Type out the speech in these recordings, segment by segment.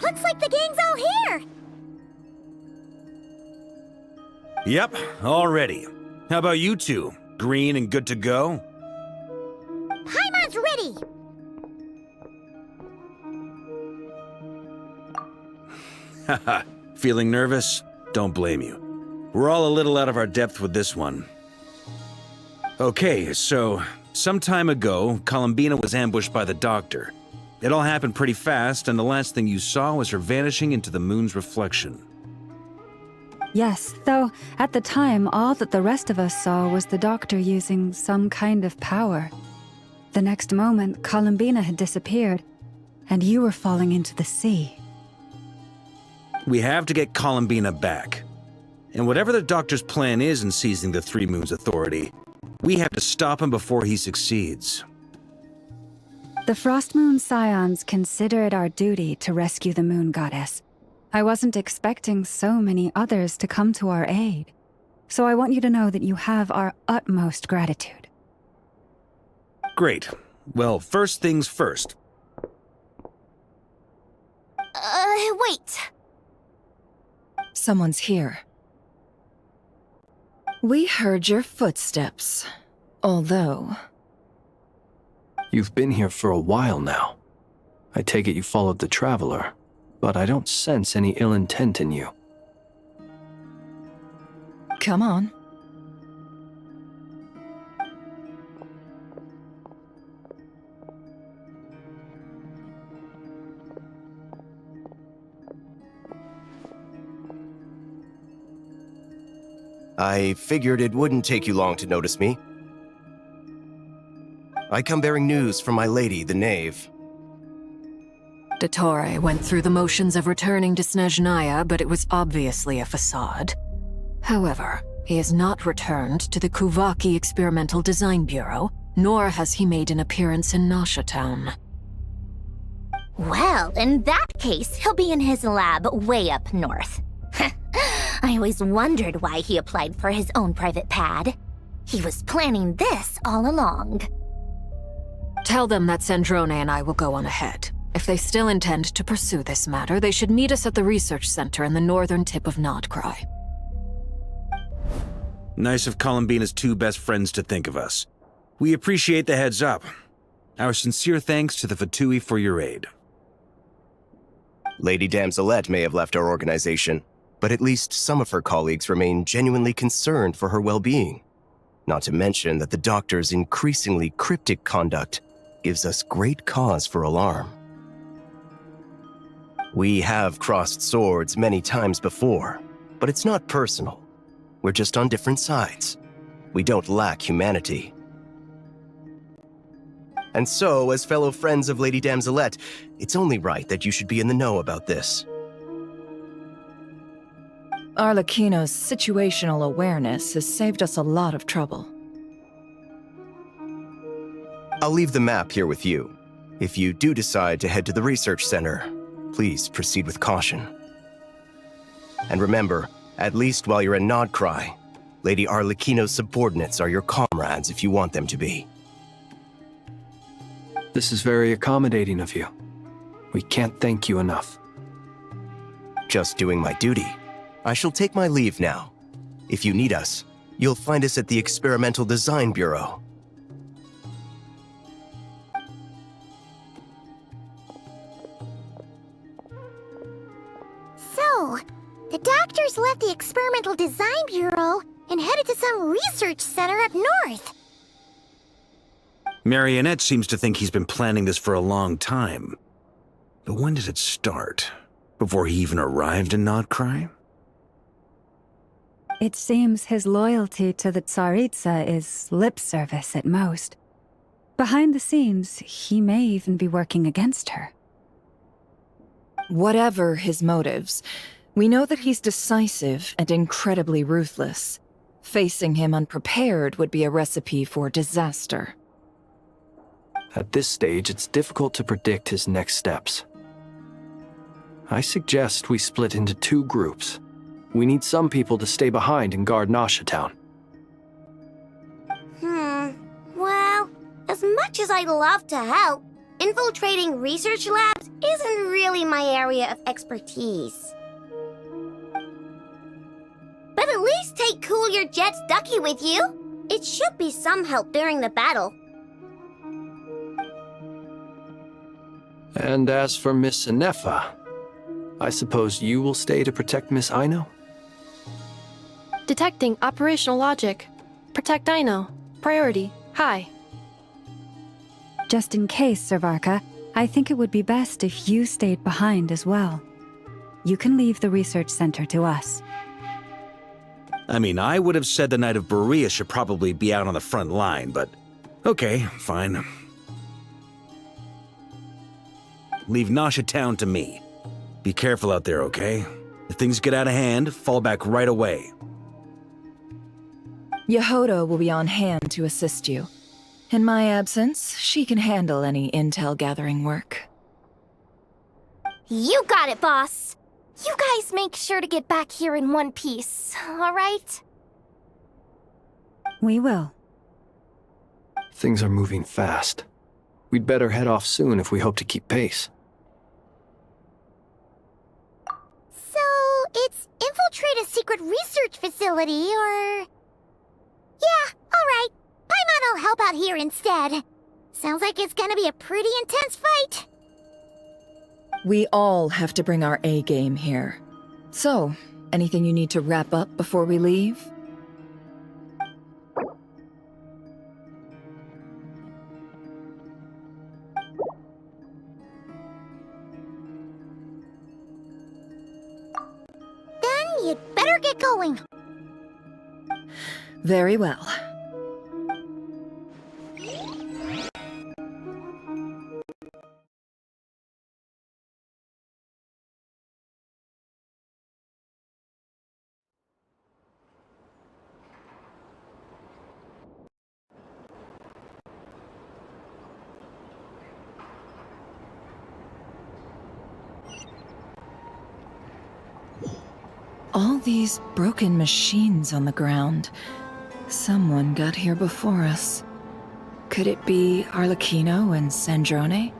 Looks like the gang's all here! Yep, all ready. How about you two? Green and good to go? Paimon's ready! Haha, feeling nervous? Don't blame you. We're all a little out of our depth with this one. Okay, so, some time ago, Columbina was ambushed by the Doctor. It all happened pretty fast, and the last thing you saw was her vanishing into the moon's reflection. Yes, though at the time, all that the rest of us saw was the Doctor using some kind of power. The next moment, Columbina had disappeared, and you were falling into the sea. We have to get Columbina back. And whatever the Doctor's plan is in seizing the Three Moons Authority, we have to stop him before he succeeds. The Frost Moon Scions consider it our duty to rescue the Moon Goddess. I wasn't expecting so many others to come to our aid. So I want you to know that you have our utmost gratitude. Great. Well, first things first. Wait. Someone's here. We heard your footsteps. Although... You've been here for a while now. I take it you followed the Traveler, but I don't sense any ill intent in you. Come on. I figured it wouldn't take you long to notice me. I come bearing news from my lady, the Knave. Dottore went through the motions of returning to Snezhnaya, but it was obviously a facade. However, he has not returned to the Kuvaki Experimental Design Bureau, nor has he made an appearance in Nasha Town. Well, in that case, he'll be in his lab way up north. I always wondered why he applied for his own private pad. He was planning this all along. Tell them that Sandrone and I will go on ahead. If they still intend to pursue this matter, they should meet us at the research center in the northern tip of Nodcry. Nice of Columbina's two best friends to think of us. We appreciate the heads up. Our sincere thanks to the Fatui for your aid. Lady Damselette may have left our organization, but at least some of her colleagues remain genuinely concerned for her well-being. Not to mention that the Doctor's increasingly cryptic conduct gives us great cause for alarm. We have crossed swords many times before, but it's not personal. We're just on different sides. We don't lack humanity. And so, as fellow friends of Lady Damselette, it's only right that you should be in the know about this. Arlecchino's situational awareness has saved us a lot of trouble. I'll leave the map here with you. If you do decide to head to the research center, please proceed with caution. And remember, at least while you're in Nodcry, Lady Arlecchino's subordinates are your comrades if you want them to be. This is very accommodating of you. We can't thank you enough. Just doing my duty. I shall take my leave now. If you need us, you'll find us at the Experimental Design Bureau. So, the Doctors left the Experimental Design Bureau and headed to some research center up north. Marionette seems to think he's been planning this for a long time. But when did it start? Before he even arrived in Nodcry? It seems his loyalty to the Tsaritsa is lip service at most. Behind the scenes, he may even be working against her. Whatever his motives, we know that he's decisive and incredibly ruthless. Facing him unprepared would be a recipe for disaster. At this stage, it's difficult to predict his next steps. I suggest we split into 2 groups. We need some people to stay behind and guard Nasha Town. Well, as much as I'd love to help, infiltrating research labs isn't really my area of expertise. But at least take Cool Your Jet's Ducky with you. It should be some help during the battle. And as for Miss Inefa, I suppose you will stay to protect Miss Aino? Detecting operational logic. Protect Aino. Priority. High. Just in case, Servarka, I think it would be best if you stayed behind as well. You can leave the research center to us. I mean, I would have said the Knight of Berea should probably be out on the front line, but okay, fine. Leave Nasha Town to me. Be careful out there, okay? If things get out of hand, fall back right away. Yehoda will be on hand to assist you. In my absence, she can handle any intel gathering work. You got it, boss. You guys make sure to get back here in one piece, all right? We will. Things are moving fast. We'd better head off soon if we hope to keep pace. So, it's infiltrate a secret research facility, or... Yeah, alright. Paimon will help out here instead. Sounds like it's gonna be a pretty intense fight. We all have to bring our A game here. So, anything you need to wrap up before we leave? Then you'd better get going. Very well. All these broken machines on the ground. Someone got here before us. Could it be Arlecchino and Sandrone?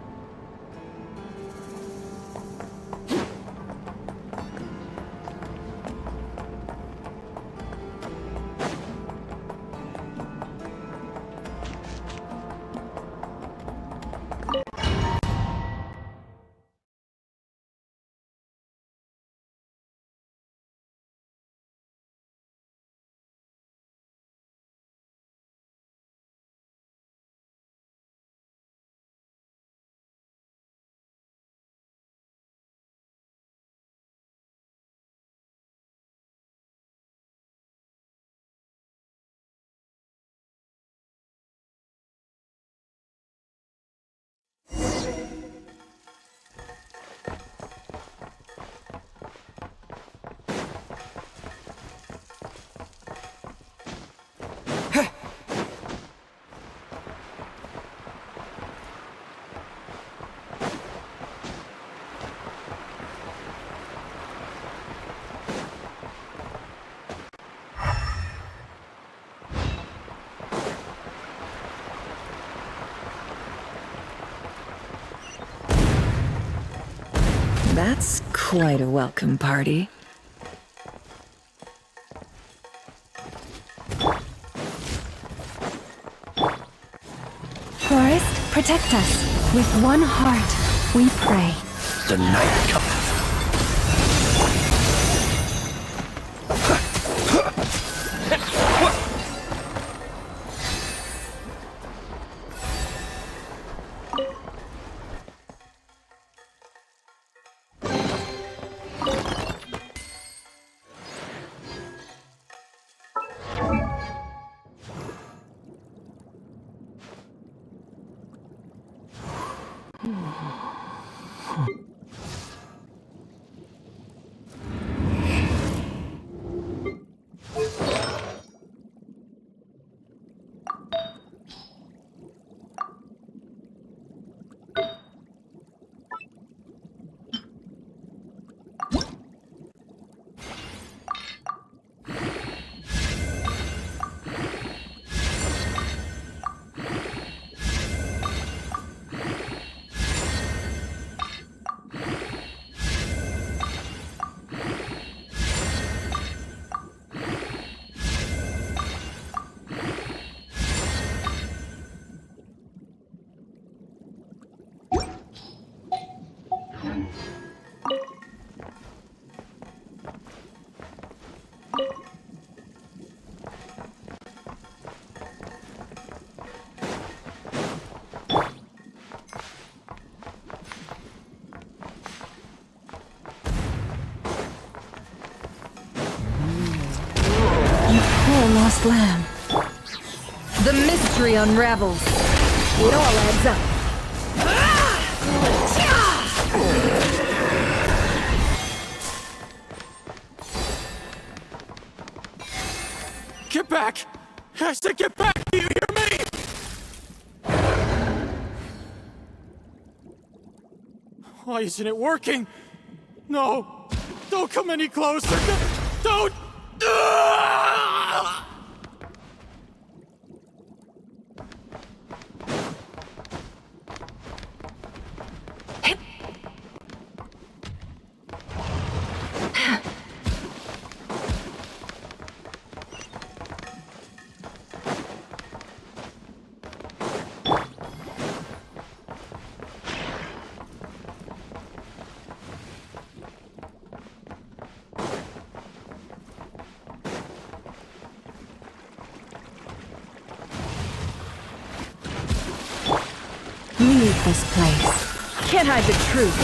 That's quite a welcome party. Forest, protect us. With one heart, we pray. The night cometh. Lost lamb. The mystery unravels. It all adds up. Get back! I said get back! Do you hear me? Why isn't it working? No! Don't come any closer! Don't! Leave this place. Can't hide the truth.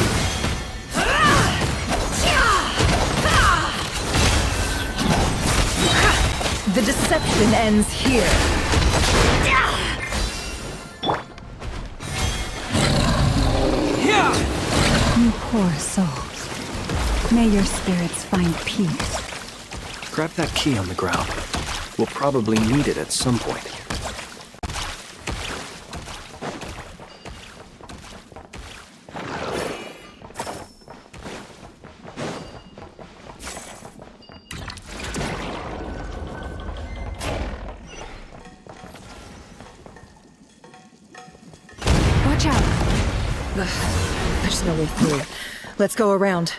The deception ends here. You poor souls. May your spirits find peace. Grab that key on the ground. We'll probably need it at some point. Watch out. There's no way through. Let's go around.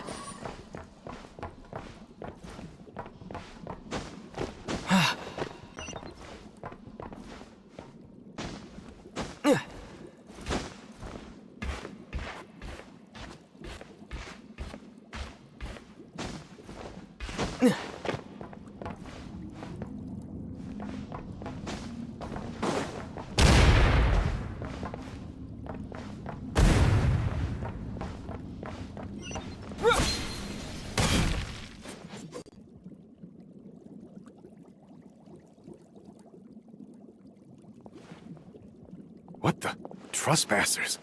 What the? Trespassers?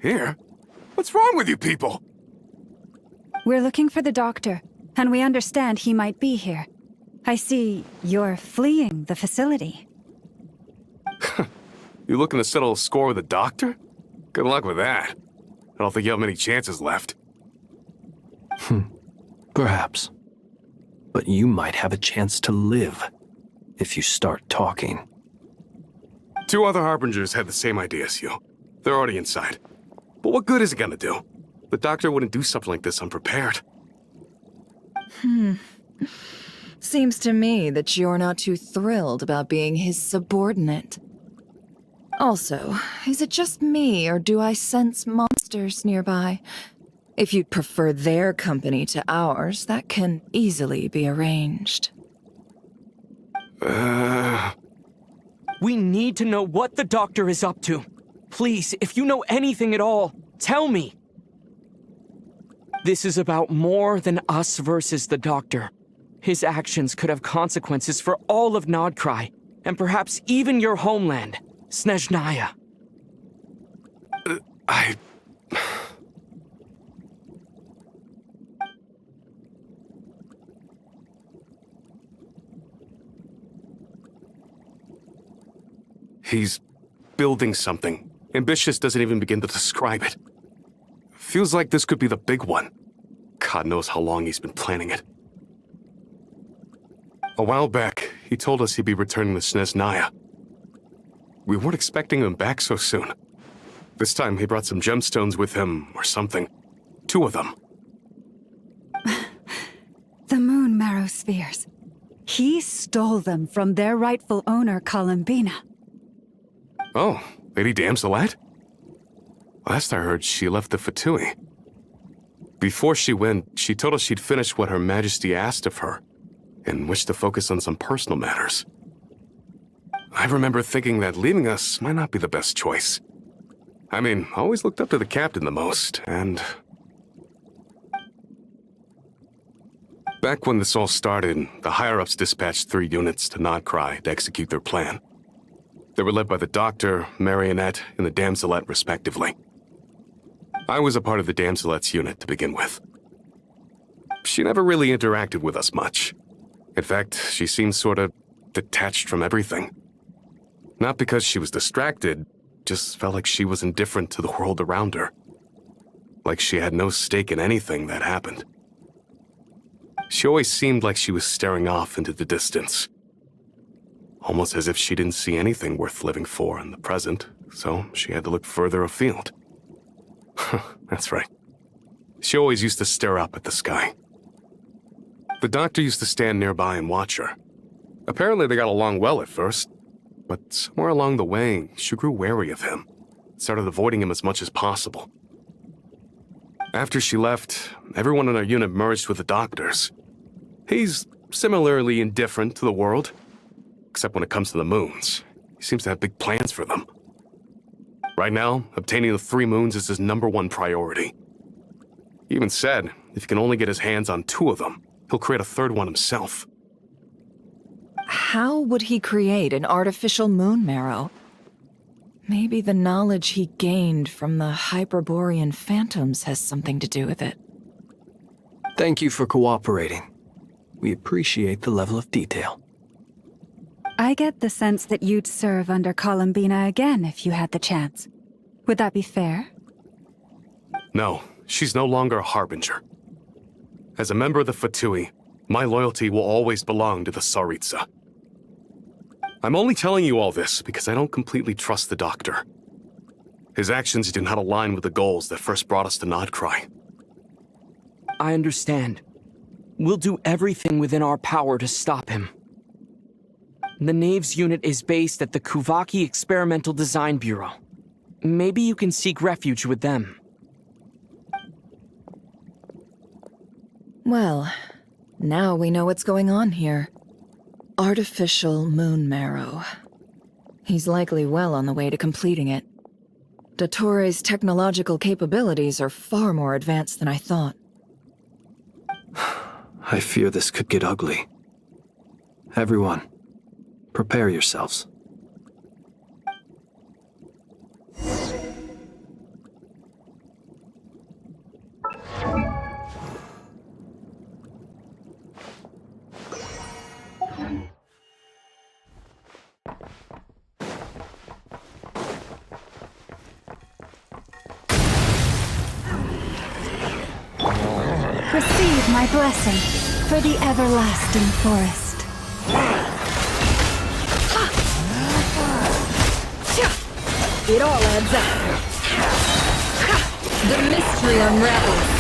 Here? What's wrong with you people? We're looking for the doctor, and we understand he might be here. I see you're fleeing the facility. You looking to settle a score with a doctor? Good luck with that. I don't think you have many chances left. Perhaps. But you might have a chance to live if you start talking. 2 other Harbingers had the same idea as you. They're already inside. But what good is it gonna do? The doctor wouldn't do something like this unprepared. Seems to me that you're not too thrilled about being his subordinate. Also, is it just me, or do I sense monsters nearby? If you'd prefer their company to ours, that can easily be arranged. We need to know what the doctor is up to. Please, if you know anything at all, tell me. This is about more than us versus the doctor. His actions could have consequences for all of Nodcry, and perhaps even your homeland, Snezhnaya. He's building something. Ambitious doesn't even begin to describe it. Feels like this could be the big one. God knows how long he's been planning it. A while back, he told us he'd be returning to Snezhnaya. We weren't expecting him back so soon. This time he brought some gemstones with him, or something. 2 of them. The moon marrow spheres. He stole them from their rightful owner, Columbina. Oh, Lady Damselat? Last I heard, she left the Fatui. Before she went, she told us she'd finished what Her Majesty asked of her, and wished to focus on some personal matters. I remember thinking that leaving us might not be the best choice. I mean, I always looked up to the captain the most, and... Back when this all started, the higher-ups dispatched 3 units to Nodcry to execute their plan. They were led by the Doctor, Marionette, and the Damselet, respectively. I was a part of the Damselet's unit to begin with. She never really interacted with us much. In fact, she seemed sort of detached from everything. Not because she was distracted, just felt like she was indifferent to the world around her. Like she had no stake in anything that happened. She always seemed like she was staring off into the distance. Almost as if she didn't see anything worth living for in the present, so she had to look further afield. That's right. She always used to stare up at the sky. The Doctor used to stand nearby and watch her. Apparently they got along well at first, but somewhere along the way, she grew wary of him, started avoiding him as much as possible. After she left, everyone in our unit merged with the Doctor's. He's similarly indifferent to the world, except when it comes to the moons. He seems to have big plans for them. Right now, obtaining the 3 moons is his #1 priority. He even said, if he can only get his hands on 2 of them, he'll create a 3rd one himself. How would he create an artificial moon marrow? Maybe the knowledge he gained from the Hyperborean phantoms has something to do with it. Thank you for cooperating. We appreciate the level of detail. I get the sense that you'd serve under Columbina again if you had the chance. Would that be fair? No, she's no longer a Harbinger. As a member of the Fatui, my loyalty will always belong to the Tsaritsa. I'm only telling you all this because I don't completely trust the Doctor. His actions do not align with the goals that first brought us to Nodcry. I understand. We'll do everything within our power to stop him. The Knave's unit is based at the Kuvaki Experimental Design Bureau. Maybe you can seek refuge with them. Well, now we know what's going on here. Artificial moon marrow. He's likely well on the way to completing it. Dottore's technological capabilities are far more advanced than I thought. I fear this could get ugly. Everyone, prepare yourselves. Receive my blessing for the everlasting forest. It all adds up. The mystery unravels.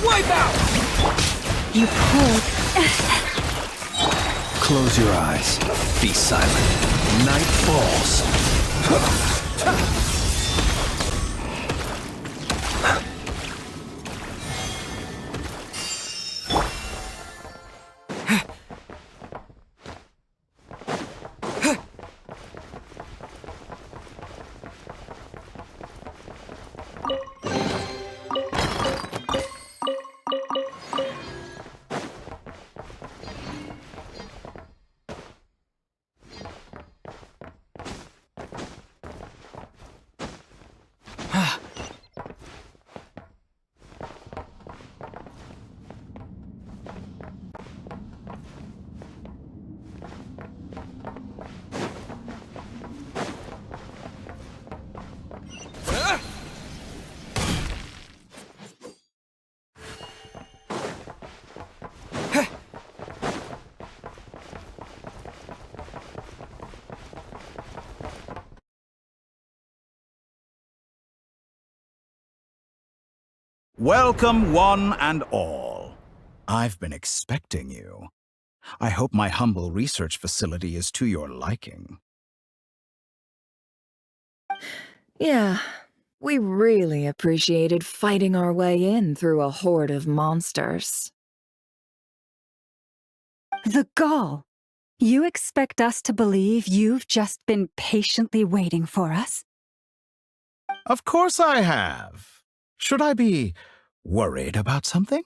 Wipe out! You pulled. Close your eyes. Be silent. Night falls. Welcome, one and all. I've been expecting you. I hope my humble research facility is to your liking. Yeah, we really appreciated fighting our way in through a horde of monsters. The gall! You expect us to believe you've just been patiently waiting for us? Of course I have. Should I be worried about something?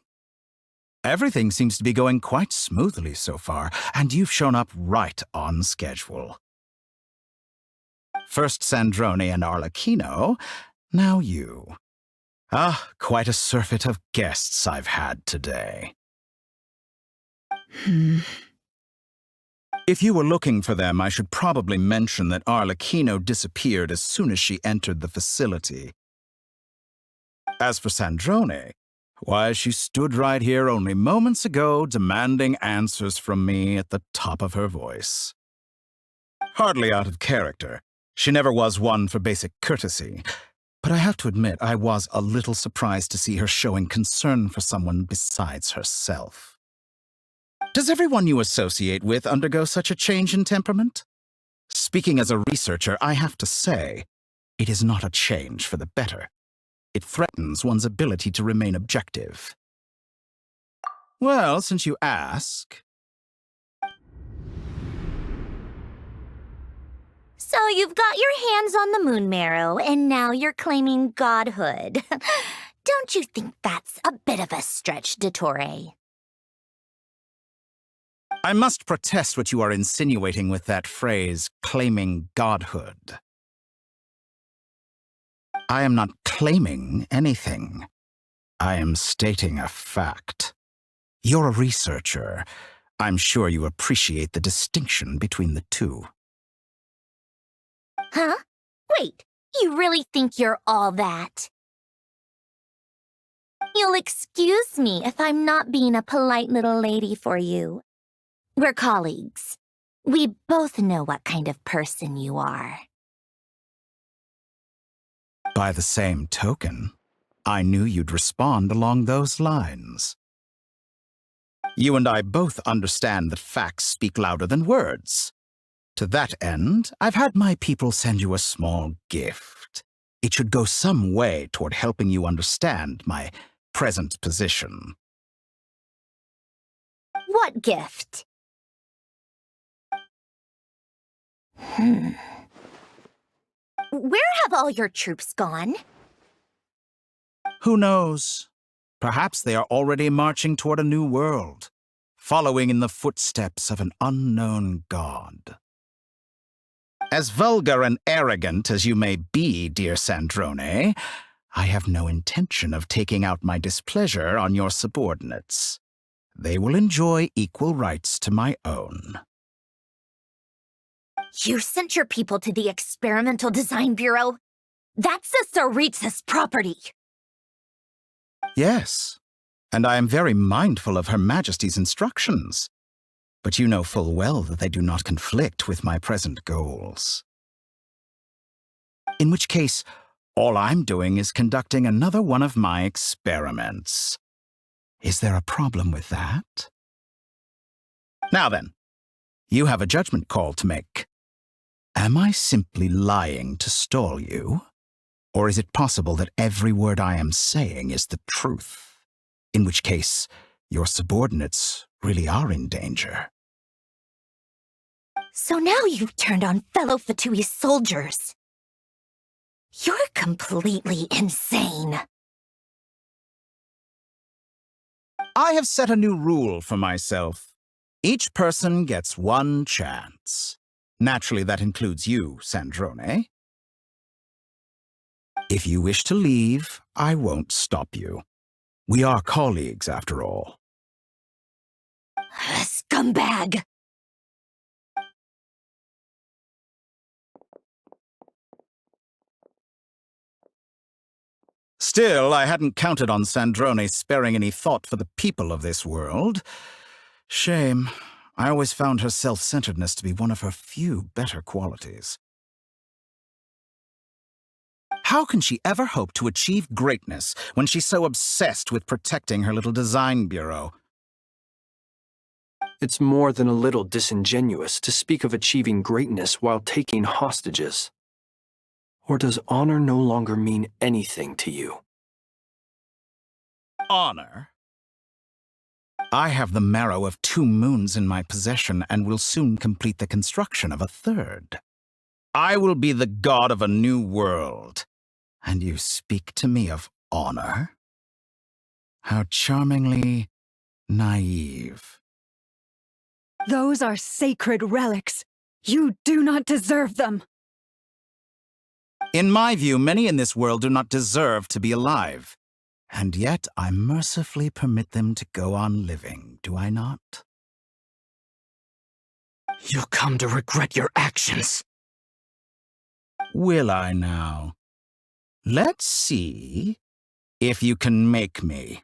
Everything seems to be going quite smoothly so far, and you've shown up right on schedule. First Sandrone and Arlecchino, now you. Ah, quite a surfeit of guests I've had today. If you were looking for them, I should probably mention that Arlecchino disappeared as soon as she entered the facility. As for Sandrone, why, she stood right here only moments ago demanding answers from me at the top of her voice. Hardly out of character. She never was one for basic courtesy. But I have to admit, I was a little surprised to see her showing concern for someone besides herself. Does everyone you associate with undergo such a change in temperament? Speaking as a researcher, I have to say, it is not a change for the better. It threatens one's ability to remain objective. Well, since you ask... So you've got your hands on the moon marrow, and now you're claiming godhood. Don't you think that's a bit of a stretch, Dottore? I must protest what you are insinuating with that phrase, claiming godhood. I am not claiming anything. I am stating a fact. You're a researcher. I'm sure you appreciate the distinction between the two. Huh? Wait, you really think you're all that? You'll excuse me if I'm not being a polite little lady for you. We're colleagues. We both know what kind of person you are. By the same token, I knew you'd respond along those lines. You and I both understand that facts speak louder than words. To that end, I've had my people send you a small gift. It should go some way toward helping you understand my present position. What gift? Where have all your troops gone? Who knows? Perhaps they are already marching toward a new world, following in the footsteps of an unknown god. As vulgar and arrogant as you may be, dear Sandrone, I have no intention of taking out my displeasure on your subordinates. They will enjoy equal rights to my own. You sent your people to the Experimental Design Bureau? That's the Tsaritsa's property! Yes, and I am very mindful of Her Majesty's instructions. But you know full well that they do not conflict with my present goals. In which case, all I'm doing is conducting another one of my experiments. Is there a problem with that? Now then, you have a judgment call to make. Am I simply lying to stall you? Or is it possible that every word I am saying is the truth? In which case, your subordinates really are in danger. So now you've turned on fellow Fatui soldiers. You're completely insane. I have set a new rule for myself. Each person gets one chance. Naturally, that includes you, Sandrone. If you wish to leave, I won't stop you. We are colleagues, after all. Scumbag! Still, I hadn't counted on Sandrone sparing any thought for the people of this world. Shame. I always found her self-centeredness to be one of her few better qualities. How can she ever hope to achieve greatness when she's so obsessed with protecting her little design bureau? It's more than a little disingenuous to speak of achieving greatness while taking hostages. Or does honor no longer mean anything to you? Honor? I have the marrow of 2 moons in my possession and will soon complete the construction of a 3rd. I will be the god of a new world. And you speak to me of honor? How charmingly naive. Those are sacred relics. You do not deserve them. In my view, many in this world do not deserve to be alive. And yet I mercifully permit them to go on living, do I not? You'll come to regret your actions. Will I now? Let's see if you can make me.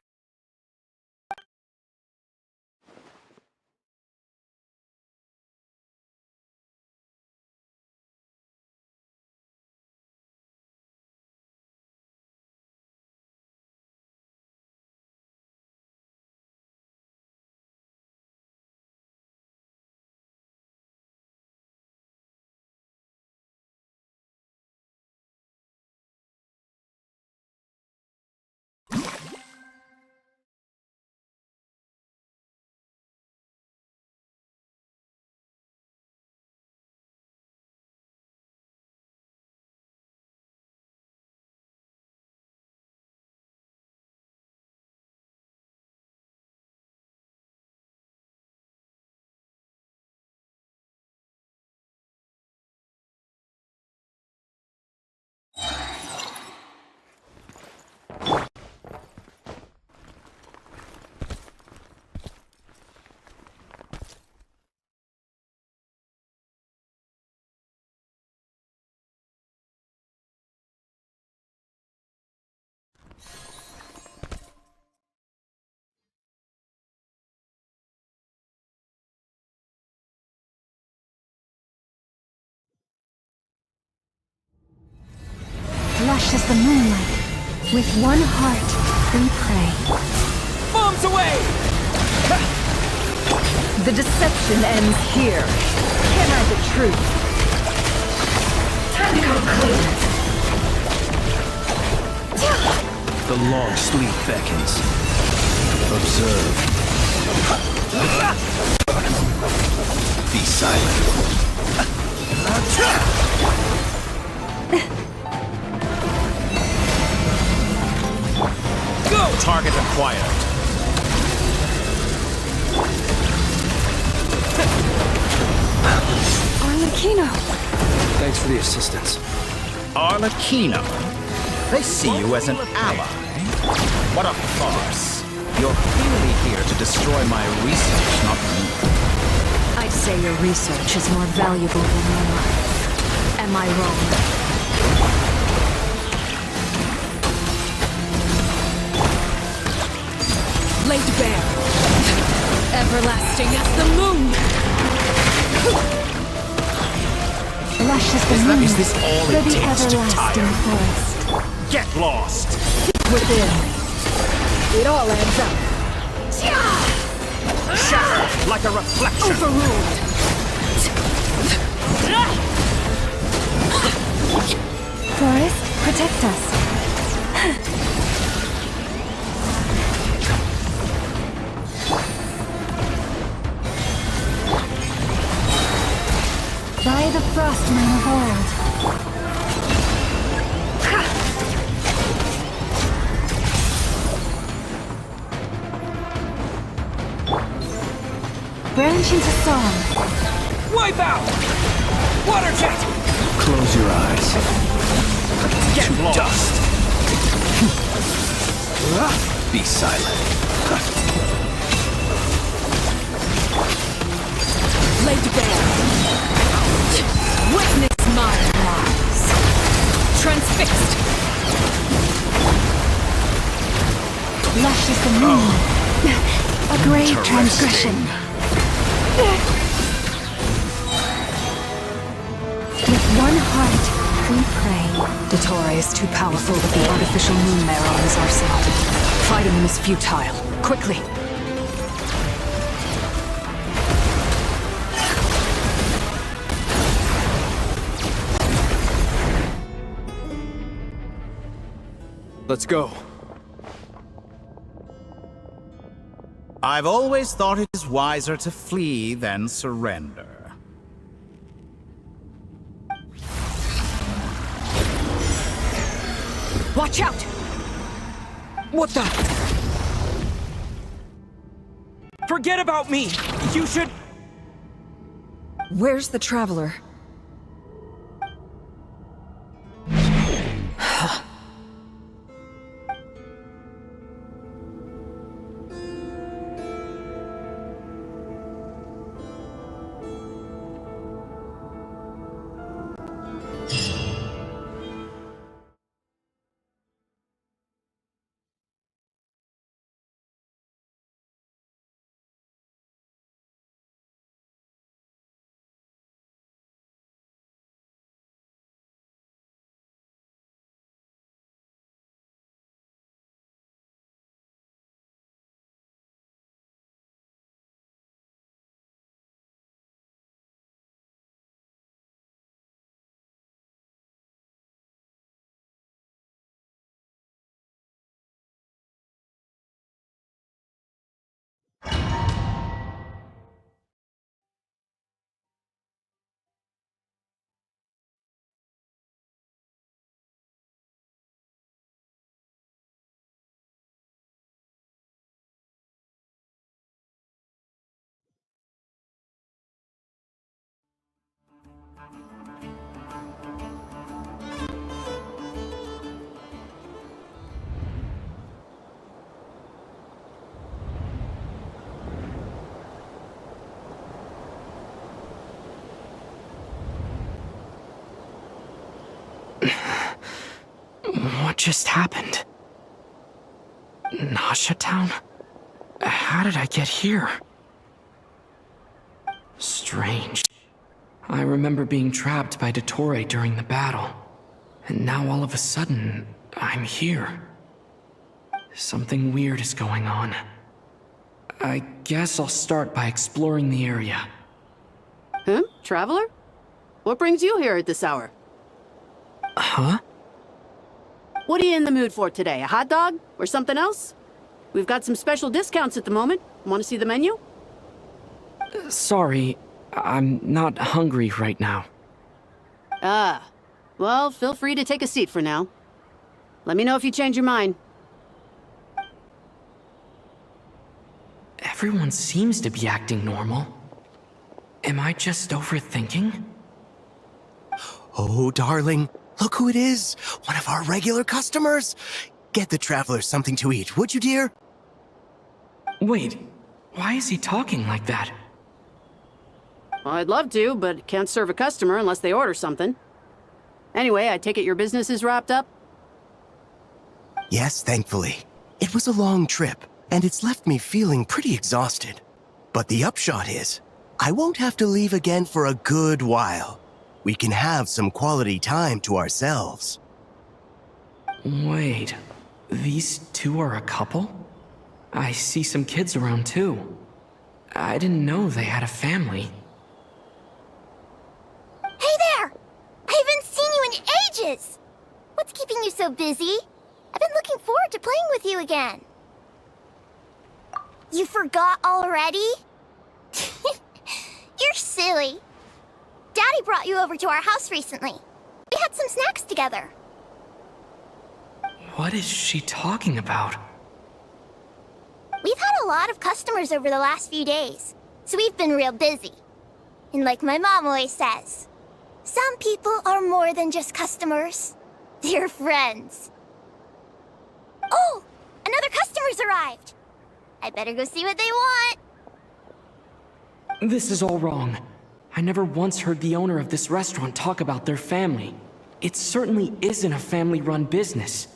Lush as the moonlight. With one heart, we pray. Bombs away! The deception ends here. Can't hide the truth. Time to go clean. The long sleep beckons. Observe. Be silent. Go! Target acquired. Arlecchino! Thanks for the assistance. Arlecchino? They see you as an ally. What a farce. You're clearly here to destroy my research, not me. I'd say your research is more valuable than your life. Am I wrong? Laid bare. Everlasting as the moon. Lush as the moon. Is this all For it the takes to everlasting tire? forest. Get lost! Within. It all adds up. Shatter like a reflection! Overruled. Forest, protect us. By the frost moon of old. Branch into song. Wipe out! Water jet! Close your eyes. Get To lost! dust. Be silent. Laid bare. Witness my lies. Transfixed. Lush as the moon. A great transgression. With one heart, We pray. Dottore is too powerful with the artificial moon marrow in his arsenal. Fighting him is futile. Quickly! Let's go. I've always thought it is wiser to flee than surrender. Watch out! What the? Forget about me! You should... Where's the Traveler? What just happened? Nasha Town? How did I get here? Strange. I remember being trapped by Dottore during the battle. And now all of a sudden, I'm here. Something weird is going on. I guess I'll start by exploring the area. Huh? Traveler? What brings you here at this hour? Huh? What are you in the mood for today? A hot dog? Or something else? We've got some special discounts at the moment. Want to see the menu? Sorry, I'm not hungry right now. Ah. Well, feel free to take a seat for now. Let me know if you change your mind. Everyone seems to be acting normal. Am I just overthinking? Oh, darling, look who it is. One of our regular customers. Get the Traveler something to eat, would you, dear? Wait, why is he talking like that? Well, I'd love to, but can't serve a customer unless they order something. Anyway, I take it your business is wrapped up? Yes, thankfully. It was a long trip, and it's left me feeling pretty exhausted. But the upshot is, I won't have to leave again for a good while. We can have some quality time to ourselves. Wait, these two are a couple? I see some kids around too. I didn't know they had a family. Hey there! I haven't seen you in ages! What's keeping you so busy? I've been looking forward to playing with you again. You forgot already? You're silly. Daddy brought you over to our house recently. We had some snacks together. What is she talking about? We've had a lot of customers over the last few days, so we've been real busy. And like my mom always says, some people are more than just customers. They're friends. Oh, another customer's arrived. I better go see what they want. This is all wrong. I never once heard the owner of this restaurant talk about their family. It certainly isn't a family-run business.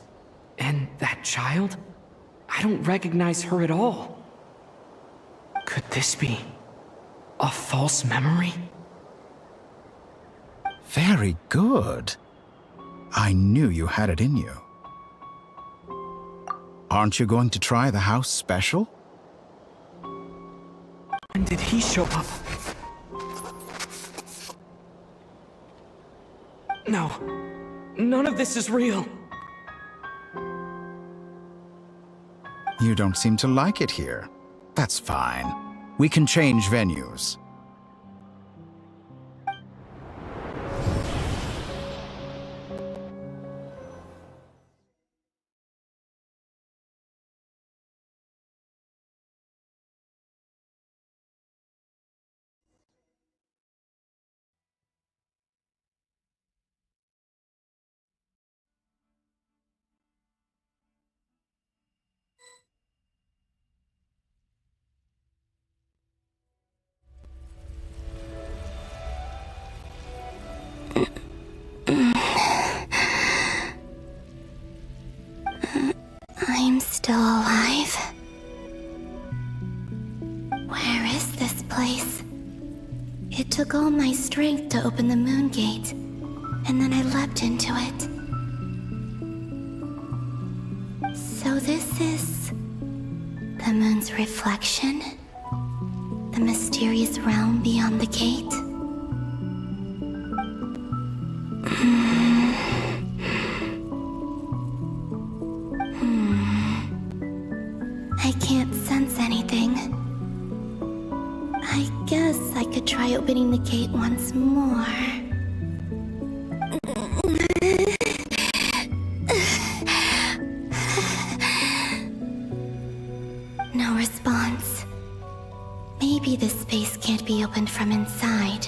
And that child? I don't recognize her at all. Could this be a false memory? Very good. I knew you had it in you. Aren't you going to try the house special? When did he show up? No. None of this is real. You don't seem to like it here. That's fine. We can change venues. I'm still alive. Where is this place? It took all my strength to open the moon gate, and then I leapt into it. So this is the moon's reflection? The mysterious realm beyond the gate? I can't sense anything. I guess I could try opening the gate once more. No response. Maybe this space can't be opened from inside.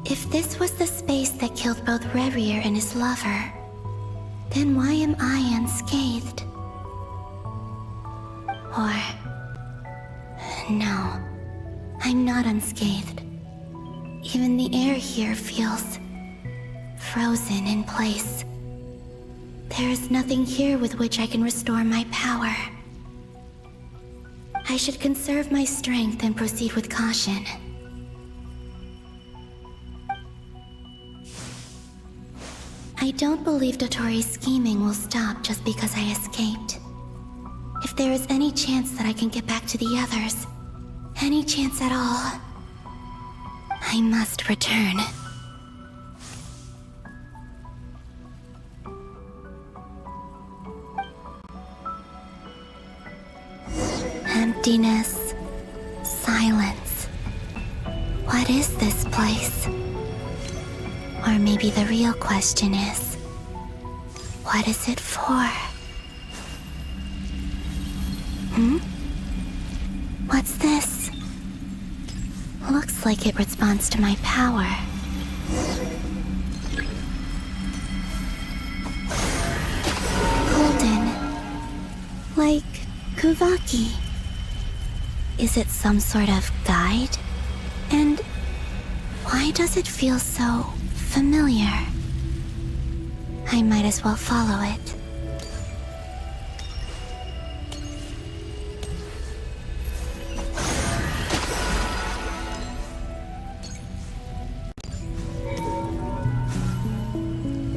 If this was the space that killed both Revier and his lover, then why am I unscathed? Or... no, I'm not unscathed. Even the air here feels frozen in place. There is nothing here with which I can restore my power. I should conserve my strength and proceed with caution. I don't believe Dotori's scheming will stop just because I escaped. If there is any chance that I can get back to the others, any chance at all, I must return. Emptiness, silence. What is this place? Or maybe the real question is, what is it for? What's this? Looks like it responds to my power. Golden. Like Kuvaki. Is it some sort of guide? And why does it feel so familiar? I might as well follow it.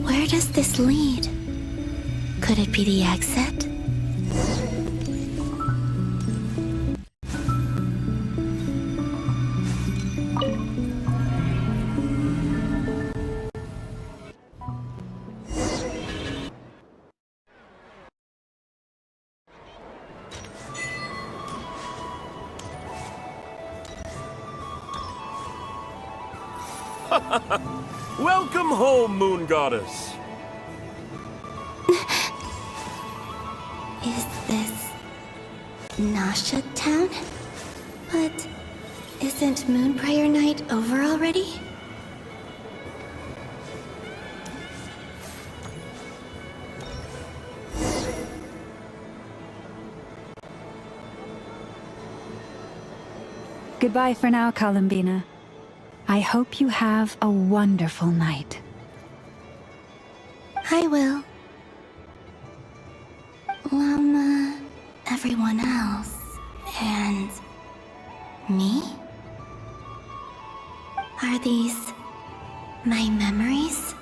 Where does this lead? Could it be the exit? Welcome home, Moon Goddess. Is this Nasha Town? But isn't Moon Prayer Night over already? Goodbye for now, Columbina. I hope you have a wonderful night. I will. Llama, everyone else, and me? Are these My memories?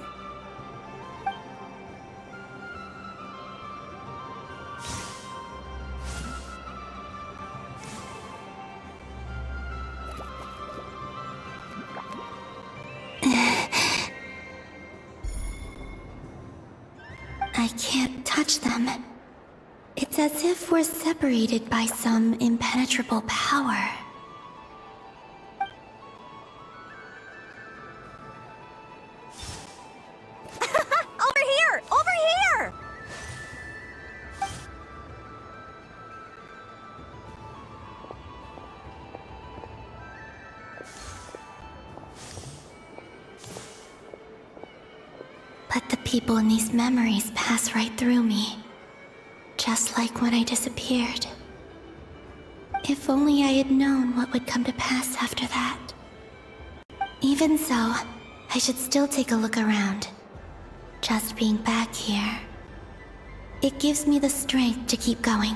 I can't touch them. It's as if we're separated by some impenetrable power. Over here! Over here! But the people in these memories pass right through me. Just like when I disappeared. If only I had known what would come to pass after that. Even so, I should still take a look around. Just being back here, it gives me the strength to keep going.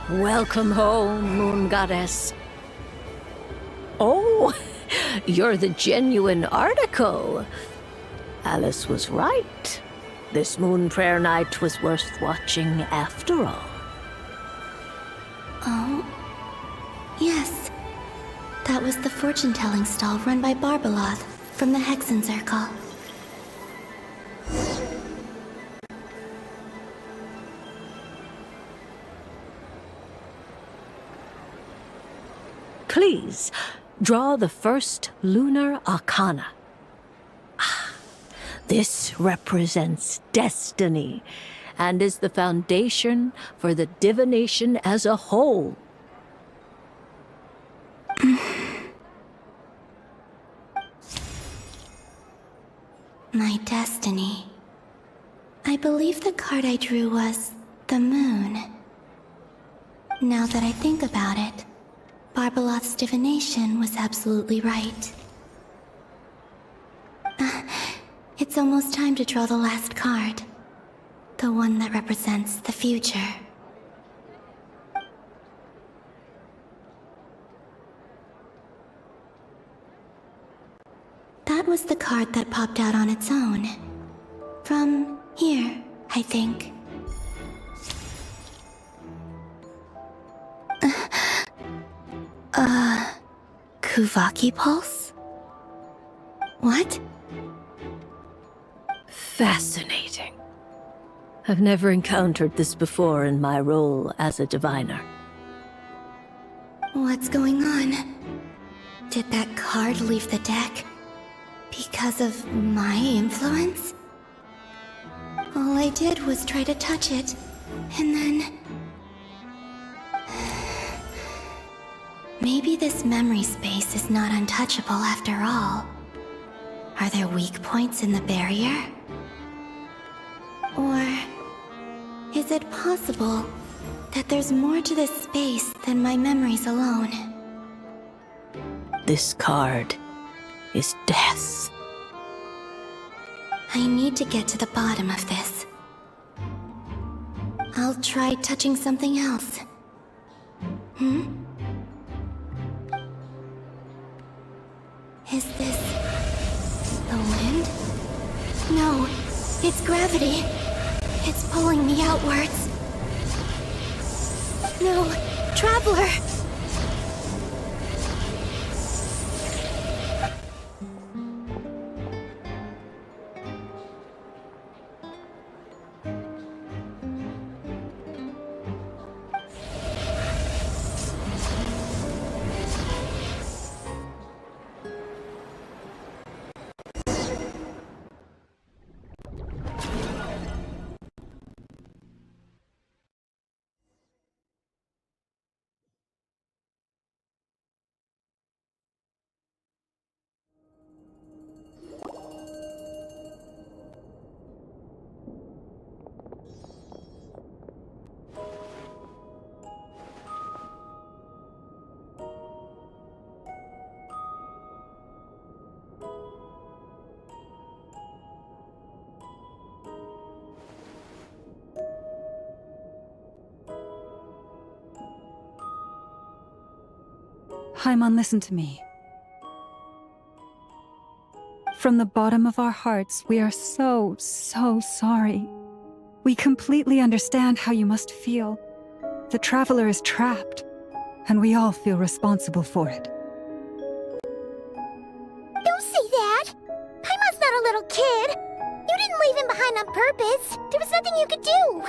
Welcome home, Moon Goddess. Oh, you're the genuine article. Alice was right. This moon prayer night was worth watching after all. Oh, yes. That was the fortune-telling stall run by Barbeloth from the Hexen Circle. Please, draw the first lunar arcana. This represents destiny and is the foundation for the divination as a whole. My destiny. I believe the card I drew was the moon. Now that I think about it, Barbeloth's divination was absolutely right. It's almost time to draw the last card. The one that represents the future. That was the card that popped out on its own. From here, I think. Kuvaki Pulse? What? Fascinating. I've never encountered this before in my role as a diviner. What's going on? Did that card leave the deck? Because of my influence? All I did was try to touch it, and then... Maybe this memory space is not untouchable after all. Are there weak points in the barrier? Or is it possible that there's more to this space than my memories alone? This card is death. I need to get to the bottom of this. I'll try touching something else. Is this the wind? No, it's gravity. It's pulling me outwards. No, Traveler! Paimon, listen to me. From the bottom of our hearts, we are so sorry. We completely understand how you must feel. The Traveler is trapped, and we all feel responsible for it. Don't say that! Paimon's not a little kid! You didn't leave him behind on purpose! There was nothing you could do!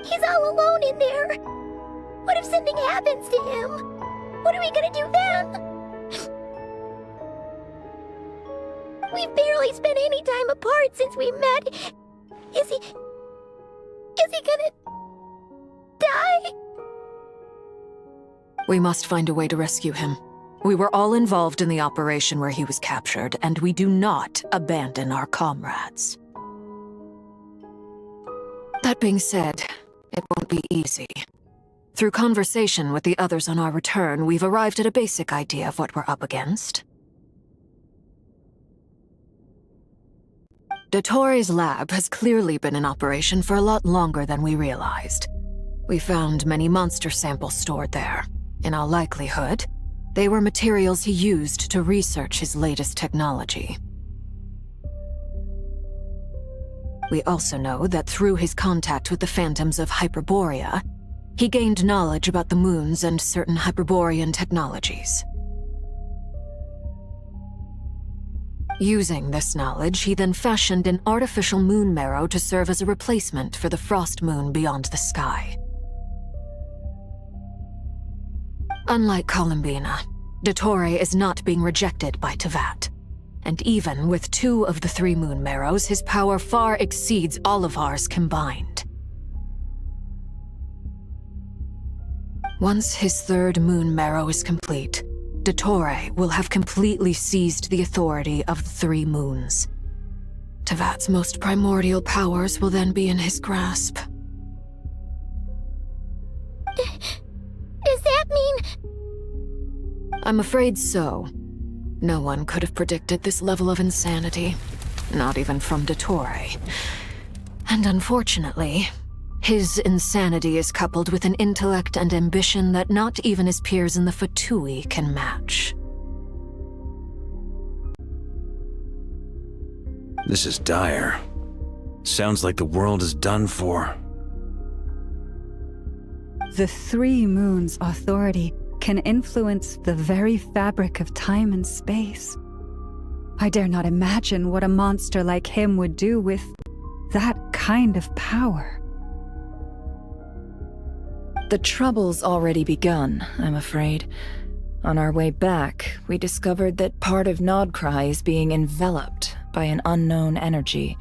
He's all alone in there! What if something happens to him? What are we gonna do then? We've barely spent any time apart since we met. Is he gonna die? We must find a way to rescue him. We were all involved in the operation where he was captured, and we do not abandon our comrades. That being said, it won't be easy. Through conversation with the others on our return, we've arrived at a basic idea of what we're up against. Dottore's lab has clearly been in operation for a lot longer than we realized. We found many monster samples stored there. In all likelihood, they were materials he used to research his latest technology. We also know that through his contact with the phantoms of Hyperborea, he gained knowledge about the moons and certain Hyperborean technologies. Using this knowledge, he then fashioned an artificial moon marrow to serve as a replacement for the frost moon beyond the sky. Unlike Columbina, Dottore is not being rejected by Teyvat. And even with 2 of the 3 moon marrows, his power far exceeds all of ours combined. Once his 3rd moon marrow is complete, Dottore will have completely seized the authority of the 3 moons. Teyvat's most primordial powers will then be in his grasp. Does that mean... I'm afraid so. No one could have predicted this level of insanity. Not even from Dottore. And unfortunately, his insanity is coupled with an intellect and ambition that not even his peers in the Fatui can match. This is dire. Sounds like the world is done for. The 3 moons' authority can influence the very fabric of time and space. I dare not imagine what a monster like him would do with that kind of power. The trouble's already begun, I'm afraid. On our way back, we discovered that part of Nodcry is being enveloped by an unknown energy.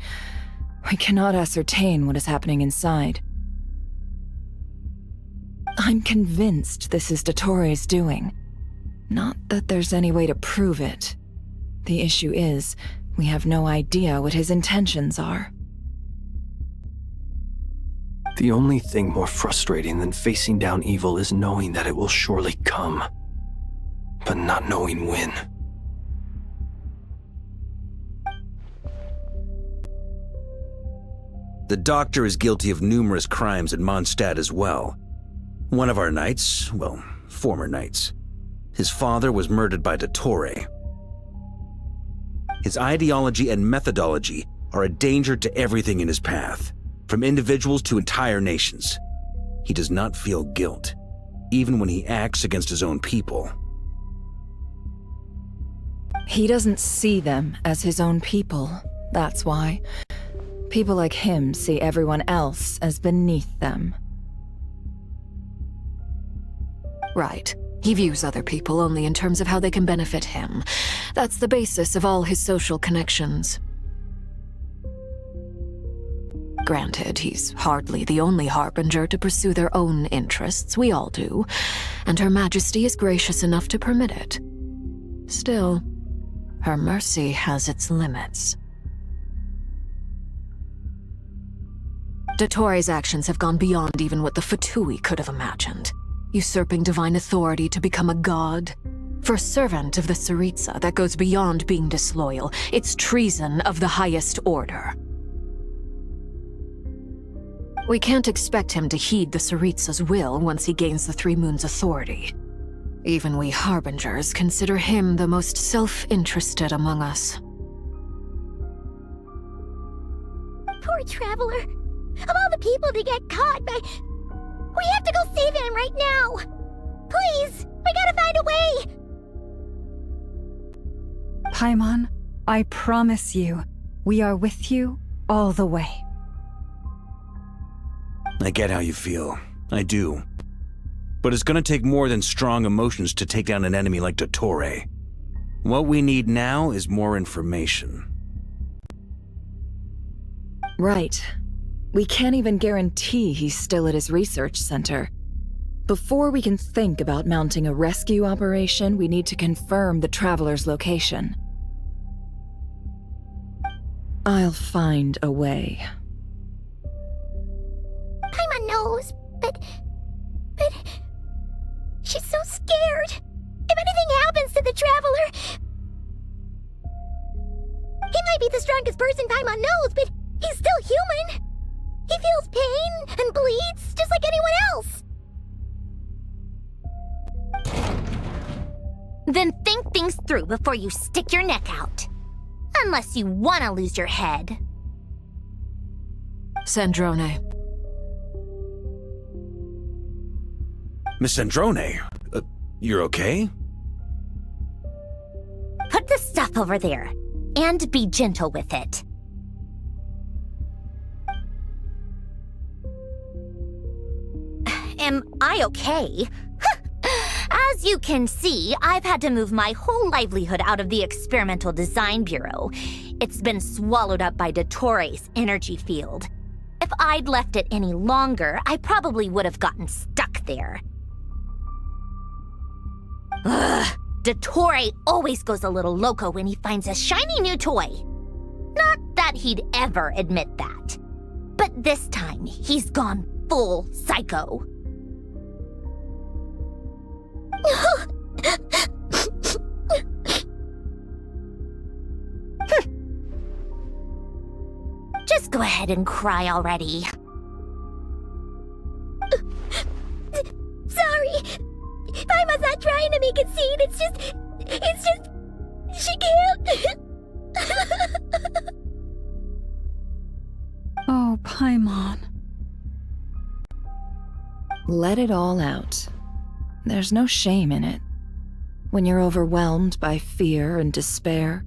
We cannot ascertain what is happening inside. I'm convinced this is Dottore's doing. Not that there's any way to prove it. The issue is, we have no idea what his intentions are. The only thing more frustrating than facing down evil is knowing that it will surely come, but not knowing when. The Doctor is guilty of numerous crimes in Mondstadt as well. One of our knights, well, former knights, his father was murdered by Dottore. His ideology and methodology are a danger to everything in his path, from individuals to entire nations. He does not feel guilt, even when he acts against his own people. He doesn't see them as his own people, that's why. People like him see everyone else as beneath them. Right. He views other people only in terms of how they can benefit him. That's the basis of all his social connections. Granted, he's hardly the only harbinger to pursue their own interests. We all do. And Her Majesty is gracious enough to permit it. Still, her mercy has its limits. Dottore's actions have gone beyond even what the Fatui could have imagined. Usurping divine authority to become a god. For a servant of the Tsaritsa, that goes beyond being disloyal. It's treason of the highest order. We can't expect him to heed the Tsaritsa's will once he gains the Three Moons' authority. Even we Harbingers consider him the most self-interested among us. Poor Traveler. Of all the people to get caught by... We have to go save him right now! Please! We gotta find a way! Paimon, I promise you, we are with you all the way. I get how you feel. I do. But it's gonna take more than strong emotions to take down an enemy like Dottore. What we need now is more information. Right. We can't even guarantee he's still at his research center. Before we can think about mounting a rescue operation, we need to confirm the Traveler's location. I'll find a way. Paimon knows, but... She's so scared. If anything happens to the Traveler... He might be the strongest person Paimon knows, but he's still human. He feels pain and bleeds just like anyone else. Then think things through before you stick your neck out. Unless you want to lose your head. Sandrone. Miss Sandrone, you're okay? Put the stuff over there, and be gentle with it. Am I okay? As you can see, I've had to move my whole livelihood out of the Experimental Design Bureau. It's been swallowed up by Dottore's energy field. If I'd left it any longer, I probably would have gotten stuck there. Ugh, Dottore always goes a little loco when he finds a shiny new toy. Not that he'd ever admit that. But this time, he's gone full psycho. Just go ahead and cry already. Sorry. Paimon's not trying to make it seem. It's just... She can't. Oh, Paimon. Let it all out. There's no shame in it. When you're overwhelmed by fear and despair,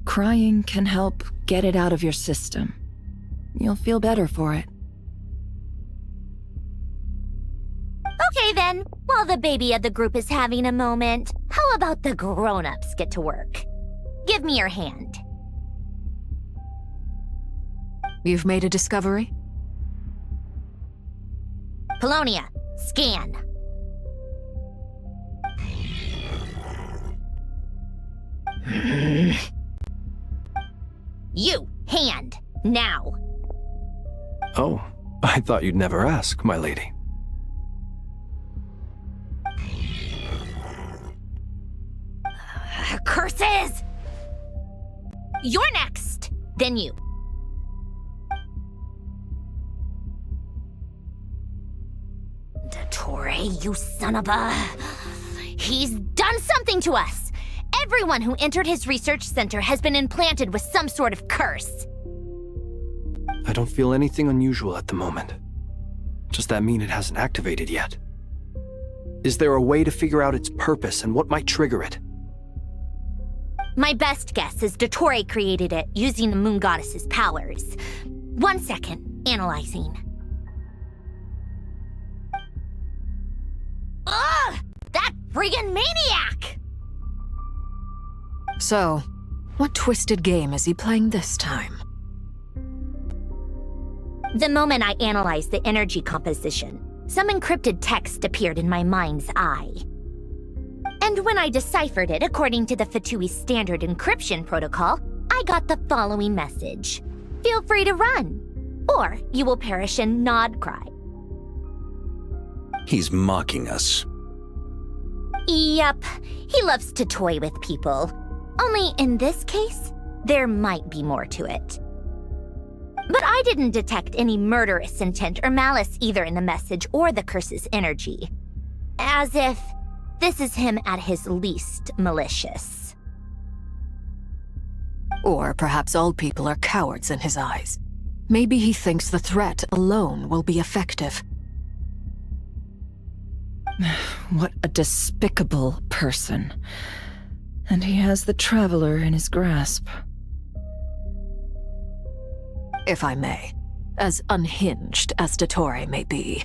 crying can help get it out of your system. You'll feel better for it. Okay then, while the baby of the group is having a moment, how about the grown-ups get to work? Give me your hand. You've made a discovery? Polonia, scan. You, hand, now. Oh, I thought you'd never ask, my lady. Curses! You're next, then you. Dottore, you son of a... He's done something to us! Everyone who entered his research center has been implanted with some sort of curse. I don't feel anything unusual at the moment. Does that mean it hasn't activated yet? Is there a way to figure out its purpose and what might trigger it? My best guess is Dottore created it using the Moon Goddess's powers. 1 second, analyzing. Ugh! That friggin' maniac! So, what twisted game is he playing this time? The moment I analyzed the energy composition, some encrypted text appeared in my mind's eye. And when I deciphered it according to the Fatui standard encryption protocol, I got the following message. Feel free to run, or you will perish in nod cry. He's mocking us. Yep, he loves to toy with people. Only in this case, there might be more to it. But I didn't detect any murderous intent or malice either in the message or the curse's energy. As if this is him at his least malicious. Or perhaps all people are cowards in his eyes. Maybe he thinks the threat alone will be effective. What a despicable person. And he has the Traveler in his grasp. If I may, as unhinged as Dottore may be,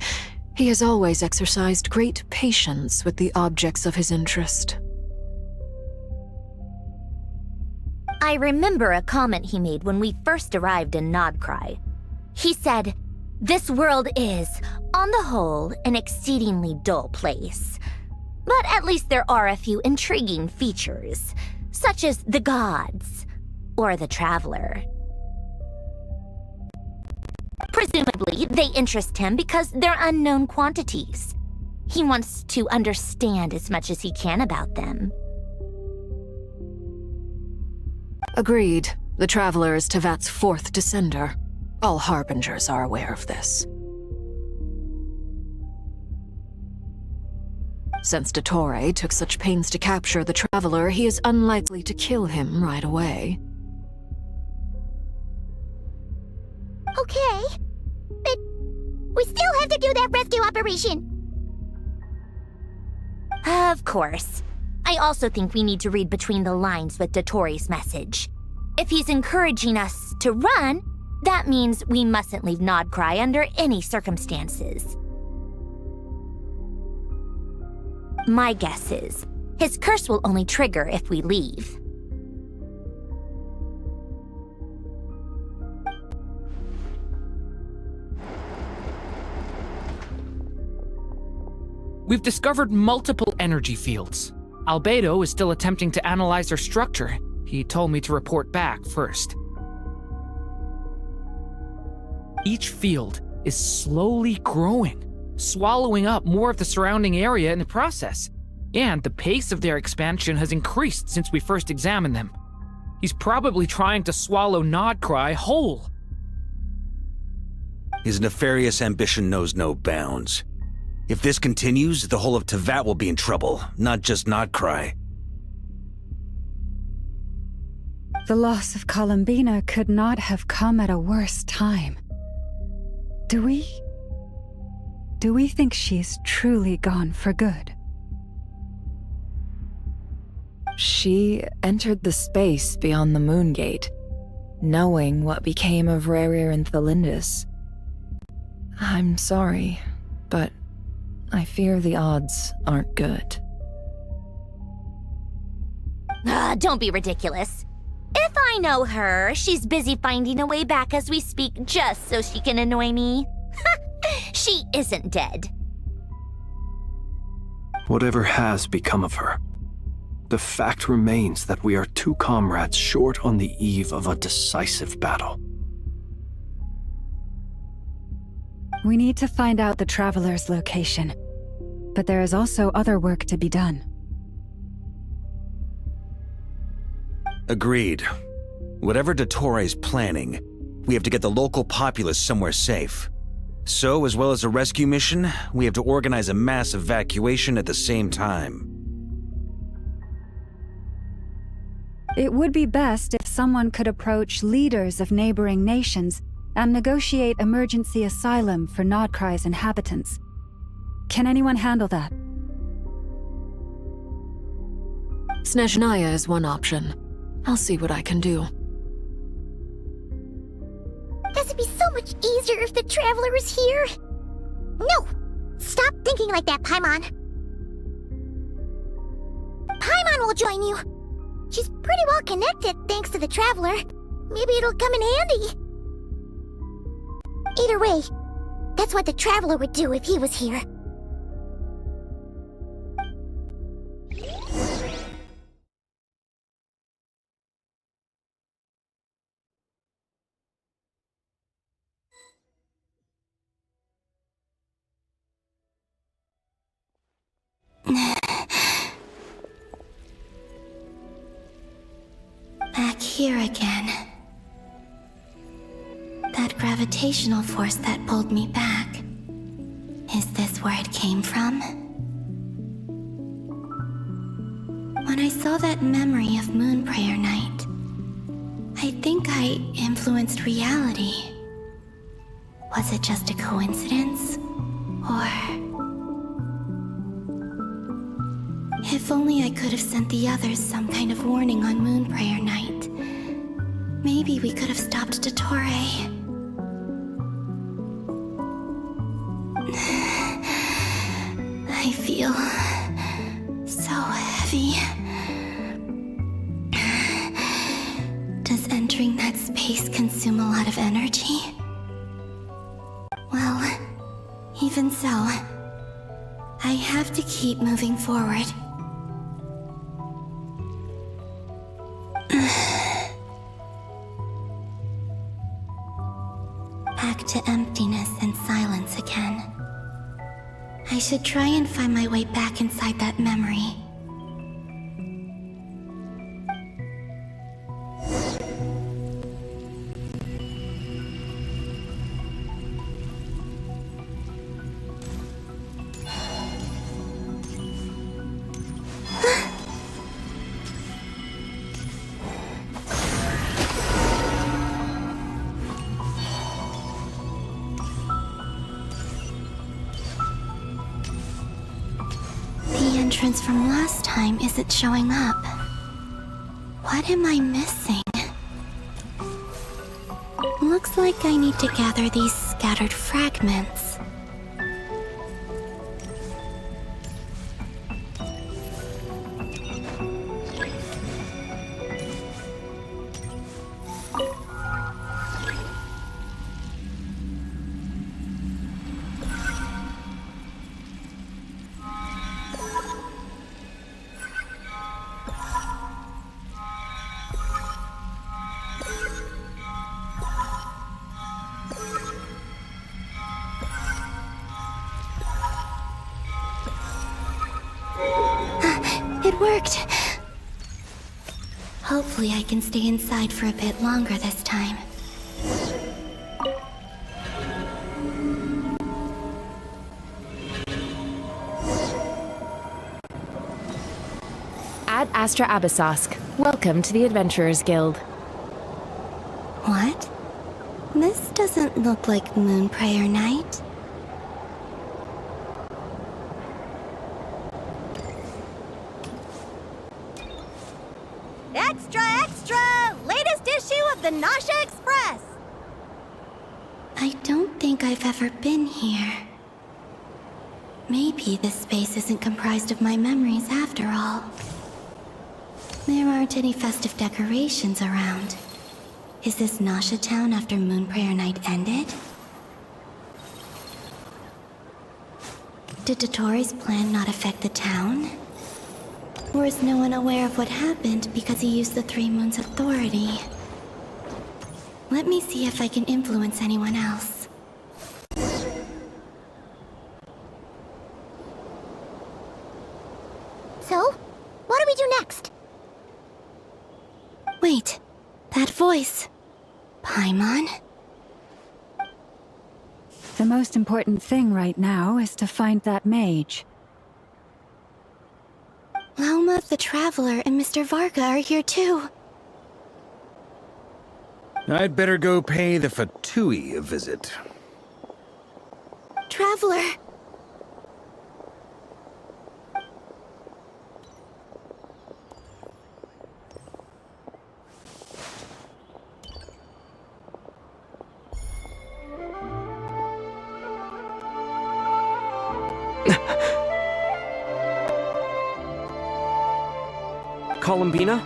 he has always exercised great patience with the objects of his interest. I remember a comment he made when we first arrived in Nodcry. He said, "This world is, on the whole, an exceedingly dull place. But at least there are a few intriguing features, such as the gods, or the Traveler." Presumably, they interest him because they're unknown quantities. He wants to understand as much as he can about them. Agreed. The Traveler is Tevat's fourth descender. All Harbingers are aware of this. Since Dottore took such pains to capture the Traveler, he is unlikely to kill him right away. Okay, but we still have to do that rescue operation. Of course. I also think we need to read between the lines with Dottore's message. If he's encouraging us to run, that means we mustn't leave Nodcry under any circumstances. My guess is, his curse will only trigger if we leave. We've discovered multiple energy fields. Albedo is still attempting to analyze their structure. He told me to report back first. Each field is slowly growing, swallowing up more of the surrounding area in the process. And the pace of their expansion has increased since we first examined them. He's probably trying to swallow Nodcry whole. His nefarious ambition knows no bounds. If this continues, the whole of Tevat will be in trouble, not just Nodcry. The loss of Columbina could not have come at a worse time. Do we think she's truly gone for good? She entered the space beyond the Moon Gate, knowing what became of Rerir and Thelindis. I'm sorry, but I fear the odds aren't good. Don't be ridiculous. If I know her, she's busy finding a way back as we speak just so she can annoy me. She isn't dead. Whatever has become of her, the fact remains that we are two comrades short on the eve of a decisive battle. We need to find out the Traveler's location, but there is also other work to be done. Agreed. Whatever Dottore's planning, we have to get the local populace somewhere safe. So, as well as a rescue mission, we have to organize a mass evacuation at the same time. It would be best if someone could approach leaders of neighboring nations and negotiate emergency asylum for Nodcry's inhabitants. Can anyone handle that? Snezhnaya is one option. I'll see what I can do. This would be so much easier if the Traveler was here. No! Stop thinking like that, Paimon. Paimon will join you. She's pretty well connected thanks to the Traveler. Maybe it'll come in handy. Either way, that's what the Traveler would do if he was here. Back here again. That gravitational force that pulled me back. Is this where it came from? When I saw that memory of Moon Prayer Night, I think I influenced reality. Was it just a coincidence? Or... if only I could have sent the others some kind of warning on Moon Prayer Night. Maybe we could have stopped Dottore. I feel so heavy. Does entering that space consume a lot of energy? Well, even so, I have to keep moving forward. Back to emptiness and silence again. I should try and find my way back inside that memory. The entrance from last time isn't showing up. What am I missing? Looks like I need to gather these scattered fragments. It worked! Hopefully I can stay inside for a bit longer this time. Ad Astra Abyssosk. Welcome to the Adventurers Guild. What? This doesn't look like Moon Prayer Night. Extra, extra! Latest issue of the Nausea Express! I don't think I've ever been here. Maybe this space isn't comprised of my memories after all. There aren't any festive decorations around. Is this Nausea Town after Moon Prayer Night ended? Did Dottore's plan not affect the town? Or is no one aware of what happened because he used the Three Moons' authority? Let me see if I can influence anyone else. So, what do we do next? Wait, that voice. Paimon? The most important thing right now is to find that mage. Lauma the Traveler and Mr. Varga are here too. I'd better go pay the Fatui a visit. Traveler! Columbina?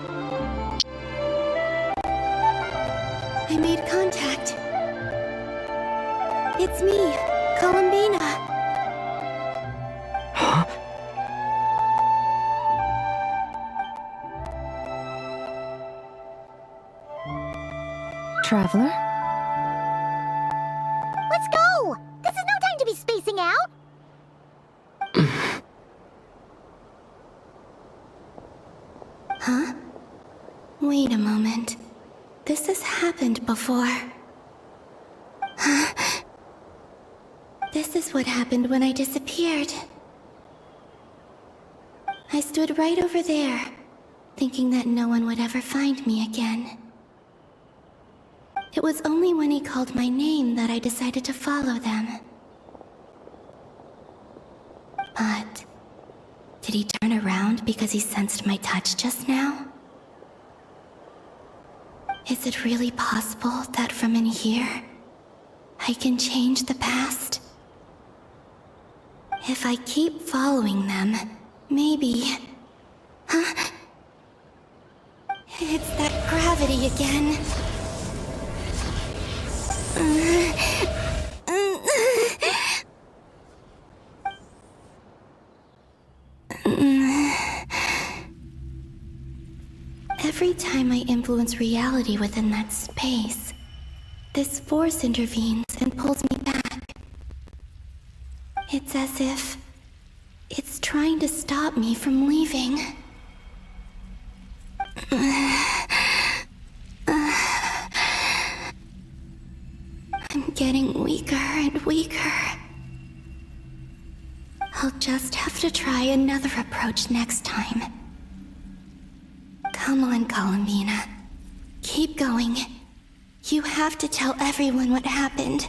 I made contact. It's me, Columbina. Huh? Traveler? Let's go! This is no time to be spacing out! Huh? Wait a moment. This has happened before. This is what happened when I disappeared. I stood right over there, thinking that no one would ever find me again. It was only when he called my name that I decided to follow them. But did he turn around because he sensed my touch just now? Is it really possible that from in here, I can change the past? If I keep following them, maybe... Huh? It's that gravity again. Every time I influence reality within that space, this force intervenes and pulls me back. It's as if it's trying to stop me from leaving. I'm getting weaker and weaker. I'll just have to try another approach next time. Come on, Columbina. Keep going. You have to tell everyone what happened.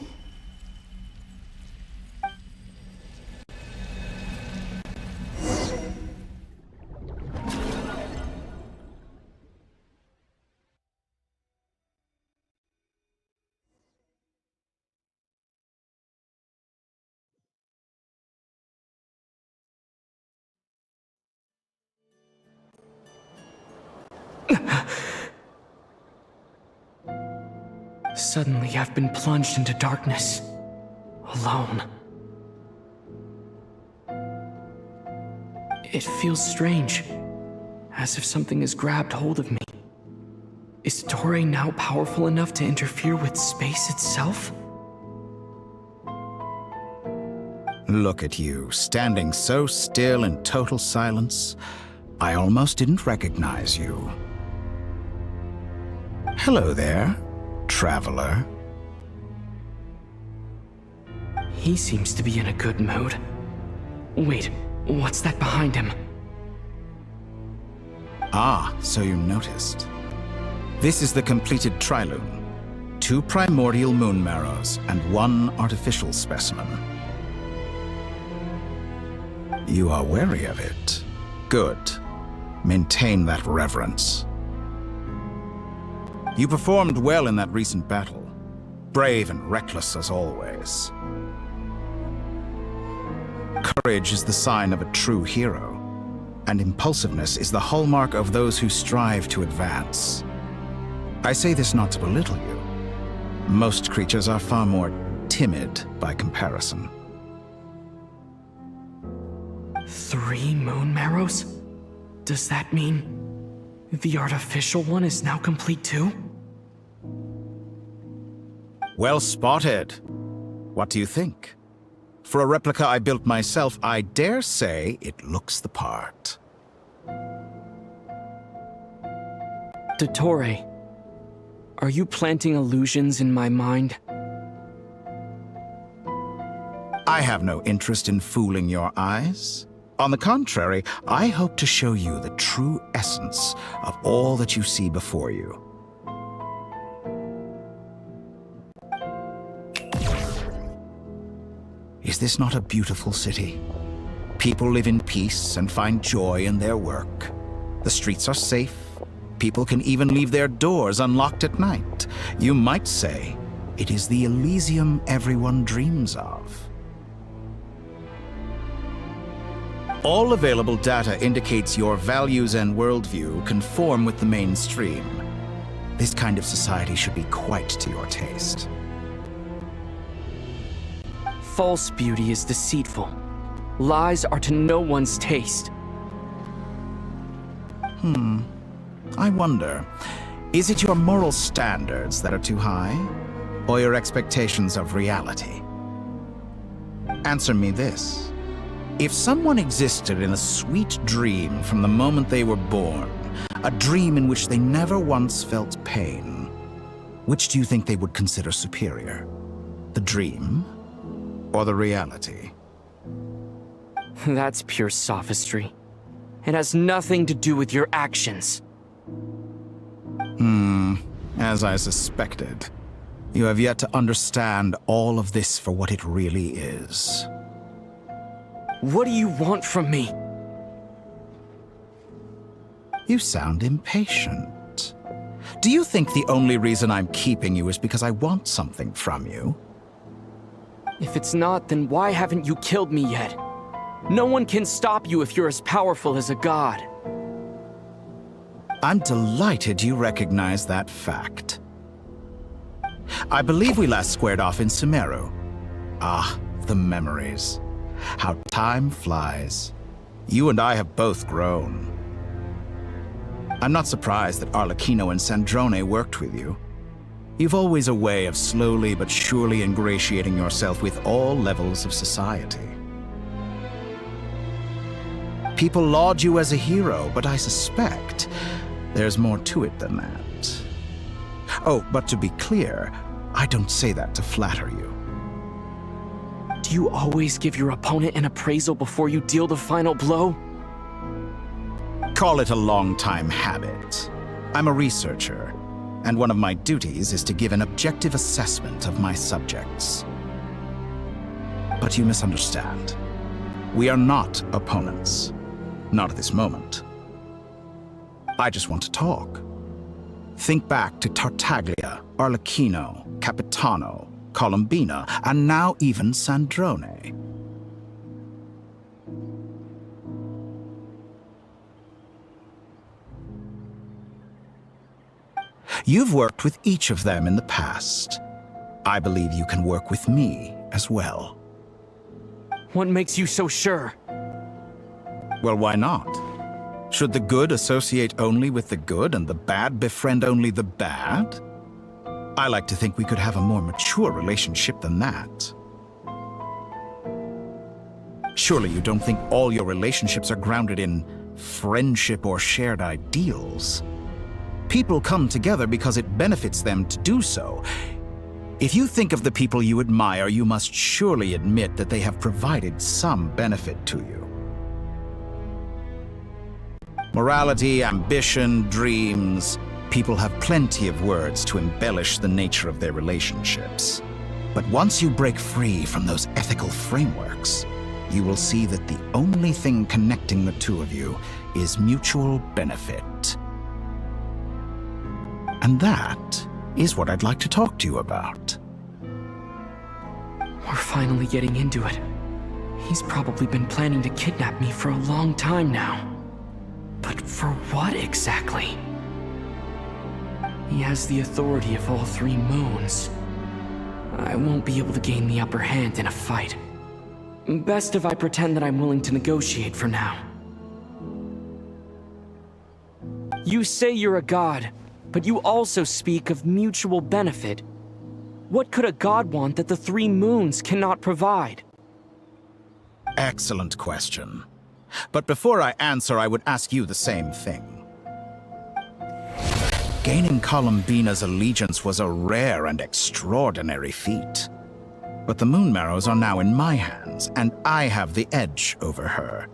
Suddenly, I've been plunged into darkness. Alone. It feels strange. As if something has grabbed hold of me. Is Toray now powerful enough to interfere with space itself? Look at you, standing so still in total silence. I almost didn't recognize you. Hello there, traveler. He seems to be in a good mood. Wait, what's that behind him? Ah, so you noticed. This is the completed trilune. 2 primordial moon marrows and 1 artificial specimen. You are wary of it. Good. Maintain that reverence. You performed well in that recent battle. Brave and reckless as always. Courage is the sign of a true hero, and impulsiveness is the hallmark of those who strive to advance. I say this not to belittle you. Most creatures are far more timid by comparison. 3 moon marrows? Does that mean the artificial one is now complete too? Well spotted. What do you think? For a replica I built myself, I dare say it looks the part. Toray, are you planting illusions in my mind? I have no interest in fooling your eyes. On the contrary, I hope to show you the true essence of all that you see before you. Is this not a beautiful city? People live in peace and find joy in their work. The streets are safe. People can even leave their doors unlocked at night. You might say it is the Elysium everyone dreams of. All available data indicates your values and worldview conform with the mainstream. This kind of society should be quite to your taste. False beauty is deceitful. Lies are to no one's taste. I wonder, is it your moral standards that are too high, or your expectations of reality? Answer me this. If someone existed in a sweet dream from the moment they were born, a dream in which they never once felt pain, which do you think they would consider superior? The dream or the reality? That's pure sophistry. It has nothing to do with your actions. As I suspected. You have yet to understand all of this for what it really is. What do you want from me? You sound impatient. Do you think the only reason I'm keeping you is because I want something from you? If it's not, then why haven't you killed me yet? No one can stop you if you're as powerful as a god. I'm delighted you recognize that fact. I believe we last squared off in Sumeru. Ah, the memories. How time flies. You and I have both grown. I'm not surprised that Arlecchino and Sandrone worked with you. You've always a way of slowly but surely ingratiating yourself with all levels of society. People laud you as a hero, but I suspect there's more to it than that. Oh, but to be clear, I don't say that to flatter you. Do you always give your opponent an appraisal before you deal the final blow? Call it a long-time habit. I'm a researcher, and one of my duties is to give an objective assessment of my subjects. But you misunderstand. We are not opponents. Not at this moment. I just want to talk. Think back to Tartaglia, Arlecchino, Capitano, Colombina, and now even Sandrone. You've worked with each of them in the past. I believe you can work with me as well. What makes you so sure? Well, why not? Should the good associate only with the good and the bad befriend only the bad? I like to think we could have a more mature relationship than that. Surely you don't think all your relationships are grounded in friendship or shared ideals? People come together because it benefits them to do so. If you think of the people you admire, you must surely admit that they have provided some benefit to you. Morality, ambition, dreams. People have plenty of words to embellish the nature of their relationships. But once you break free from those ethical frameworks, you will see that the only thing connecting the two of you is mutual benefit. And that is what I'd like to talk to you about. We're finally getting into it. He's probably been planning to kidnap me for a long time now. But for what exactly? He has the authority of all three moons. I won't be able to gain the upper hand in a fight. Best if I pretend that I'm willing to negotiate for now. You say you're a god, but you also speak of mutual benefit. What could a god want that the three moons cannot provide? Excellent question. But before I answer, I would ask you the same thing. Gaining Colombina's allegiance was a rare and extraordinary feat. But the Moon Marrows are now in my hands, and I have the edge over her.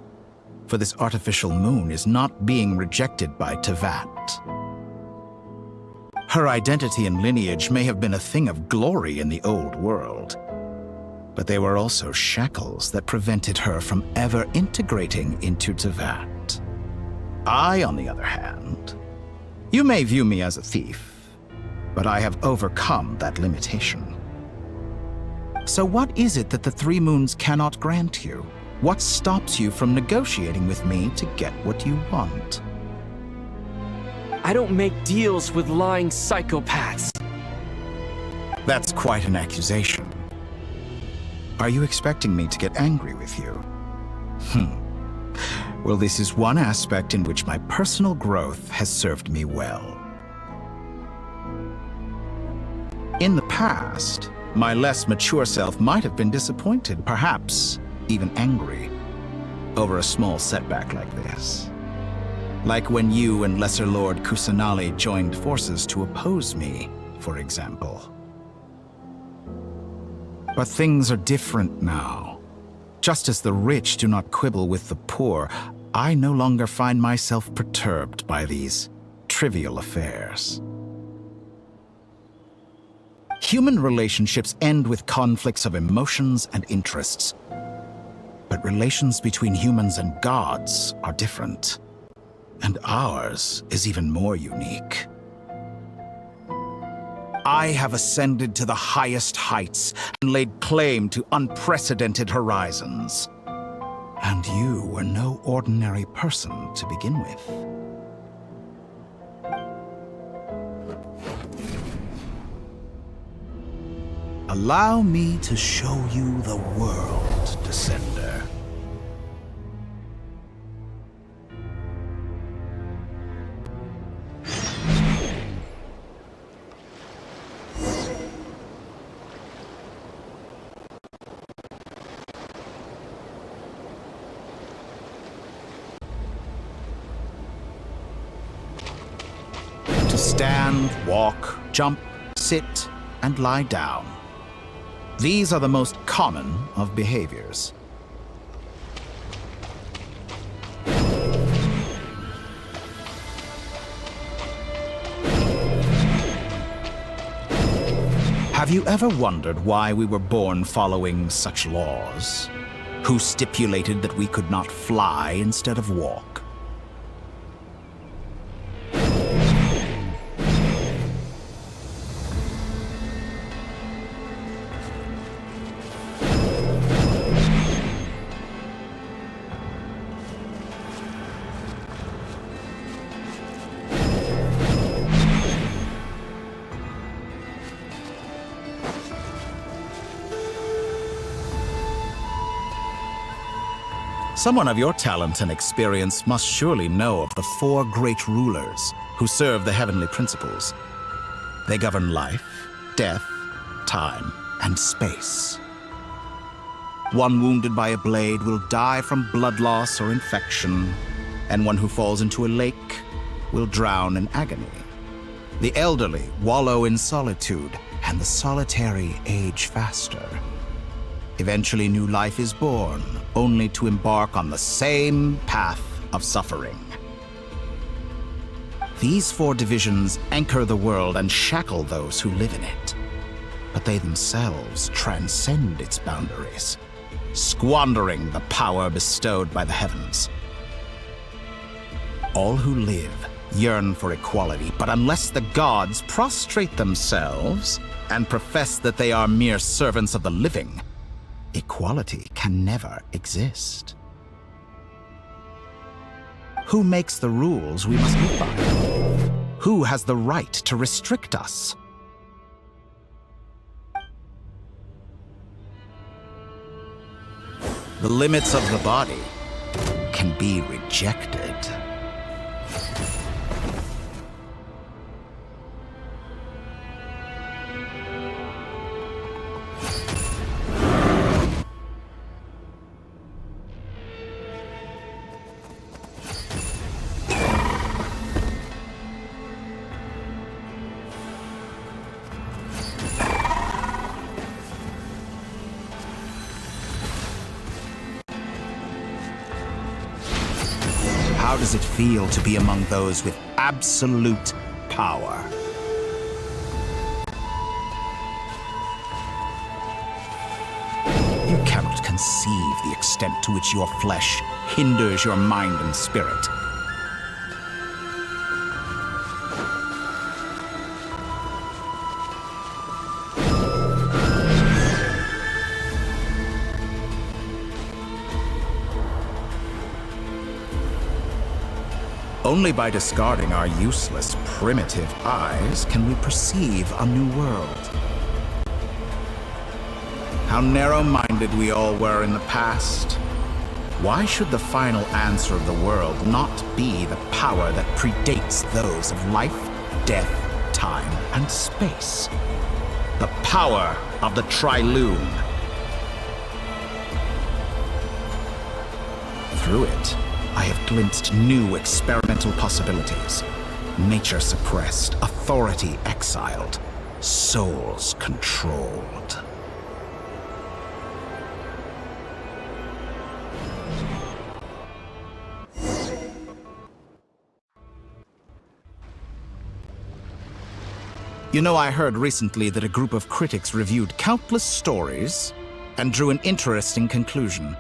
For this artificial moon is not being rejected by Teyvat. Her identity and lineage may have been a thing of glory in the old world, but they were also shackles that prevented her from ever integrating into Teyvat. I, on the other hand, you may view me as a thief, but I have overcome that limitation. So what is it that the three moons cannot grant you? What stops you from negotiating with me to get what you want? I don't make deals with lying psychopaths. That's quite an accusation. Are you expecting me to get angry with you? Well, this is one aspect in which my personal growth has served me well. In the past, my less mature self might have been disappointed, perhaps even angry, over a small setback like this. Like when you and Lesser Lord Kusanali joined forces to oppose me, for example. But things are different now. Just as the rich do not quibble with the poor, I no longer find myself perturbed by these trivial affairs. Human relationships end with conflicts of emotions and interests. But relations between humans and gods are different. And ours is even more unique. I have ascended to the highest heights and laid claim to unprecedented horizons. And you were no ordinary person to begin with. Allow me to show you the world, Descender. To stand, walk, jump, sit, and lie down. These are the most common of behaviors. Have you ever wondered why we were born following such laws? Who stipulated that we could not fly instead of walk? Someone of your talent and experience must surely know of the four great rulers who serve the heavenly principles. They govern life, death, time, and space. One wounded by a blade will die from blood loss or infection, and one who falls into a lake will drown in agony. The elderly wallow in solitude, and the solitary age faster. Eventually, new life is born, only to embark on the same path of suffering. These four divisions anchor the world and shackle those who live in it. But they themselves transcend its boundaries, squandering the power bestowed by the heavens. All who live yearn for equality, but unless the gods prostrate themselves and profess that they are mere servants of the living, equality can never exist. Who makes the rules we must live by? Who has the right to restrict us? The limits of the body can be rejected. How does it feel to be among those with absolute power? You cannot conceive the extent to which your flesh hinders your mind and spirit. Only by discarding our useless, primitive eyes can we perceive a new world. How narrow-minded we all were in the past. Why should the final answer of the world not be the power that predates those of life, death, time, and space? The power of the Triloom. Through it, I have glimpsed new experimental possibilities. Nature suppressed, authority exiled, souls controlled. You know, I heard recently that a group of critics reviewed countless stories and drew an interesting conclusion.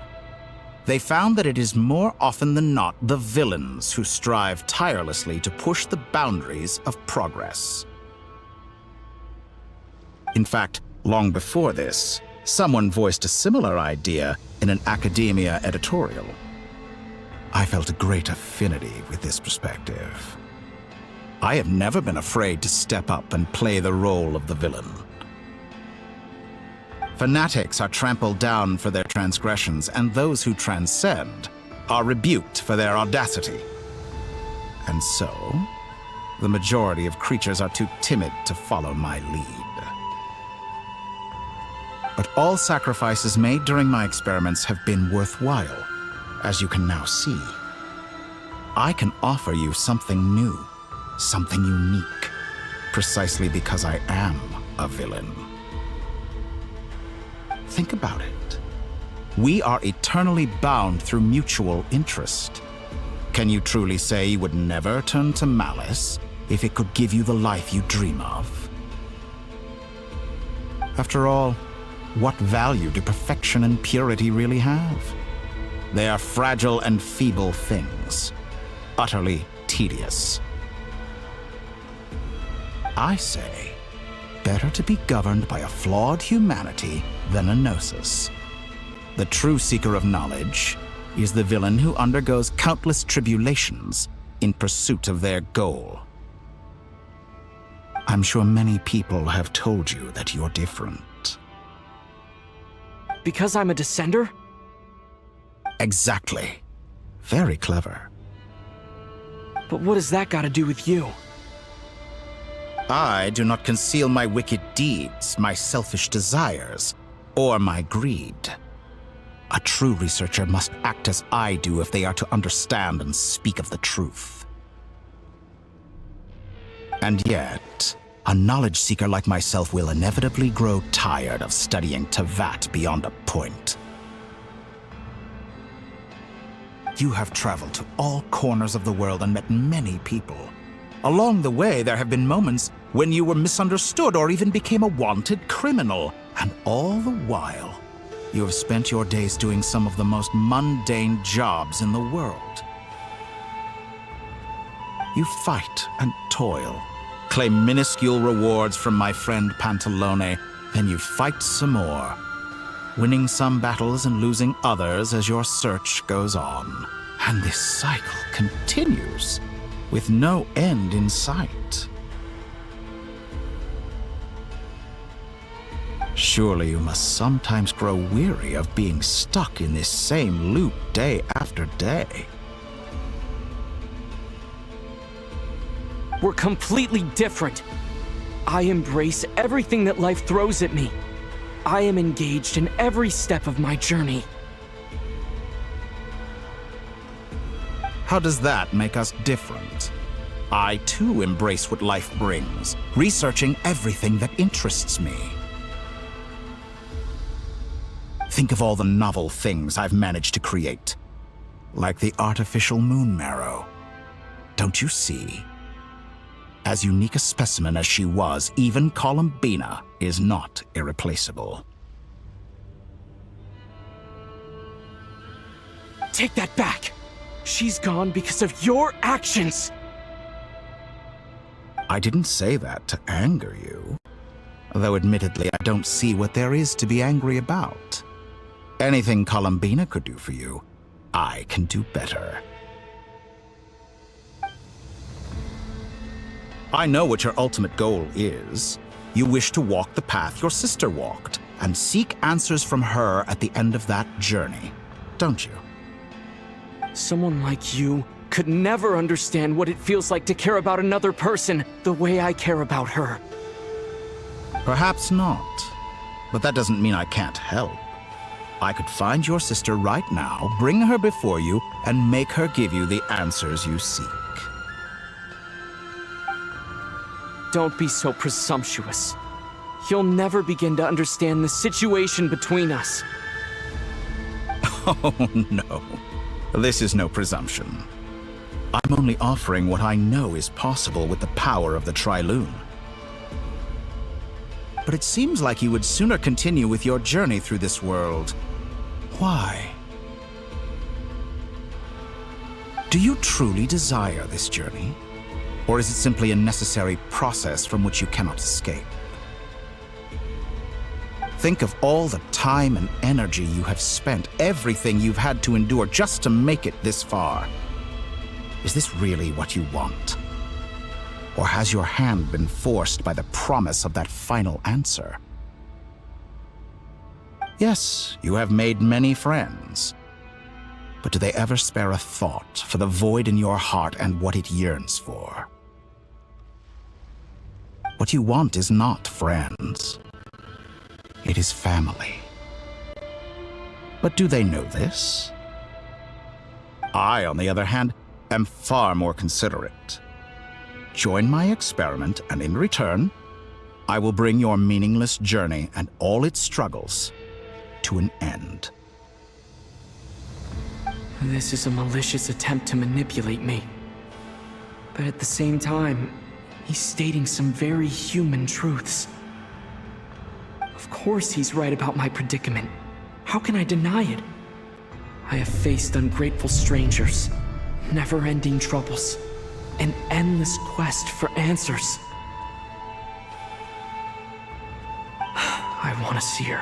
They found that it is more often than not the villains who strive tirelessly to push the boundaries of progress. In fact, long before this, someone voiced a similar idea in an academia editorial. I felt a great affinity with this perspective. I have never been afraid to step up and play the role of the villain. Fanatics are trampled down for their transgressions, and those who transcend are rebuked for their audacity. And so, the majority of creatures are too timid to follow my lead. But all sacrifices made during my experiments have been worthwhile, as you can now see. I can offer you something new, something unique, precisely because I am a villain. Think about it. We are eternally bound through mutual interest. Can you truly say you would never turn to malice if it could give you the life you dream of? After all, what value do perfection and purity really have? They are fragile and feeble things, utterly tedious. I say, better to be governed by a flawed humanity than a gnosis. The true seeker of knowledge is the villain who undergoes countless tribulations in pursuit of their goal. I'm sure many people have told you that you're different. Because I'm a descender? Exactly. Very clever. But what has that got to do with you? I do not conceal my wicked deeds, my selfish desires, or my greed. A true researcher must act as I do if they are to understand and speak of the truth. And yet, a knowledge seeker like myself will inevitably grow tired of studying Tevat beyond a point. You have traveled to all corners of the world and met many people. Along the way, there have been moments when you were misunderstood or even became a wanted criminal. And all the while, you have spent your days doing some of the most mundane jobs in the world. You fight and toil, claim minuscule rewards from my friend Pantalone, then you fight some more, winning some battles and losing others as your search goes on. And this cycle continues, with no end in sight. Surely you must sometimes grow weary of being stuck in this same loop day after day. We're completely different. I embrace everything that life throws at me. I am engaged in every step of my journey. How does that make us different? I too embrace what life brings, researching everything that interests me. Think of all the novel things I've managed to create, like the artificial moon marrow. Don't you see? As unique a specimen as she was, even Columbina is not irreplaceable. Take that back! She's gone because of your actions! I didn't say that to anger you. Though admittedly, I don't see what there is to be angry about. Anything Columbina could do for you, I can do better. I know what your ultimate goal is. You wish to walk the path your sister walked, and seek answers from her at the end of that journey, don't you? Someone like you could never understand what it feels like to care about another person the way I care about her. Perhaps not, but that doesn't mean I can't help. I could find your sister right now, bring her before you, and make her give you the answers you seek. Don't be so presumptuous. You'll never begin to understand the situation between us. Oh, no. This is no presumption. I'm only offering what I know is possible with the power of the Trilune. but it seems like you would sooner continue with your journey through this world. Why? Do you truly desire this journey? Or is it simply a necessary process from which you cannot escape? Think of all the time and energy you have spent, everything you've had to endure just to make it this far. Is this really what you want? Or has your hand been forced by the promise of that final answer? Yes, you have made many friends. But do they ever spare a thought for the void in your heart and what it yearns for? What you want is not friends. It is family. But do they know this? I, on the other hand, am far more considerate. Join my experiment, and in return, I will bring your meaningless journey and all its struggles to an end. This is a malicious attempt to manipulate me. But at the same time, he's stating some very human truths. Of course he's right about my predicament. How can I deny it? I have faced ungrateful strangers, never-ending troubles, an endless quest for answers. I want to see her.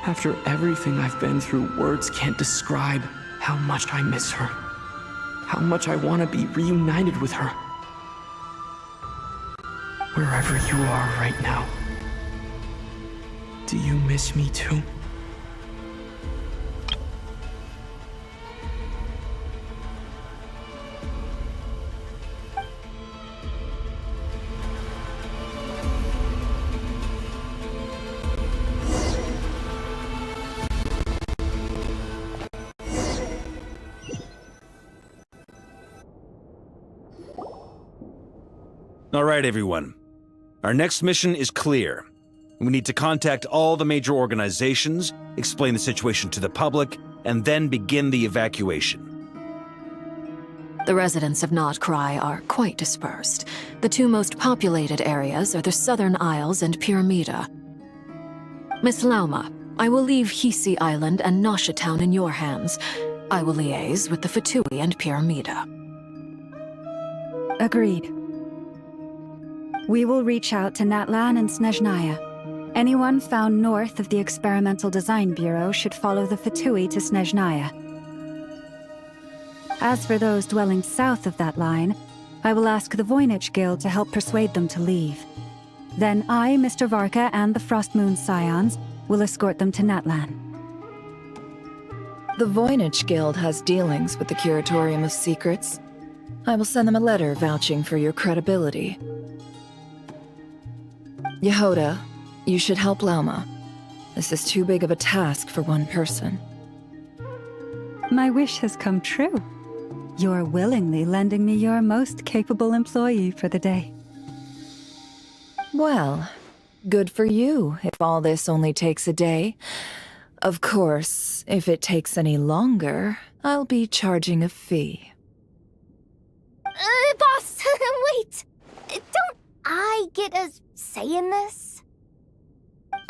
After everything I've been through, words can't describe how much I miss her. How much I want to be reunited with her. Wherever you are right now, do you miss me too? All right, everyone. Our next mission is clear. We need to contact all the major organizations, explain the situation to the public, and then begin the evacuation. The residents of Notcry are quite dispersed. The two most populated areas are the Southern Isles and Pyramida. Miss Lauma, I will leave Hisi Island and Nasha Town in your hands. I will liaise with the Fatui and Pyramida. Agreed. We will reach out to Natlan and Snezhnaya. Anyone found north of the Experimental Design Bureau should follow the Fatui to Snezhnaya. As for those dwelling south of that line, I will ask the Voynich Guild to help persuade them to leave. Then I, Mr. Varka, and the Frostmoon Scions will escort them to Natlan. The Voynich Guild has dealings with the Curatorium of Secrets. I will send them a letter vouching for your credibility. Yehoda, you should help Lauma. This is too big of a task for one person. My wish has come true. You're willingly lending me your most capable employee for the day. Well, good for you if all this only takes a day. Of course, if it takes any longer, I'll be charging a fee. Boss, wait! Don't I get a say in this?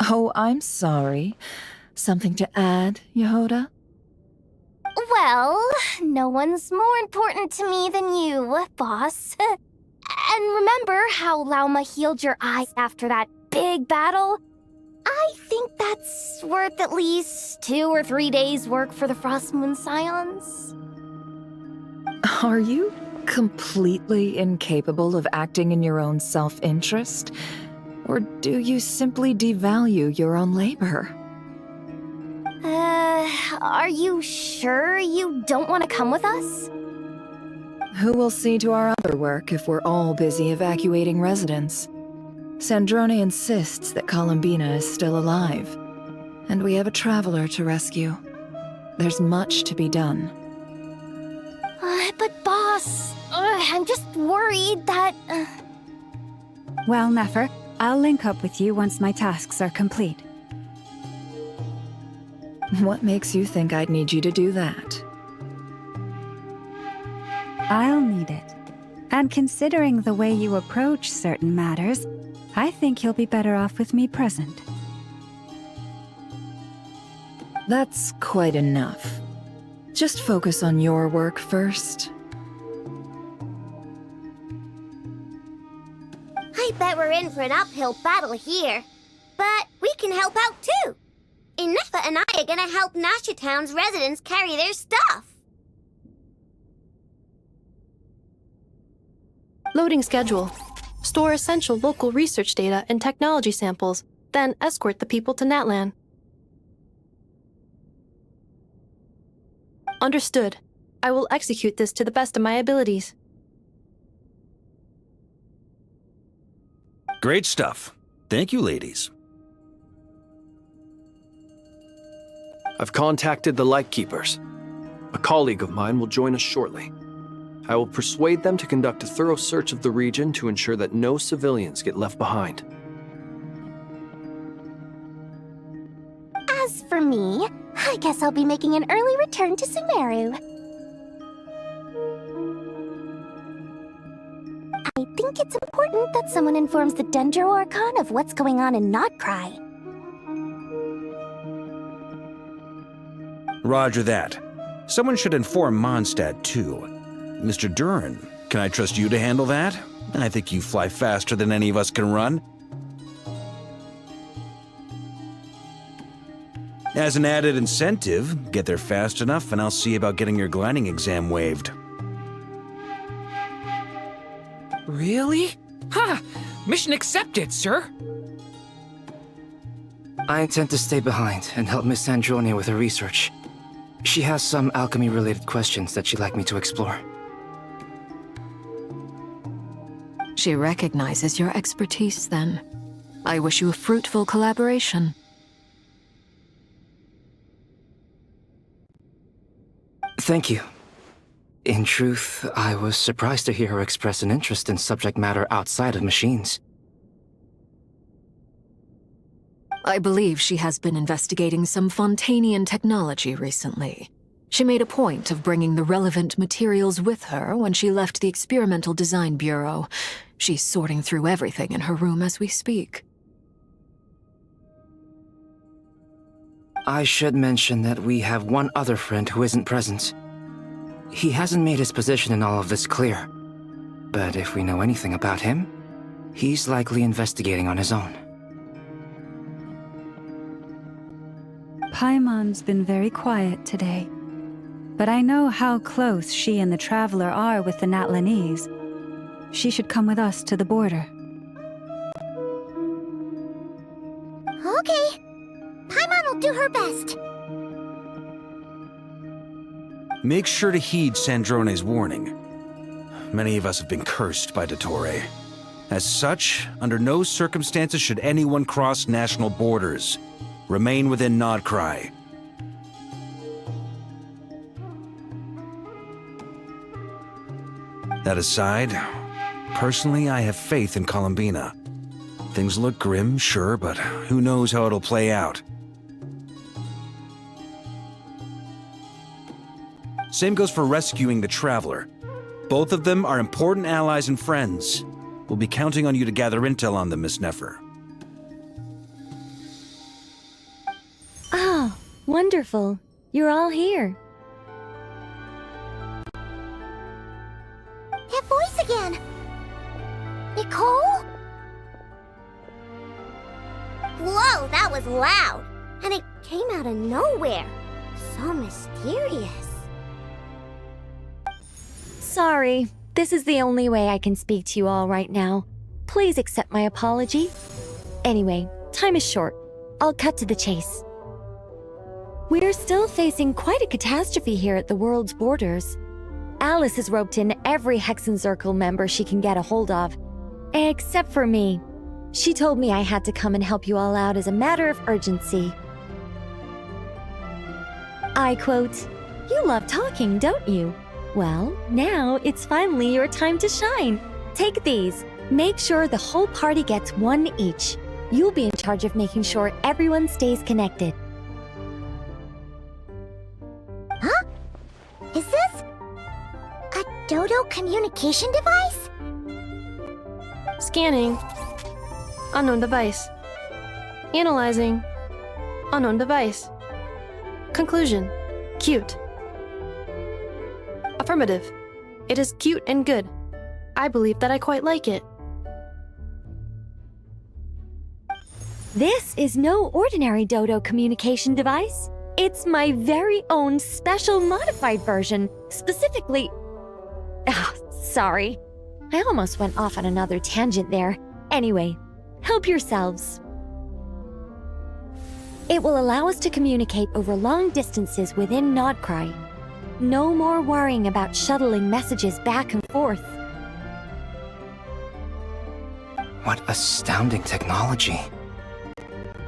Oh, I'm sorry. Something to add, Yehoda? Well, no one's more important to me than you, boss. And remember how Lauma healed your eyes after that big battle? I think that's worth at least 2 or 3 days' work for the Frostmoon Scions. Are you completely incapable of acting in your own self-interest? Or do you simply devalue your own labor? Are you sure you don't want to come with us? Who will see to our other work if we're all busy evacuating residents? Sandrone insists that Columbina is still alive, and we have a traveler to rescue. There's much to be done. But boss, I'm just worried that... Well, Nefer, I'll link up with you once my tasks are complete. What makes you think I'd need you to do that? I'll need it. And considering the way you approach certain matters, I think he'll be better off with me present. That's quite enough. Just focus on your work first. I bet we're in for an uphill battle here. But we can help out too. Inefa and I are gonna help Nasha Town's residents carry their stuff. Loading schedule. Store essential local research data and technology samples, then escort the people to Natlan. Understood. I will execute this to the best of my abilities. Great stuff. Thank you, ladies. I've contacted the Lightkeepers. A colleague of mine will join us shortly. I will persuade them to conduct a thorough search of the region to ensure that no civilians get left behind. As for me, I guess I'll be making an early return to Sumeru. I think it's important that someone informs the Dendro Archon of what's going on in Notcry. Roger that. Someone should inform Mondstadt, too. Mr. Duran, can I trust you to handle that? I think you fly faster than any of us can run. As an added incentive, get there fast enough and I'll see about getting your gliding exam waived. Really? Ha! Mission accepted, sir! I intend to stay behind and help Miss Sandrone with her research. She has some alchemy-related questions that she'd like me to explore. She recognizes your expertise, then. I wish you a fruitful collaboration. Thank you. In truth, I was surprised to hear her express an interest in subject matter outside of machines. I believe she has been investigating some Fontanian technology recently. She made a point of bringing the relevant materials with her when she left the Experimental Design Bureau. She's sorting through everything in her room as we speak. I should mention that we have one other friend who isn't present. He hasn't made his position in all of this clear. But if we know anything about him, he's likely investigating on his own. Paimon's been very quiet today. But I know how close she and the Traveler are with the Natlanese. She should come with us to the border. Okay. Paimon will do her best. Make sure to heed Sandrone's warning. Many of us have been cursed by Dottore. As such, under no circumstances should anyone cross national borders. Remain within Notcry. That aside, personally I have faith in Columbina. Things look grim, sure, but who knows how it'll play out. Same goes for rescuing the Traveler. Both of them are important allies and friends. We'll be counting on you to gather intel on them, Miss Nefer. Oh, wonderful. You're all here. That voice again! Nicole? Whoa, that was loud! And it came out of nowhere. So mysterious. Sorry, this is the only way I can speak to you all right now. Please accept my apology. Anyway, time is short. I'll cut to the chase. We're still facing quite a catastrophe here at the world's borders. Alice has roped in every Hexenzirkel member she can get a hold of. Except for me. She told me I had to come and help you all out as a matter of urgency. I quote, "You love talking, don't you? Well, now it's finally your time to shine. Take these. Make sure the whole party gets one each. You'll be in charge of making sure everyone stays connected." Huh? Is this a Dodo communication device? Scanning. Unknown device. Analyzing. Unknown device. Conclusion. Cute. Affirmative. It is cute and good. I believe that I quite like it. This is no ordinary Dodo communication device. It's my very own special modified version, specifically... Ah, sorry. I almost went off on another tangent there. Anyway, help yourselves. It will allow us to communicate over long distances within Nodcry. No more worrying about shuttling messages back and forth. What astounding technology.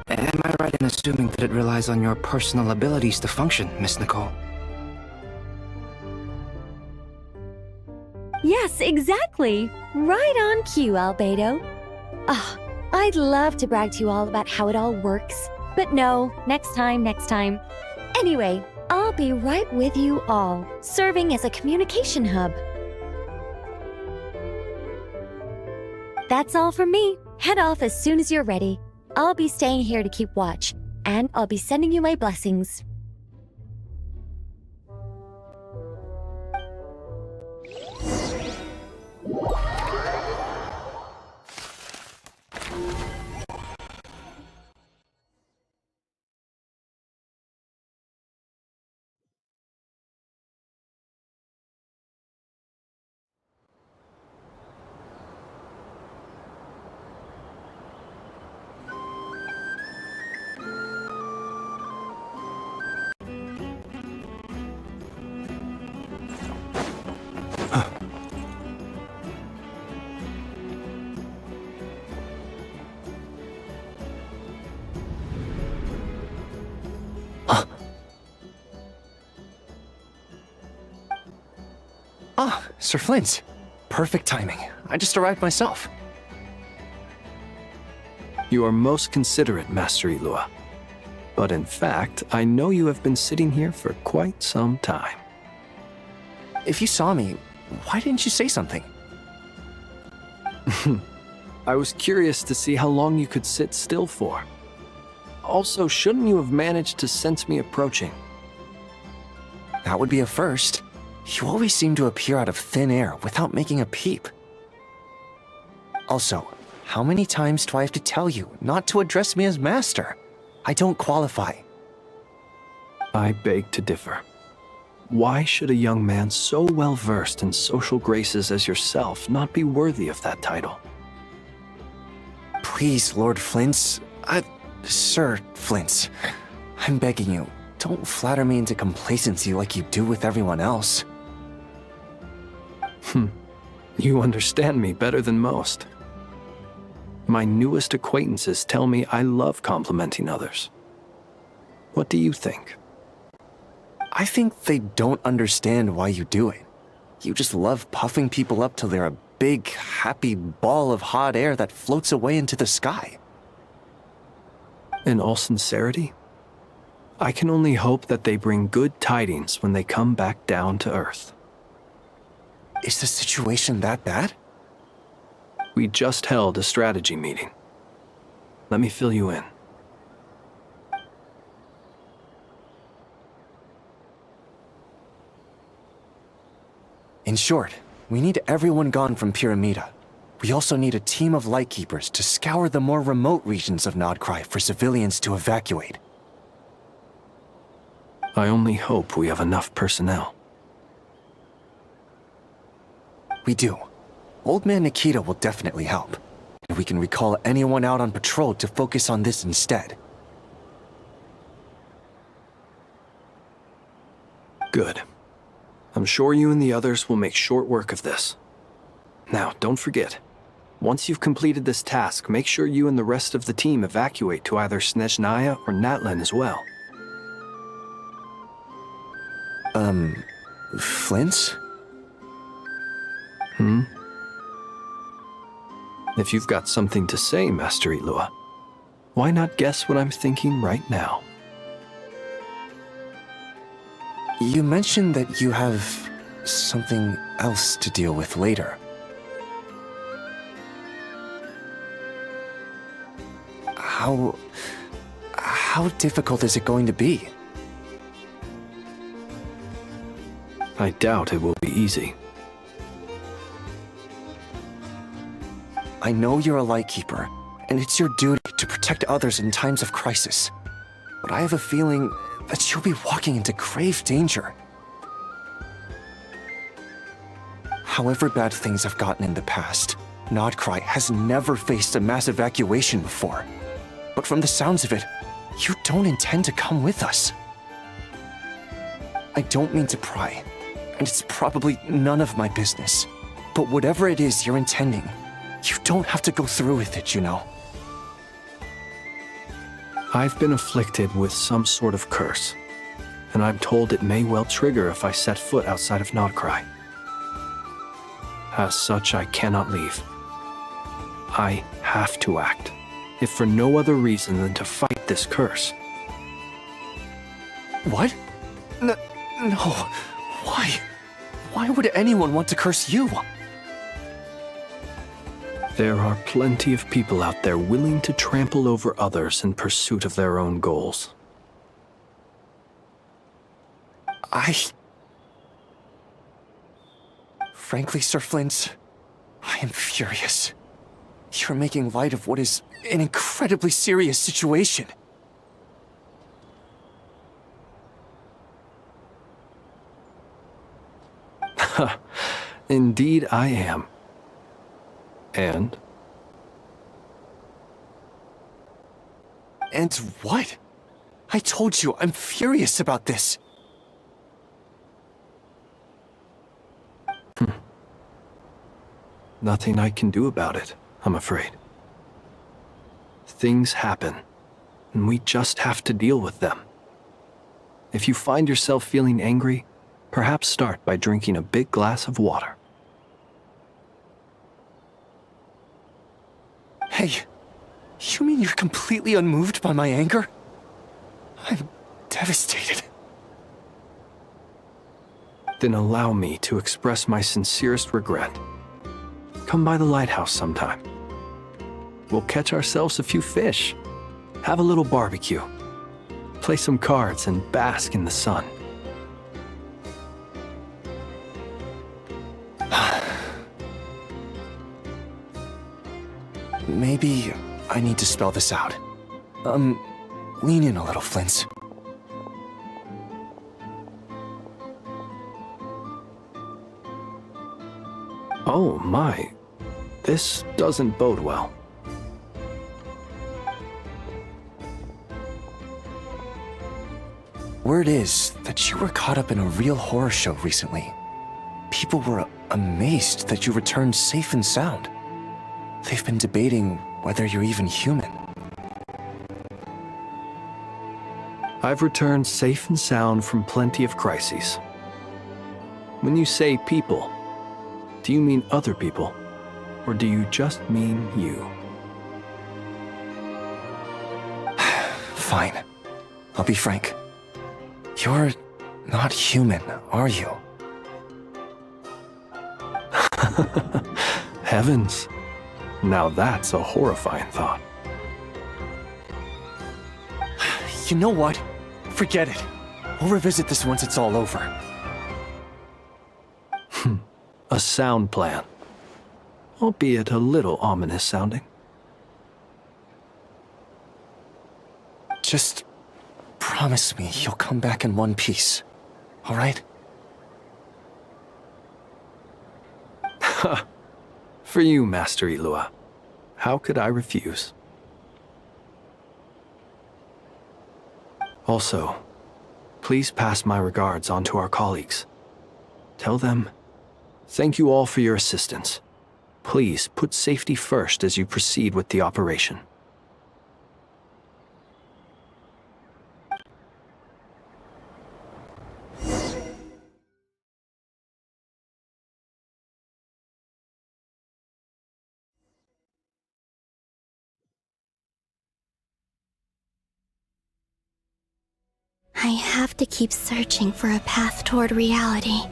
Am I right in assuming that it relies on your personal abilities to function, Miss Nicole? Yes, exactly. Right on cue, Albedo. Ah, I'd love to brag to you all about how it all works. But no, next time. Anyway, I'll be right with you all, serving as a communication hub. That's all from me. Head off as soon as you're ready. I'll be staying here to keep watch, and I'll be sending you my blessings. Ah, Sir Flint. Perfect timing. I just arrived myself. You are most considerate, Master Ilua. But in fact, I know you have been sitting here for quite some time. If you saw me, why didn't you say something? I was curious to see how long you could sit still for. Also, shouldn't you have managed to sense me approaching? That would be a first. You always seem to appear out of thin air without making a peep. Also, how many times do I have to tell you not to address me as master? I don't qualify. I beg to differ. Why should a young man so well versed in social graces as yourself not be worthy of that title? Please, Lord Flint's... Sir Flint's. I'm begging you, don't flatter me into complacency like you do with everyone else. You understand me better than most. My newest acquaintances tell me I love complimenting others. What do you think? I think they don't understand why you do it. You just love puffing people up till they're a big, happy ball of hot air that floats away into the sky. In all sincerity, I can only hope that they bring good tidings when they come back down to Earth. Is the situation that bad? We just held a strategy meeting. Let me fill you in. In short, we need everyone gone from Pyramida. We also need a team of lightkeepers to scour the more remote regions of Nodcry for civilians to evacuate. I only hope we have enough personnel. We do. Old Man Nikita will definitely help. And we can recall anyone out on patrol to focus on this instead. Good. I'm sure you and the others will make short work of this. Now, don't forget. Once you've completed this task, make sure you and the rest of the team evacuate to either Snezhnaya or Natlan as well. Flint's? If you've got something to say, Master Ilua, why not guess what I'm thinking right now? You mentioned that you have something else to deal with later. How difficult is it going to be? I doubt it will be easy. I know you're a Lightkeeper, and it's your duty to protect others in times of crisis. But I have a feeling that you'll be walking into grave danger. However bad things have gotten in the past, Nodcry has never faced a mass evacuation before. But from the sounds of it, you don't intend to come with us. I don't mean to pry, and it's probably none of my business. But whatever it is you're intending, you don't have to go through with it, you know. I've been afflicted with some sort of curse, and I'm told it may well trigger if I set foot outside of Nodcry. As such, I cannot leave. I have to act, if for no other reason than to fight this curse. What? No. Why? Why would anyone want to curse you? There are plenty of people out there willing to trample over others in pursuit of their own goals. Frankly, Sir Flint, I am furious. You're making light of what is an incredibly serious situation. Indeed I am. And? And what? I told you, I'm furious about this. Nothing I can do about it, I'm afraid. Things happen, and we just have to deal with them. If you find yourself feeling angry, perhaps start by drinking a big glass of water. Hey, you mean you're completely unmoved by my anger? I'm devastated. Then allow me to express my sincerest regret. Come by the lighthouse sometime. We'll catch ourselves a few fish, have a little barbecue, play some cards, and bask in the sun. Maybe I need to spell this out. Lean in a little, Flint. Oh my, this doesn't bode well. Word is that you were caught up in a real horror show recently. People were amazed that you returned safe and sound. They've been debating whether you're even human. I've returned safe and sound from plenty of crises. When you say people, do you mean other people, or do you just mean you? Fine. I'll be frank. You're not human, are you? Heavens. Now that's a horrifying thought. You know what? Forget it. We'll revisit this once it's all over. A sound plan. Albeit a little ominous sounding. Just promise me you'll come back in one piece, all right? For you, Master Ilua. How could I refuse? Also, please pass my regards on to our colleagues. Tell them, thank you all for your assistance. Please put safety first as you proceed with the operation. I have to keep searching for a path toward reality.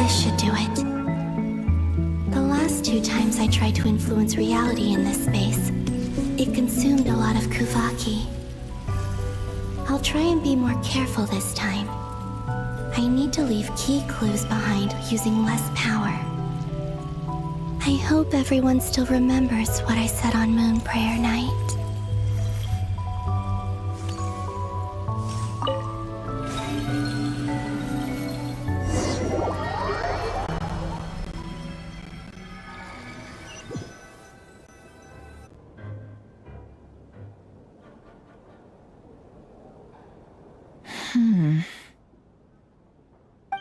This should do it. The last 2 times I tried to influence reality in this space, it consumed a lot of Kuvaki. I'll try and be more careful this time. I need to leave key clues behind using less power. I hope everyone still remembers what I said on Moon Prayer Night.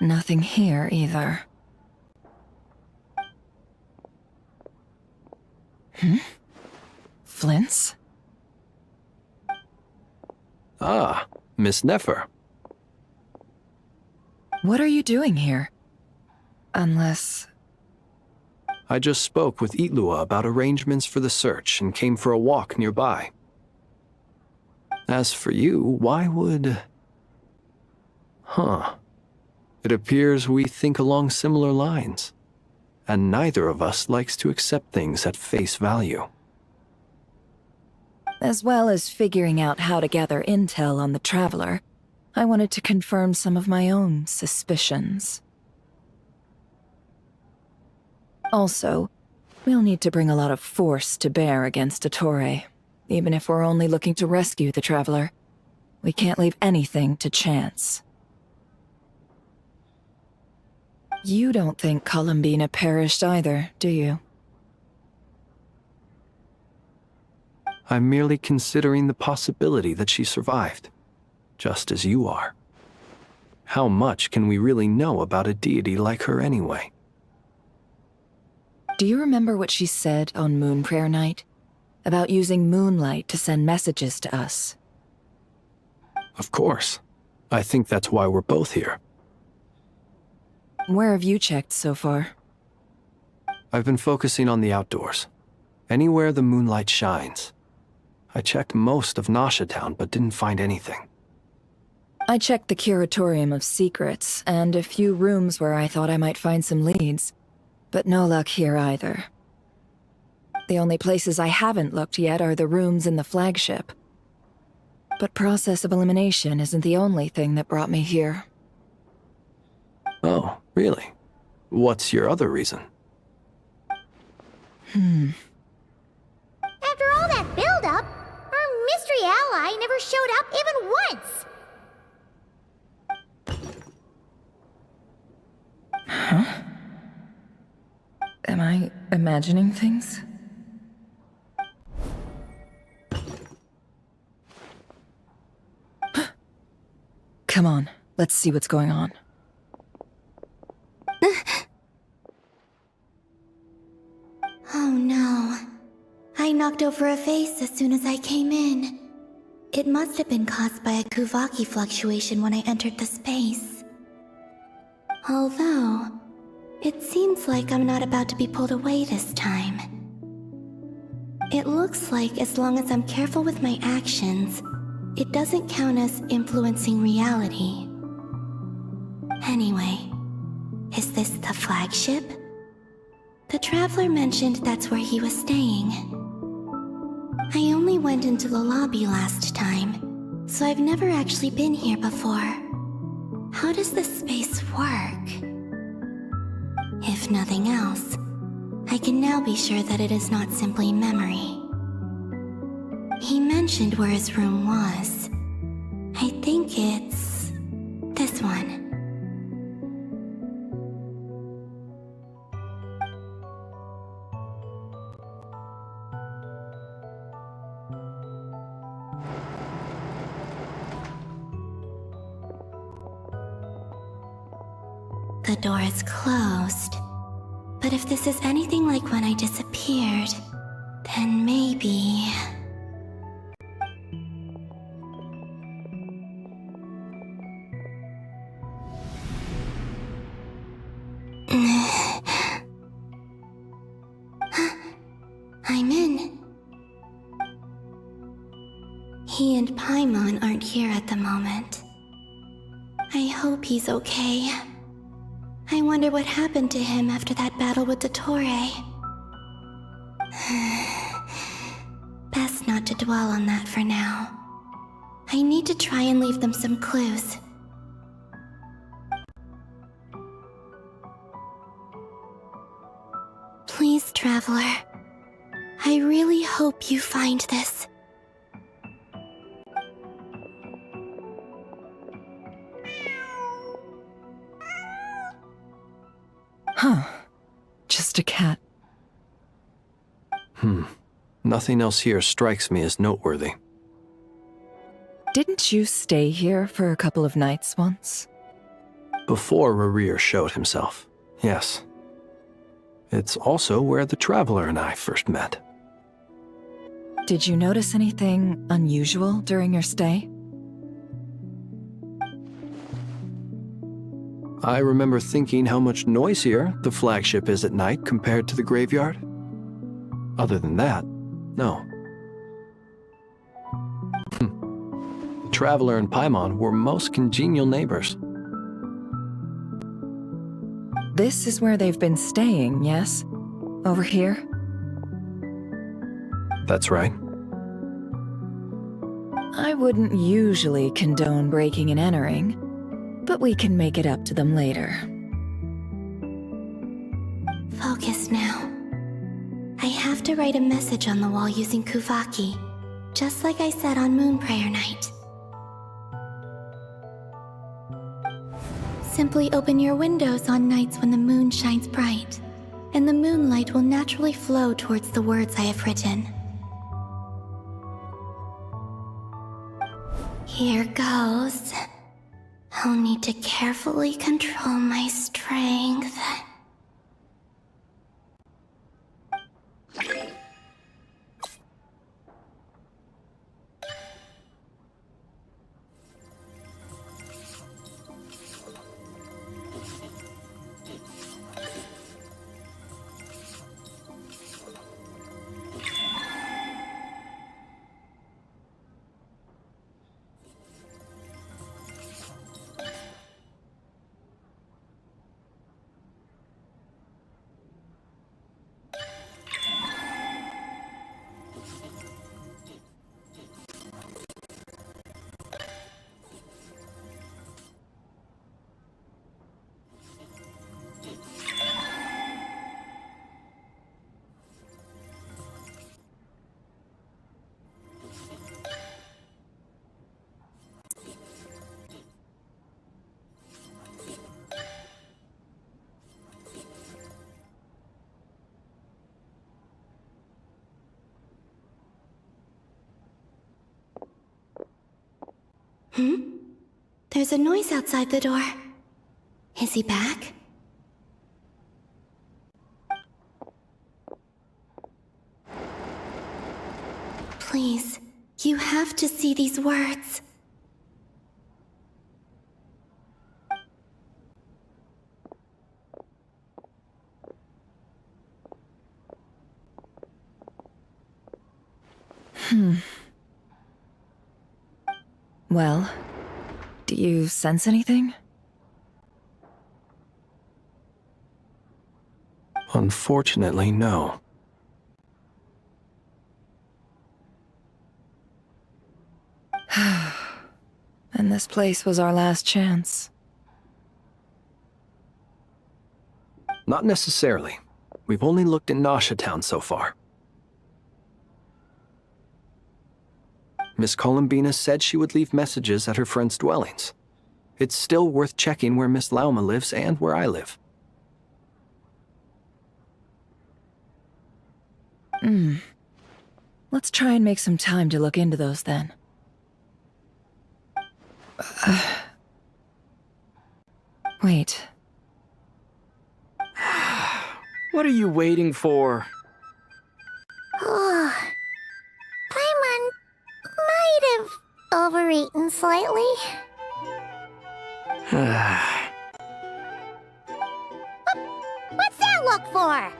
Nothing here either. Flints? Ah, Miss Nefer. What are you doing here? Unless... I just spoke with Itlua about arrangements for the search and came for a walk nearby. As for you, why would... Huh. It appears we think along similar lines, and neither of us likes to accept things at face value. As well as figuring out how to gather intel on the Traveler, I wanted to confirm some of my own suspicions. Also, we'll need to bring a lot of force to bear against Dottore, even if we're only looking to rescue the Traveler. We can't leave anything to chance. You don't think Columbina perished either, do you? I'm merely considering the possibility that she survived, just as you are. How much can we really know about a deity like her anyway? Do you remember what she said on Moon Prayer Night? About using moonlight to send messages to us? Of course. I think that's why we're both here. Where have you checked so far? I've been focusing on the outdoors. Anywhere the moonlight shines. I checked most of Nasha Town, but didn't find anything. I checked the Curatorium of Secrets, and a few rooms where I thought I might find some leads. But no luck here either. The only places I haven't looked yet are the rooms in the flagship. But process of elimination isn't the only thing that brought me here. Oh, really? What's your other reason? After all that build-up, our mystery ally never showed up even once! Huh? Am I imagining things? Come on, let's see what's going on. Oh no. I knocked over a vase as soon as I came in. It must have been caused by a Kuvaki fluctuation when I entered the space. Although, it seems like I'm not about to be pulled away this time. It looks like as long as I'm careful with my actions, it doesn't count as influencing reality. Anyway, is this the flagship? The Traveler mentioned that's where he was staying. I only went into the lobby last time, so I've never actually been here before. How does this space work? If nothing else, I can now be sure that it is not simply memory. He mentioned where his room was. I think it's this one. The door is closed. But if this is anything like when I disappeared, then maybe... I'm in. He and Paimon aren't here at the moment. I hope he's okay. I wonder what happened to him after that battle with Dottore. Best not to dwell on that for now. I need to try and leave them some clues. Please, Traveler. I really hope you find this. Huh. Just a cat. Nothing else here strikes me as noteworthy. Didn't you stay here for a couple of nights once? Before Rerir showed himself, yes. It's also where the Traveler and I first met. Did you notice anything unusual during your stay? I remember thinking how much noisier the flagship is at night compared to the graveyard. Other than that, no. The Traveler and Paimon were most congenial neighbors. This is where they've been staying, yes? Over here? That's right. I wouldn't usually condone breaking and entering, but we can make it up to them later. Focus now. I have to write a message on the wall using Kuvaki, just like I said on Moon Prayer Night. Simply open your windows on nights when the moon shines bright, and the moonlight will naturally flow towards the words I have written. Here goes. I'll need to carefully control my strength. There's a noise outside the door. Is he back? Please, you have to see these words. Well, do you sense anything? Unfortunately, no. And this place was our last chance. Not necessarily. We've only looked in Nasha Town so far. Miss Columbina said she would leave messages at her friends' dwellings. It's still worth checking where Miss Lauma lives and where I live. Let's try and make some time to look into those then. Wait. What are you waiting for? Oh, Paimon might have overeaten slightly. What's that look for?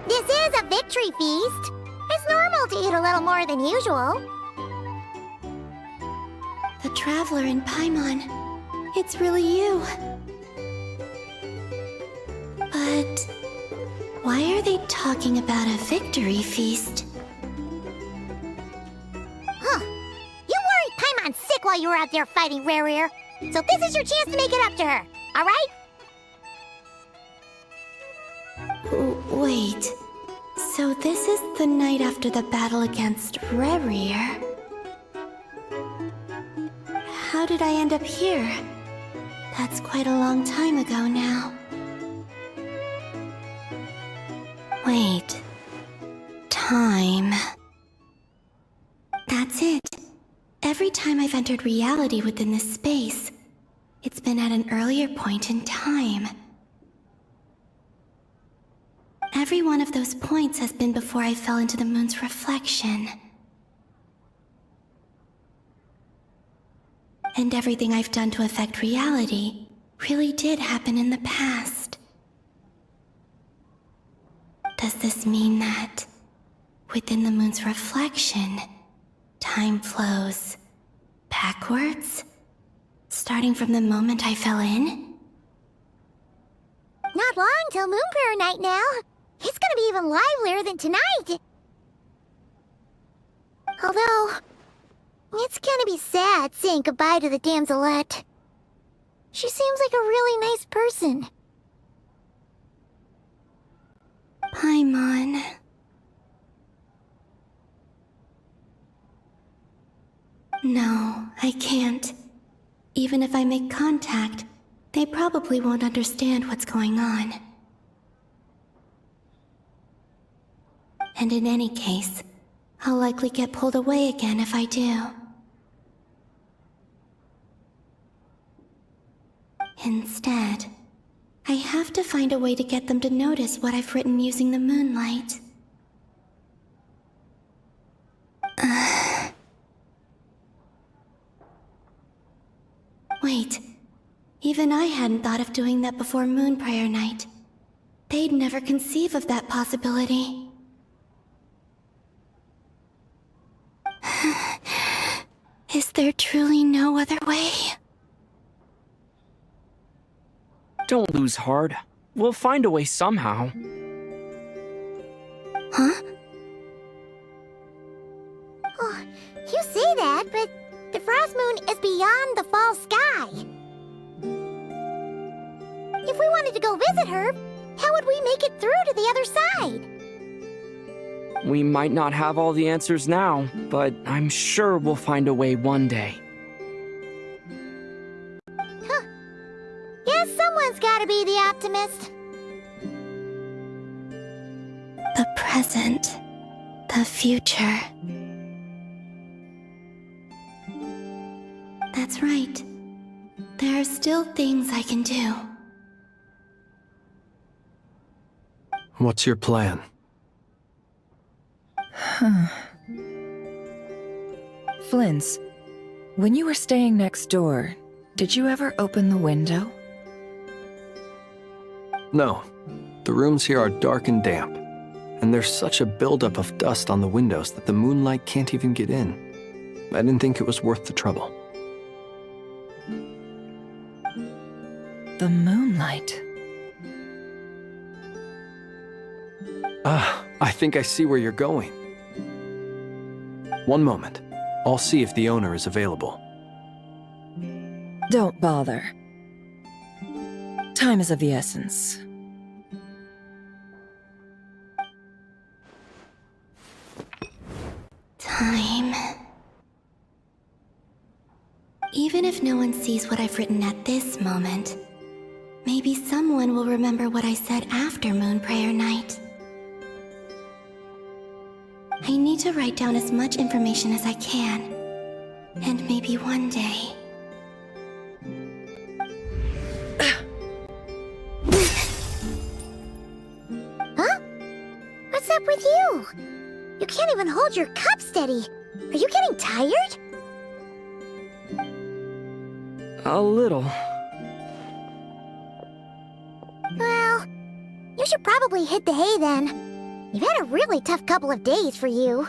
This is a victory feast. It's normal to eat a little more than usual. The Traveler in Paimon. It's really you. But why are they talking about a victory feast? Huh. You worried Paimon sick while you were out there fighting Rare Ear. So this is your chance to make it up to her, alright? Wait. So this is the night after the battle against Rare Ear? How did I end up here? That's quite a long time ago now. Wait. Time. That's it. Every time I've entered reality within this space, it's been at an earlier point in time. Every one of those points has been before I fell into the moon's reflection. And everything I've done to affect reality really did happen in the past. Does this mean that, within the moon's reflection, time flows backwards? Starting from the moment I fell in? Not long till Moon Prayer Night now. It's gonna be even livelier than tonight. Although, it's gonna be sad saying goodbye to the damselette. She seems like a really nice person. Paimon. No, I can't. Even if I make contact, they probably won't understand what's going on. And in any case, I'll likely get pulled away again if I do. Instead, I have to find a way to get them to notice what I've written using the moonlight. Wait, even I hadn't thought of doing that before Moon Prayer Night. They'd never conceive of that possibility. Is there truly no other way? Don't lose heart. We'll find a way somehow. Huh? Oh, you say that, but the Frost Moon is beyond the fall sky. If we wanted to go visit her, how would we make it through to the other side? We might not have all the answers now, but I'm sure we'll find a way one day. Huh. Guess someone's gotta be the optimist. The present. The future. That's right. There are still things I can do. What's your plan? Flint's, when you were staying next door, did you ever open the window? No. The rooms here are dark and damp, and there's such a buildup of dust on the windows that the moonlight can't even get in. I didn't think it was worth the trouble. The moonlight. Ah, I think I see where you're going. One moment. I'll see if the owner is available. Don't bother. Time is of the essence. Time. Even if no one sees what I've written at this moment, maybe someone will remember what I said after Moon Prayer Night. I need to write down as much information as I can. And maybe one day... Huh? What's up with you? You can't even hold your cup steady. Are you getting tired? A little. Well, you should probably hit the hay then. You've had a really tough couple of days for you.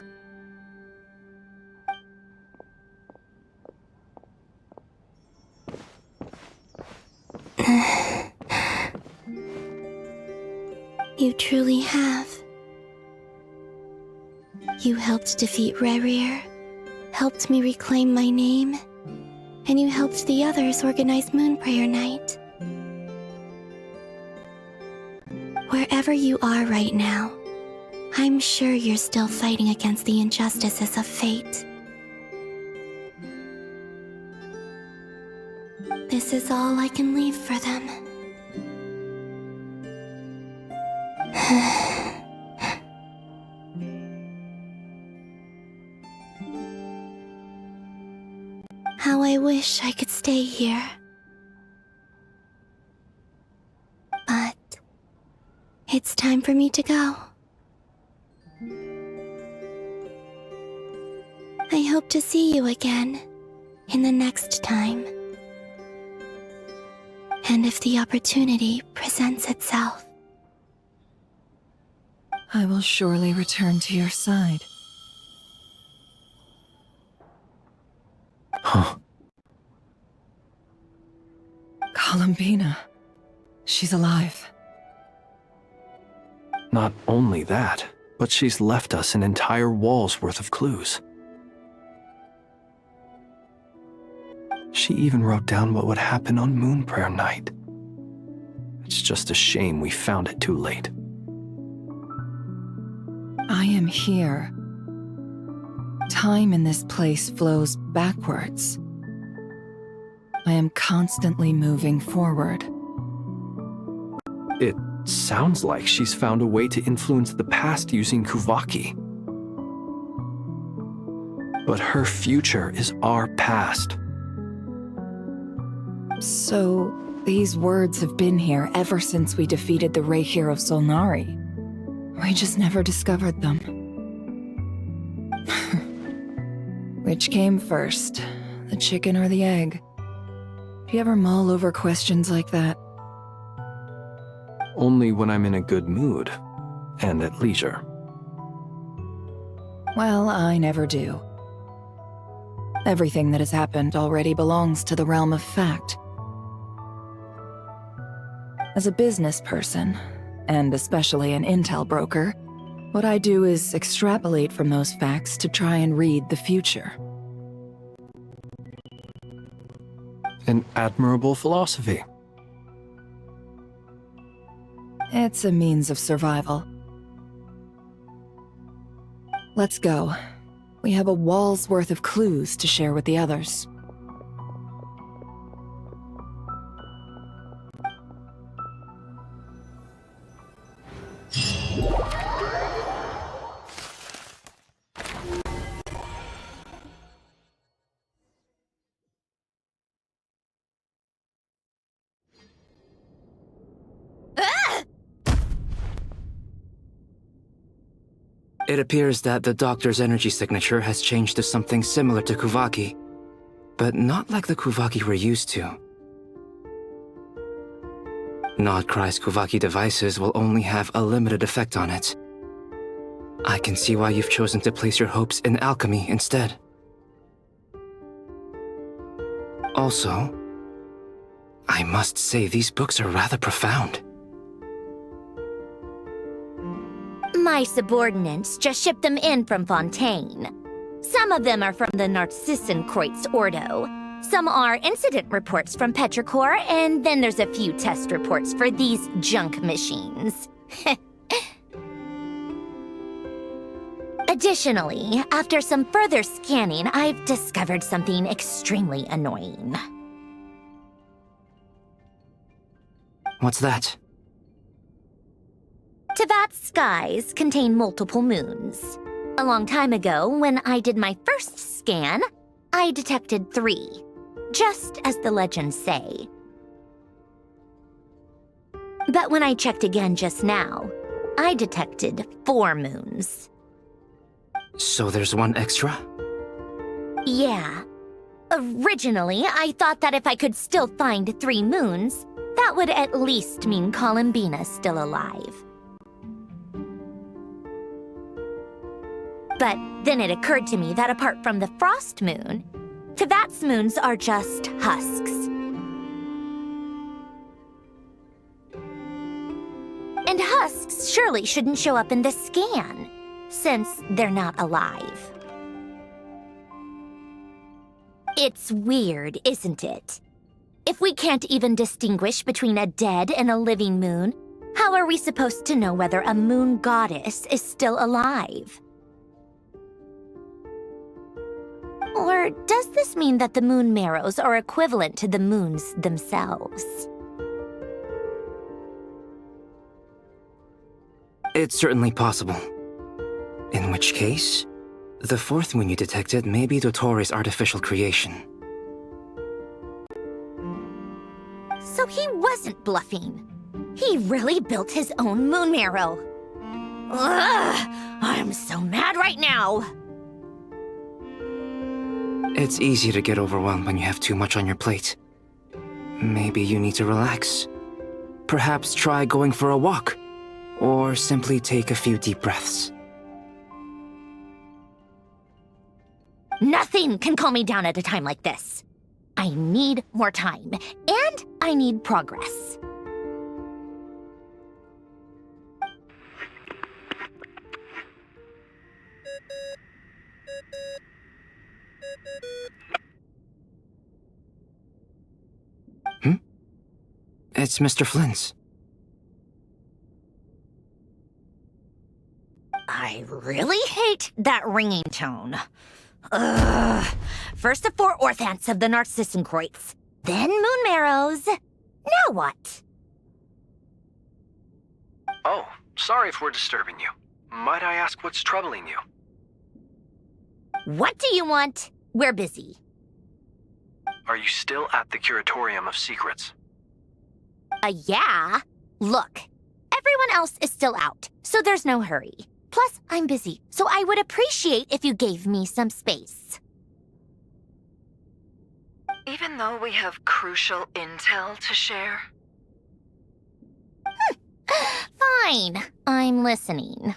You truly have. You helped defeat Rerir, helped me reclaim my name, and you helped the others organize Moon Prayer Night. Wherever you are right now, I'm sure you're still fighting against the injustices of fate. This is all I can leave for them. How I wish I could stay here. But it's time for me to go. I hope to see you again in the next time. And if the opportunity presents itself. I will surely return to your side. Huh. Columbina. She's alive. Not only that, but she's left us an entire wall's worth of clues. She even wrote down what would happen on Moon Prayer Night. It's just a shame we found it too late. I am here. Time in this place flows backwards. I am constantly moving forward. It sounds like she's found a way to influence the past using Kuvaki. But her future is our past. So, these words have been here ever since we defeated the Ray Hero Solnari. We just never discovered them. Which came first, the chicken or the egg? Do you ever mull over questions like that? Only when I'm in a good mood, and at leisure. Well, I never do. Everything that has happened already belongs to the realm of fact. As a business person, and especially an intel broker, what I do is extrapolate from those facts to try and read the future. An admirable philosophy. It's a means of survival. Let's go. We have a wall's worth of clues to share with the others. It appears that the doctor's energy signature has changed to something similar to Kuvaki, but not like the Kuvaki we're used to. Nodcry's Kuvaki devices will only have a limited effect on it. I can see why you've chosen to place your hopes in alchemy instead. Also, I must say these books are rather profound. My subordinates just shipped them in from Fontaine. Some of them are from the Narcissenkreuz Ordo. Some are incident reports from Petrichor, and then there's a few test reports for these junk machines. Additionally, after some further scanning, I've discovered something extremely annoying. What's that? Tevat's skies contain multiple moons. A long time ago, when I did my first scan, I detected 3, just as the legends say. But when I checked again just now, I detected 4 moons. So there's one extra? Yeah. Originally, I thought that if I could still find 3 moons, that would at least mean Columbina's still alive. But then it occurred to me that apart from the frost moon, Tevat's moons are just husks. And husks surely shouldn't show up in the scan, since they're not alive. It's weird, isn't it? If we can't even distinguish between a dead and a living moon, how are we supposed to know whether a moon goddess is still alive? Or does this mean that the moon marrows are equivalent to the moons themselves? It's certainly possible. In which case, the fourth moon you detected may be Dottore artificial creation. So he wasn't bluffing. He really built his own moon marrow. Ugh! I'm so mad right now! It's easy to get overwhelmed when you have too much on your plate. Maybe you need to relax. Perhaps try going for a walk, or simply take a few deep breaths. Nothing can calm me down at a time like this. I need more time, and I need progress. It's Mr. Flynn's. I really hate that ringing tone. Ugh. First the 4 orthants of the Narcissenkreuz, then moon marrows. Now what? Oh, sorry if we're disturbing you. Might I ask what's troubling you? What do you want? We're busy. Are you still at the Curatorium of Secrets? Yeah. Look, everyone else is still out, so there's no hurry. Plus, I'm busy, so I would appreciate if you gave me some space. Even though we have crucial intel to share? Fine, I'm listening.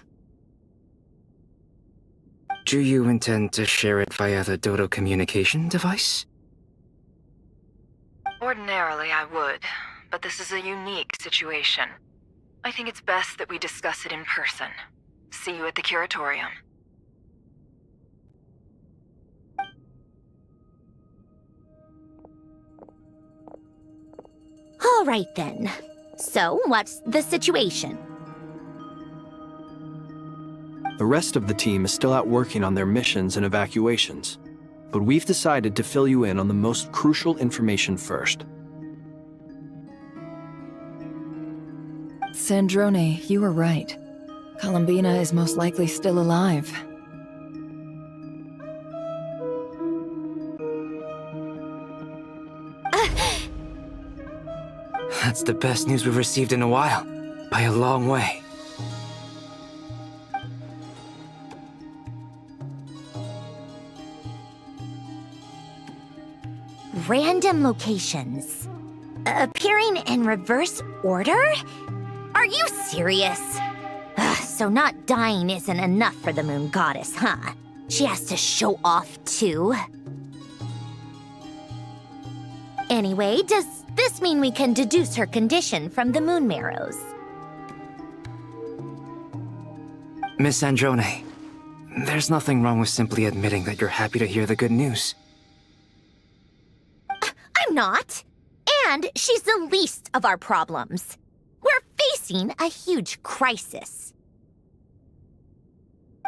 Do you intend to share it via the Dodo communication device? Ordinarily, I would, but this is a unique situation. I think it's best that we discuss it in person. See you at the Curatorium. All right then. So, what's the situation? The rest of the team is still out working on their missions and evacuations, but we've decided to fill you in on the most crucial information first. Sandrone, you were right. Columbina is most likely still alive. That's the best news we've received in a while, by a long way. Random locations. Appearing in reverse order? Are you serious? So not dying isn't enough for the moon goddess, huh? She has to show off too. Anyway, does this mean we can deduce her condition from the moon marrows? Miss Sandrone, there's nothing wrong with simply admitting that you're happy to hear the good news. I'm not. And she's the least of our problems. We're facing a huge crisis.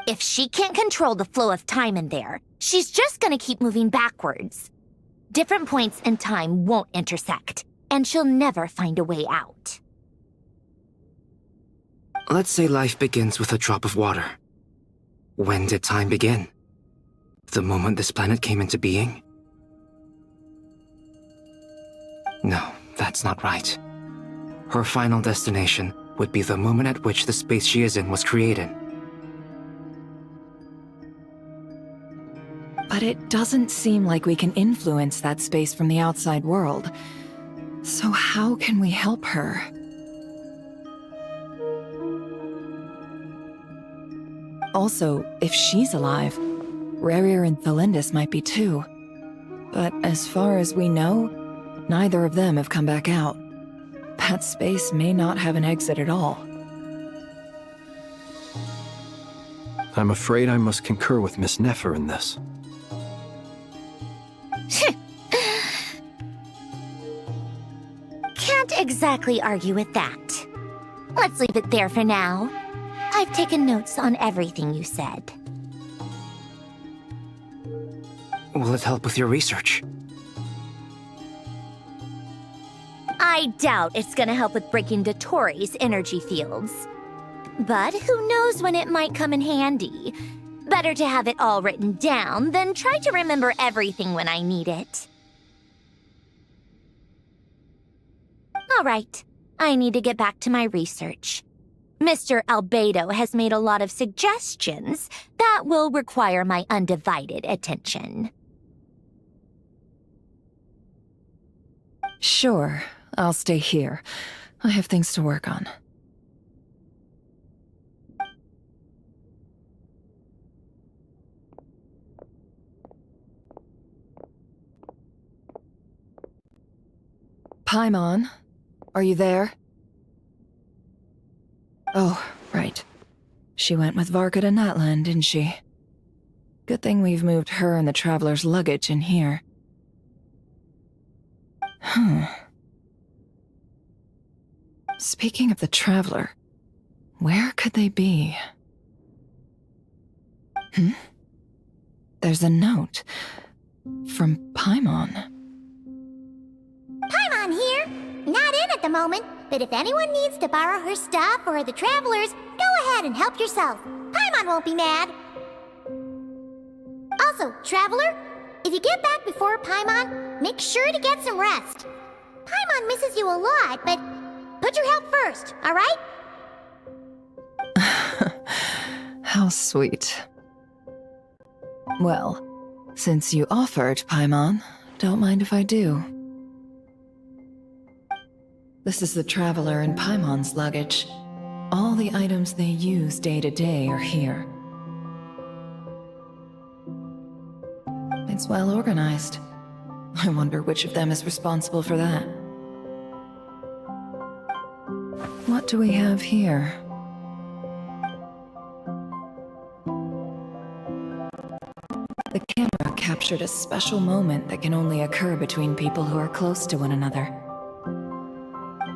If she can't control the flow of time in there, she's just gonna keep moving backwards. Different points in time won't intersect, and she'll never find a way out. Let's say life begins with a drop of water. When did time begin? The moment this planet came into being? No, that's not right. Her final destination would be the moment at which the space she is in was created. But it doesn't seem like we can influence that space from the outside world. So how can we help her? Also, if she's alive, Rerir and Thelindis might be too. But as far as we know, neither of them have come back out. That space may not have an exit at all. I'm afraid I must concur with Miss Nefer in this. Can't exactly argue with that. Let's leave it there for now. I've taken notes on everything you said. Will it help with your research? I doubt it's gonna help with breaking Dottoro's energy fields. But who knows when it might come in handy. Better to have it all written down than try to remember everything when I need it. All right, I need to get back to my research. Mr. Albedo has made a lot of suggestions that will require my undivided attention. Sure, I'll stay here. I have things to work on. Paimon, are you there? Oh, right. She went with Varka to Natlan, didn't she? Good thing we've moved her and the Traveler's luggage in here. Speaking of the Traveler, where could they be? There's a note from Paimon. Paimon here. Not in at the moment, but if anyone needs to borrow her stuff or the Travelers, go ahead and help yourself. Paimon won't be mad. Also, Traveler, if you get back before Paimon, make sure to get some rest. Paimon misses you a lot, but put your health first, all right? How sweet. Well, since you offered, Paimon, don't mind if I do. This is the Traveler and Paimon's luggage. All the items they use day to day are here. It's well organized. I wonder which of them is responsible for that. What do we have here? The camera captured a special moment that can only occur between people who are close to one another.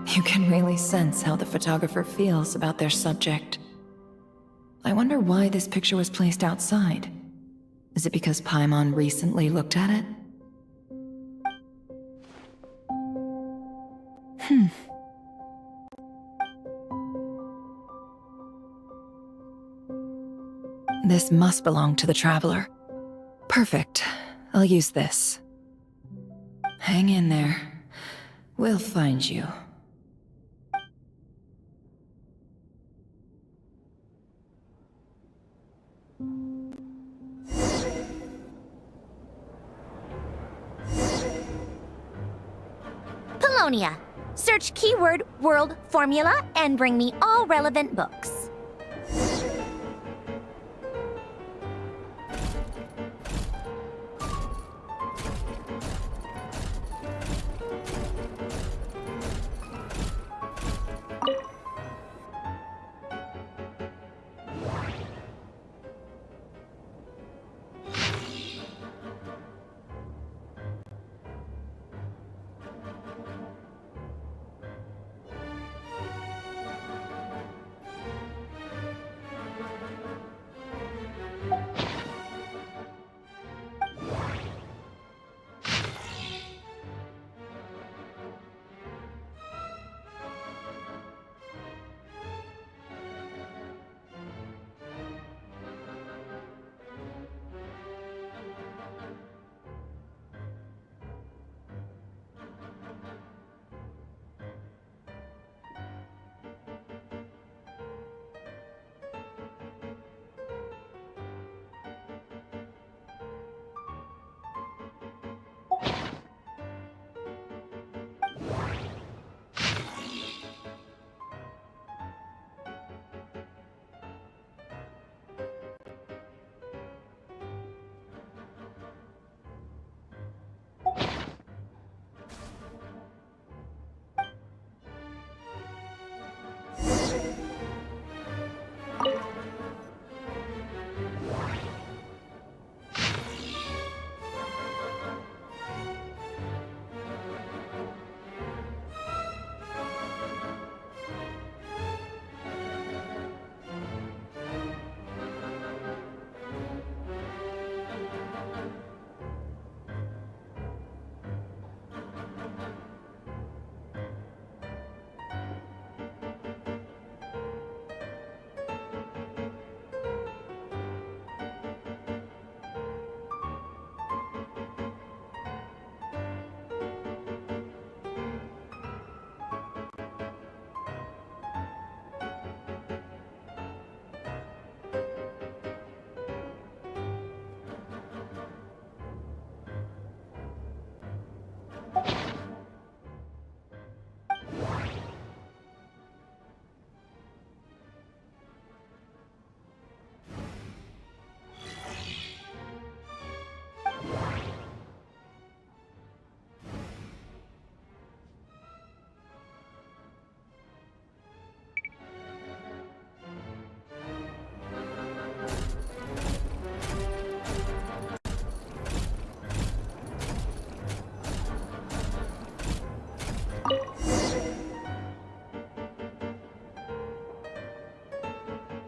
You can really sense how the photographer feels about their subject. I wonder why this picture was placed outside. Is it because Paimon recently looked at it? This must belong to the Traveler. Perfect. I'll use this. Hang in there. We'll find you. Polonia. Search keyword world formula and bring me all relevant books.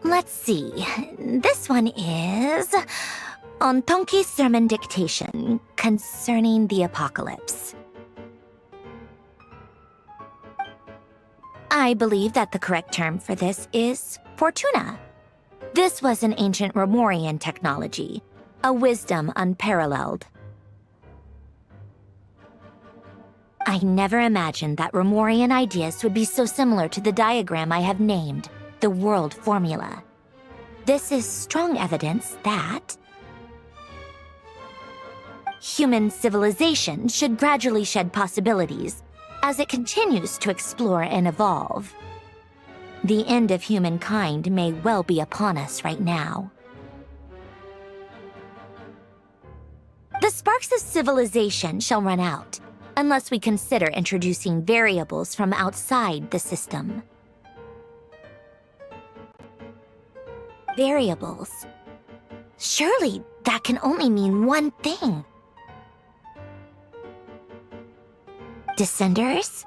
Let's see. This one is on Tonki's sermon dictation concerning the apocalypse. I believe that the correct term for this is Fortuna. This was an ancient Romorian technology, a wisdom unparalleled. I never imagined that Romorian ideas would be so similar to the diagram I have named, the world formula. This is strong evidence that human civilization should gradually shed possibilities as it continues to explore and evolve. The end of humankind may well be upon us right now. The sparks of civilization shall run out, unless we consider introducing variables from outside the system. Variables. Surely that can only mean one thing. Descenders?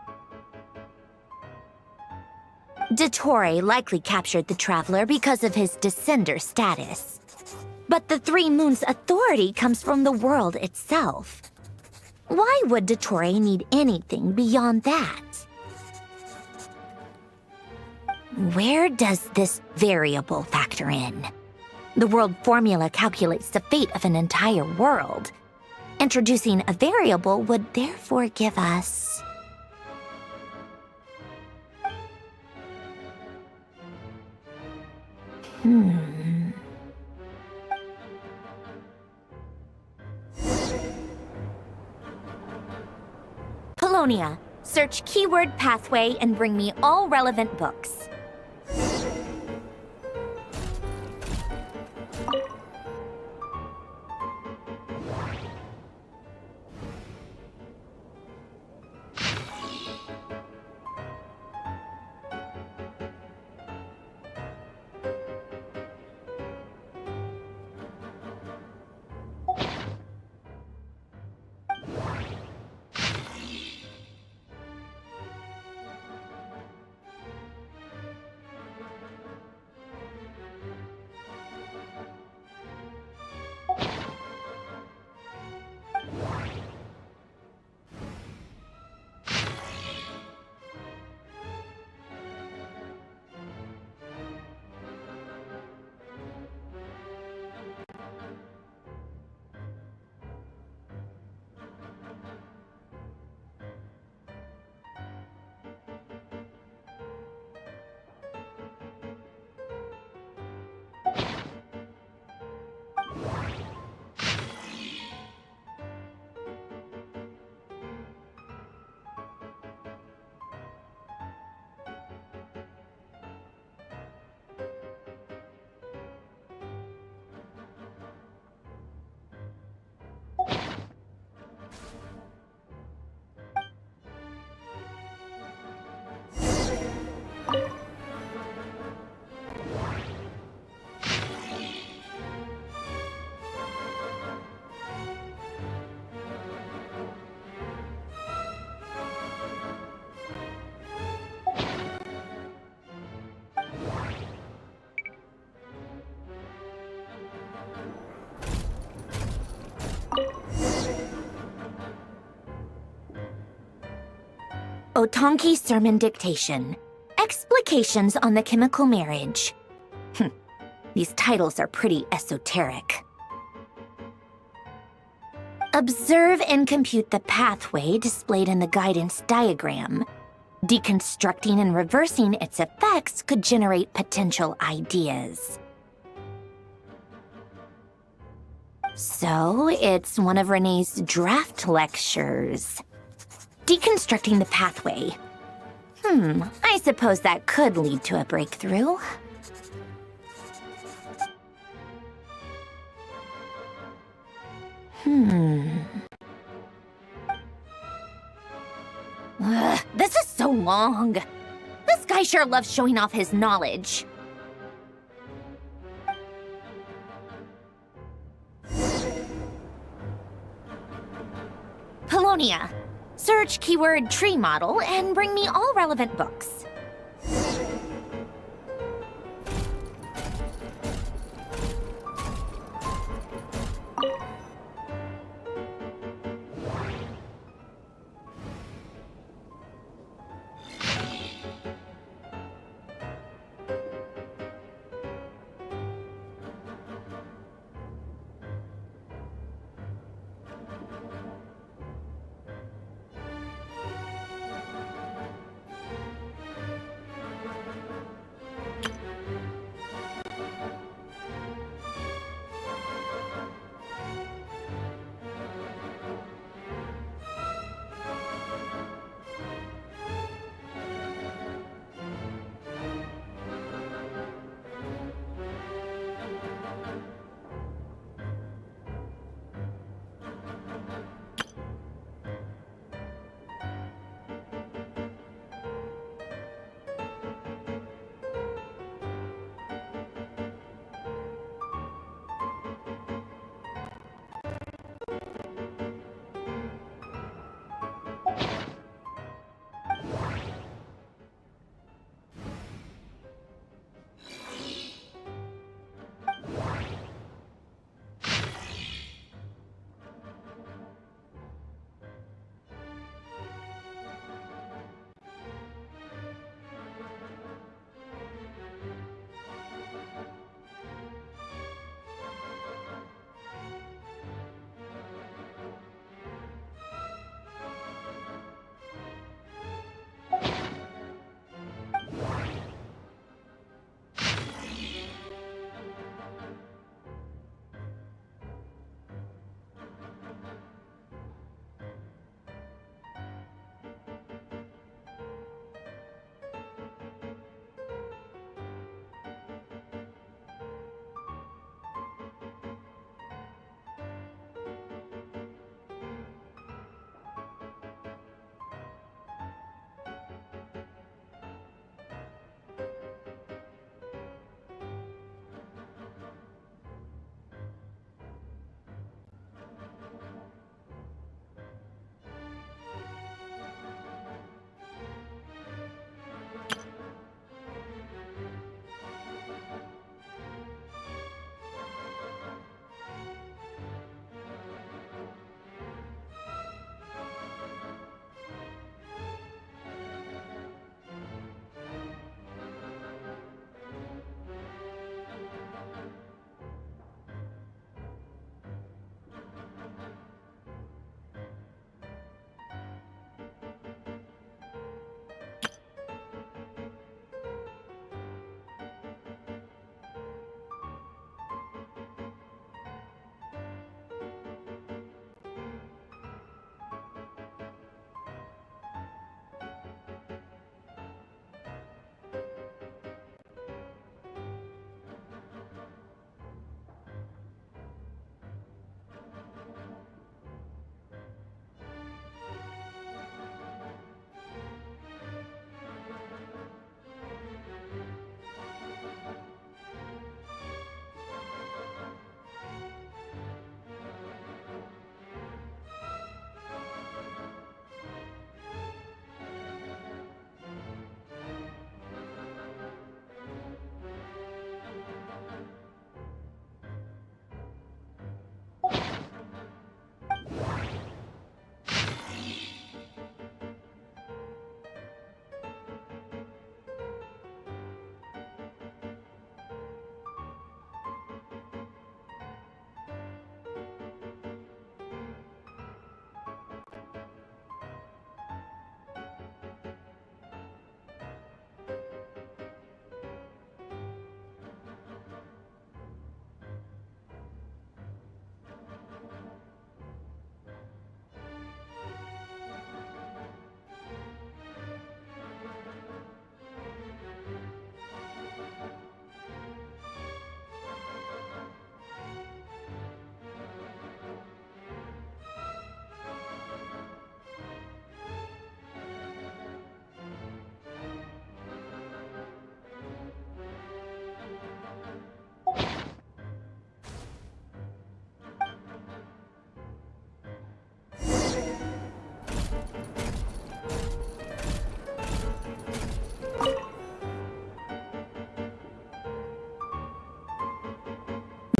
Dottore likely captured the Traveler because of his descender status. But the Three Moons' authority comes from the world itself. Why would Dottore need anything beyond that? Where does this variable factor in? The world formula calculates the fate of an entire world. Introducing a variable would therefore give us... Colonia, search keyword pathway and bring me all relevant books. Otonki Sermon Dictation. Explications on the Chemical Marriage. These titles are pretty esoteric. Observe and compute the pathway displayed in the guidance diagram. Deconstructing and reversing its effects could generate potential ideas. So, it's one of Renee's draft lectures. deconstructing the pathway. I suppose that could lead to a breakthrough. This is so long. This guy sure loves showing off his knowledge. Polonia. Search keyword tree model and bring me all relevant books.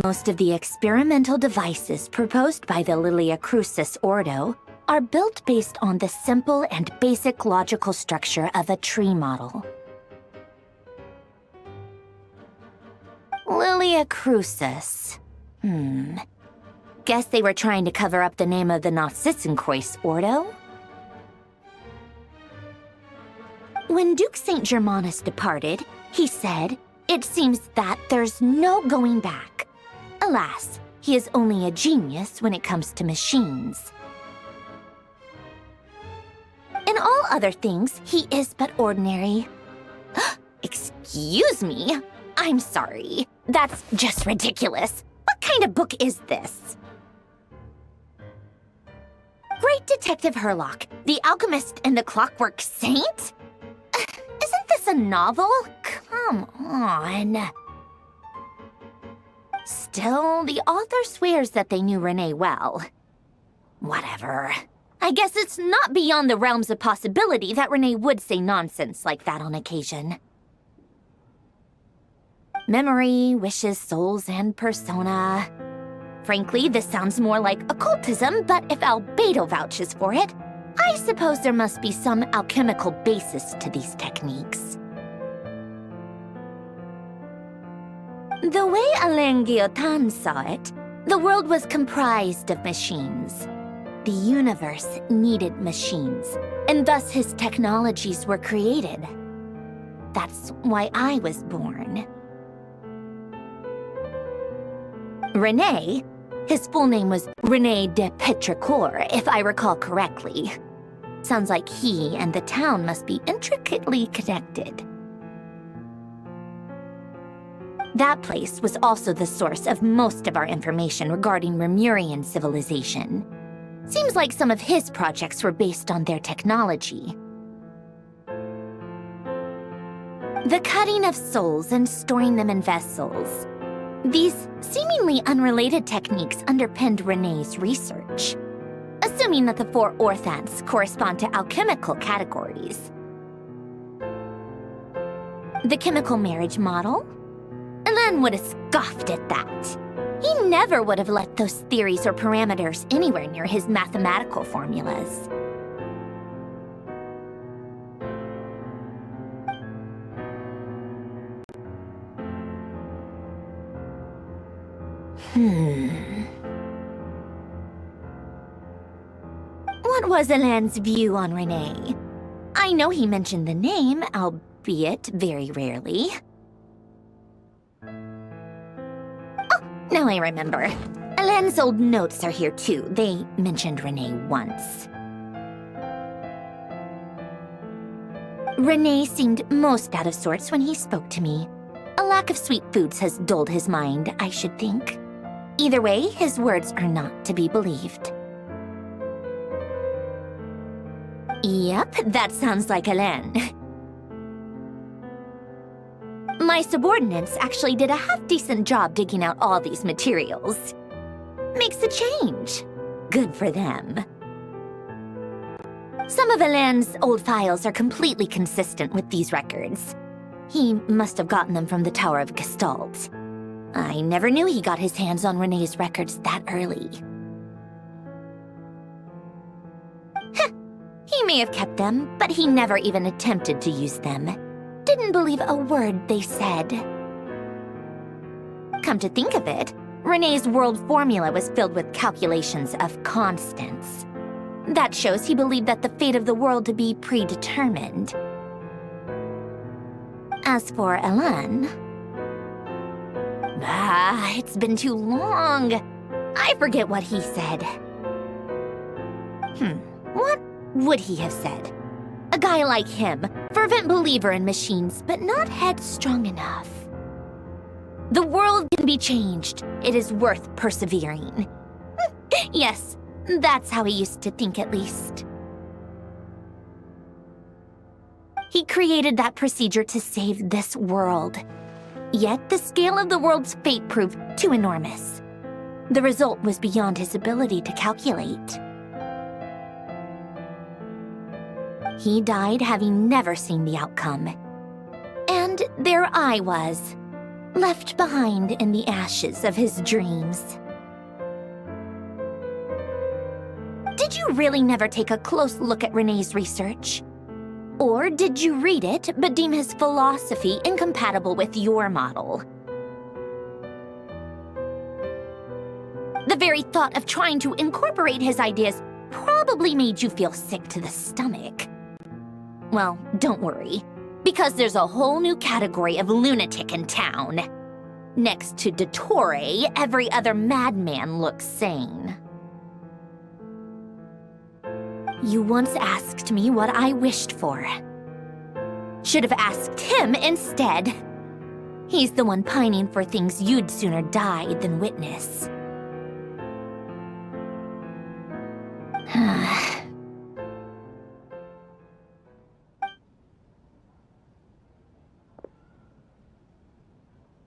Most of the experimental devices proposed by the Lilia Crucis Ordo are built based on the simple and basic logical structure of a tree model. Lilia Crucis. Guess they were trying to cover up the name of the Nautitzenkreuz Ordo? When Duke St. Germanus departed, he said, "It seems that there's no going back." Alas, he is only a genius when it comes to machines. In all other things, he is but ordinary. Excuse me? I'm sorry. That's just ridiculous. What kind of book is this? Great Detective Herlock, The Alchemist and the Clockwork Saint? Isn't this a novel? Come on. Still, the author swears that they knew Renee well. Whatever. I guess it's not beyond the realms of possibility that Renee would say nonsense like that on occasion. Memory, wishes, souls, and persona. Frankly, this sounds more like occultism, but if Albedo vouches for it, I suppose there must be some alchemical basis to these techniques. The way Alain Guillotin saw it, the world was comprised of machines. The universe needed machines, and thus his technologies were created. That's why I was born. Renee, his full name was René de Petrichor, if I recall correctly. Sounds like he and the town must be intricately connected. That place was also the source of most of our information regarding Remurian civilization. Seems like some of his projects were based on their technology. The cutting of souls and storing them in vessels. These seemingly unrelated techniques underpinned Renee's research, assuming that the 4 orthants correspond to alchemical categories. The chemical marriage model? Alain would have scoffed at that. He never would have let those theories or parameters anywhere near his mathematical formulas. What was Alain's view on Renee? I know he mentioned the name, albeit very rarely. Oh, now I remember. Alain's old notes are here too. They mentioned Renee once. Renee seemed most out of sorts when he spoke to me. A lack of sweet foods has dulled his mind, I should think. Either way, his words are not to be believed. Yep, that sounds like Alain. My subordinates actually did a half-decent job digging out all these materials. Makes a change. Good for them. Some of Alain's old files are completely consistent with these records. He must have gotten them from the Tower of Gestalt. I never knew he got his hands on Renee's records that early. Heh, he may have kept them, but he never even attempted to use them. Didn't believe a word they said. Come to think of it, Renee's world formula was filled with calculations of constants. That shows he believed that the fate of the world to be predetermined. As for Alain... it's been too long. I forget what he said. What would he have said? A guy like him, fervent believer in machines, but not headstrong enough. The world can be changed. It is worth persevering. Yes, that's how he used to think at least. He created that procedure to save this world. Yet the scale of the world's fate proved too enormous. The result was beyond his ability to calculate. He died having never seen the outcome. And there I was, left behind in the ashes of his dreams. Did you really never take a close look at Renee's research? Or did you read it but deem his philosophy incompatible with your model? The very thought of trying to incorporate his ideas probably made you feel sick to the stomach. Well, don't worry, because there's a whole new category of lunatic in town. Next to Dottore, every other madman looks sane. You once asked me what I wished for. Should have asked him instead. He's the one pining for things you'd sooner die than witness.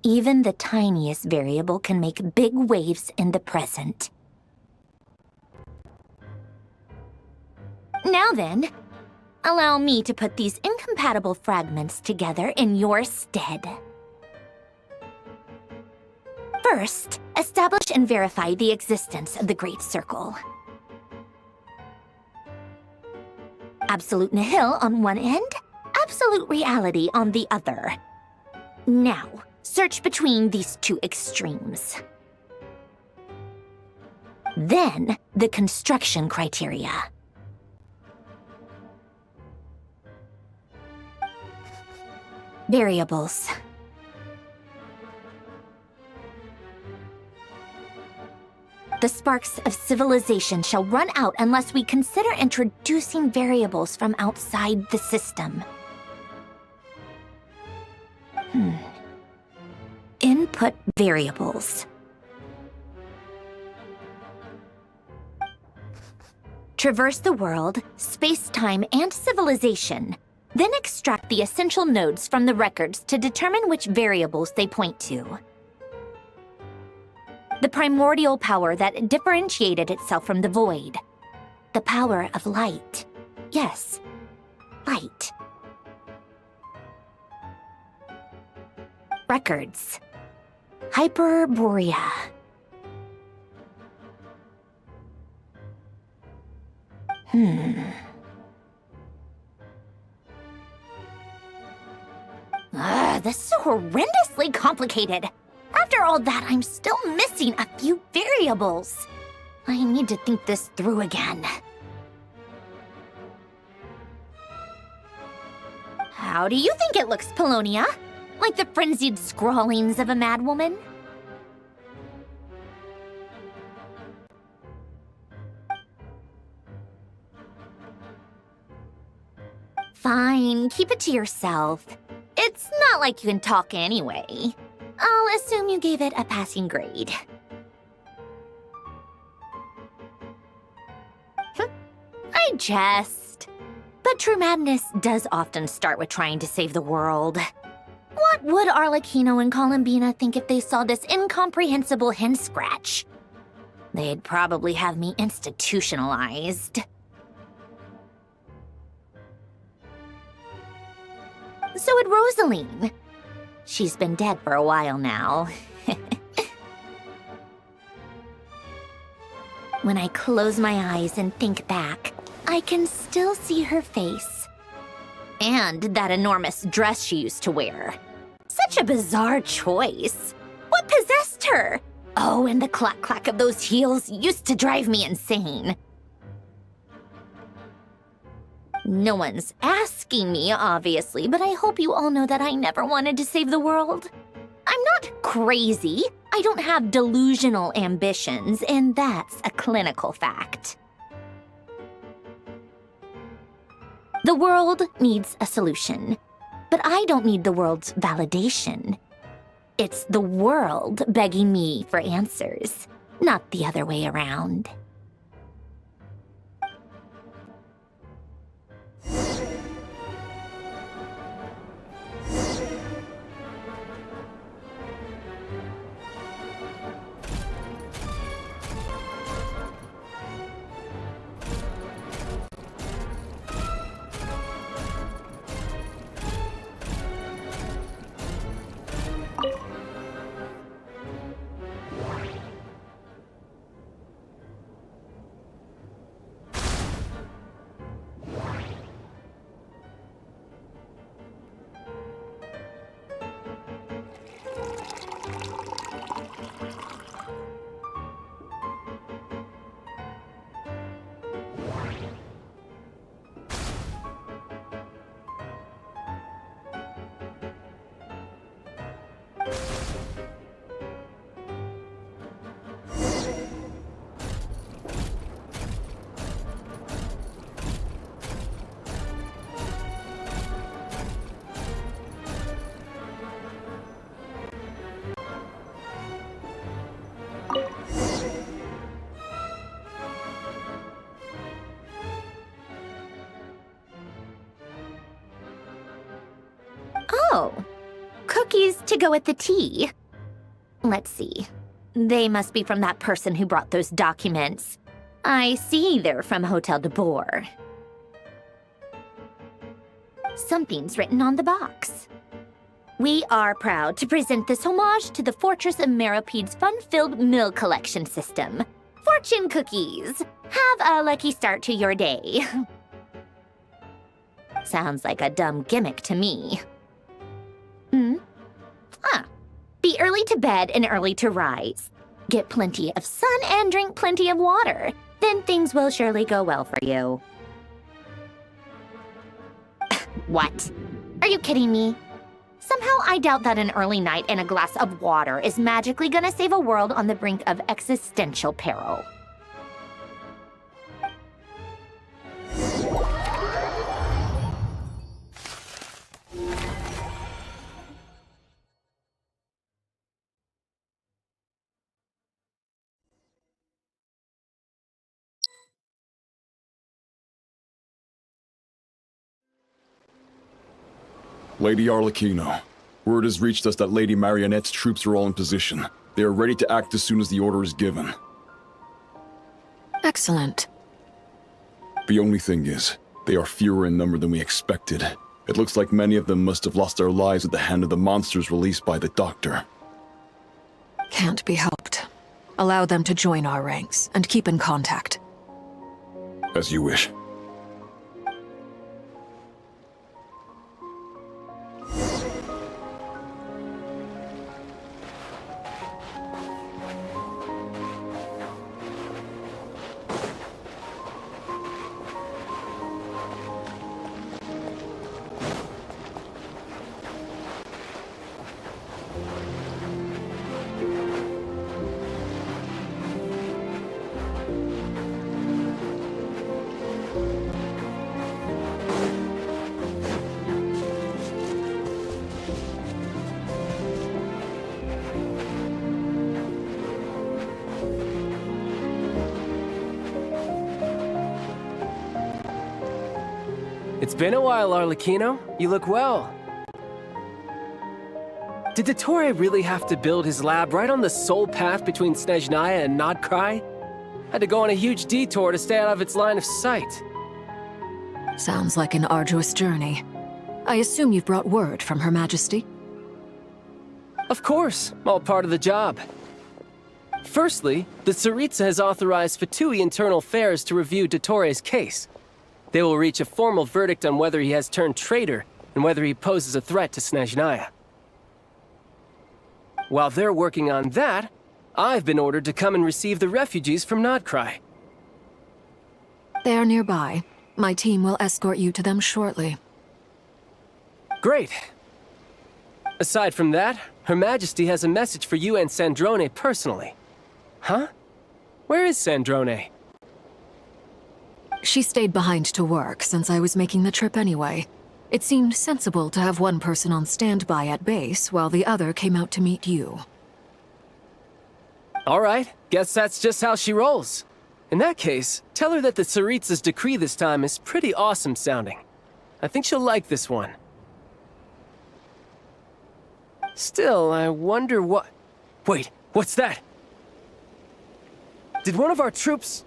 Even the tiniest variable can make big waves in the present. Now then, allow me to put these incompatible fragments together in your stead. First, establish and verify the existence of the Great Circle. Absolute nihil on one end, absolute reality on the other. Now, search between these two extremes. Then, the construction criteria. Variables. The sparks of civilization shall run out unless we consider introducing variables from outside the system. Input variables. Traverse the world, space-time, and civilization. Then extract the essential nodes from the records to determine which variables they point to. The primordial power that differentiated itself from the void. The power of light. Yes, light. Records. Hyperborea. This is so horrendously complicated. After all that, I'm still missing a few variables. I need to think this through again. How do you think it looks, Polonia? Like the frenzied scrawlings of a madwoman? Fine, keep it to yourself. It's not like you can talk anyway. I'll assume you gave it a passing grade. I jest. But true madness does often start with trying to save the world. What would Arlecchino and Columbina think if they saw this incomprehensible hen scratch? They'd probably have me institutionalized. So would Rosaline. She's been dead for a while now. When I close my eyes and think back, I can still see her face. And that enormous dress she used to wear. Such a bizarre choice. What possessed her? Oh, and the clack-clack of those heels used to drive me insane. No one's asking me, obviously, but I hope you all know that I never wanted to save the world. I'm not crazy. I don't have delusional ambitions, and that's a clinical fact. The world needs a solution, but I don't need the world's validation. It's the world begging me for answers, not the other way around. to go with the tea. Let's see. They must be from that person who brought those documents. I see they're from Hotel de Boer. Something's written on the box. We are proud to present this homage to the Fortress of Maripede's fun-filled meal collection system. Fortune cookies. Have a lucky start to your day. Sounds like a dumb gimmick to me. Be early to bed and early to rise. Get plenty of sun and drink plenty of water. Then things will surely go well for you. What? Are you kidding me? Somehow I doubt that an early night and a glass of water is magically gonna save a world on the brink of existential peril. Lady Arlecchino, word has reached us that Lady Marionette's troops are all in position. They are ready to act as soon as the order is given. Excellent. The only thing is, they are fewer in number than we expected. It looks like many of them must have lost their lives at the hand of the monsters released by the Doctor. Can't be helped. Allow them to join our ranks, and keep in contact. As you wish. It's been a while, Arlecchino. You look well. Did Dottore really have to build his lab right on the sole path between Snezhnaya and Nodcry? Had to go on a huge detour to stay out of its line of sight. Sounds like an arduous journey. I assume you've brought word from Her Majesty? Of course, all part of the job. Firstly, the Tsaritsa has authorized Fatui Internal Affairs to review Dottore's case. They will reach a formal verdict on whether he has turned traitor and whether he poses a threat to Snezhnaya. While they're working on that, I've been ordered to come and receive the refugees from Nodcry. They are nearby. My team will escort you to them shortly. Great. Aside from that, Her Majesty has a message for you and Sandrone personally. Huh? Where is Sandrone? She stayed behind to work since I was making the trip anyway. It seemed sensible to have one person on standby at base while the other came out to meet you. All right, guess that's just how she rolls. In that case, tell her that the Tsaritsa's decree this time is pretty awesome sounding. I think she'll like this one. Still, I wonder what... Wait, what's that? Did one of our troops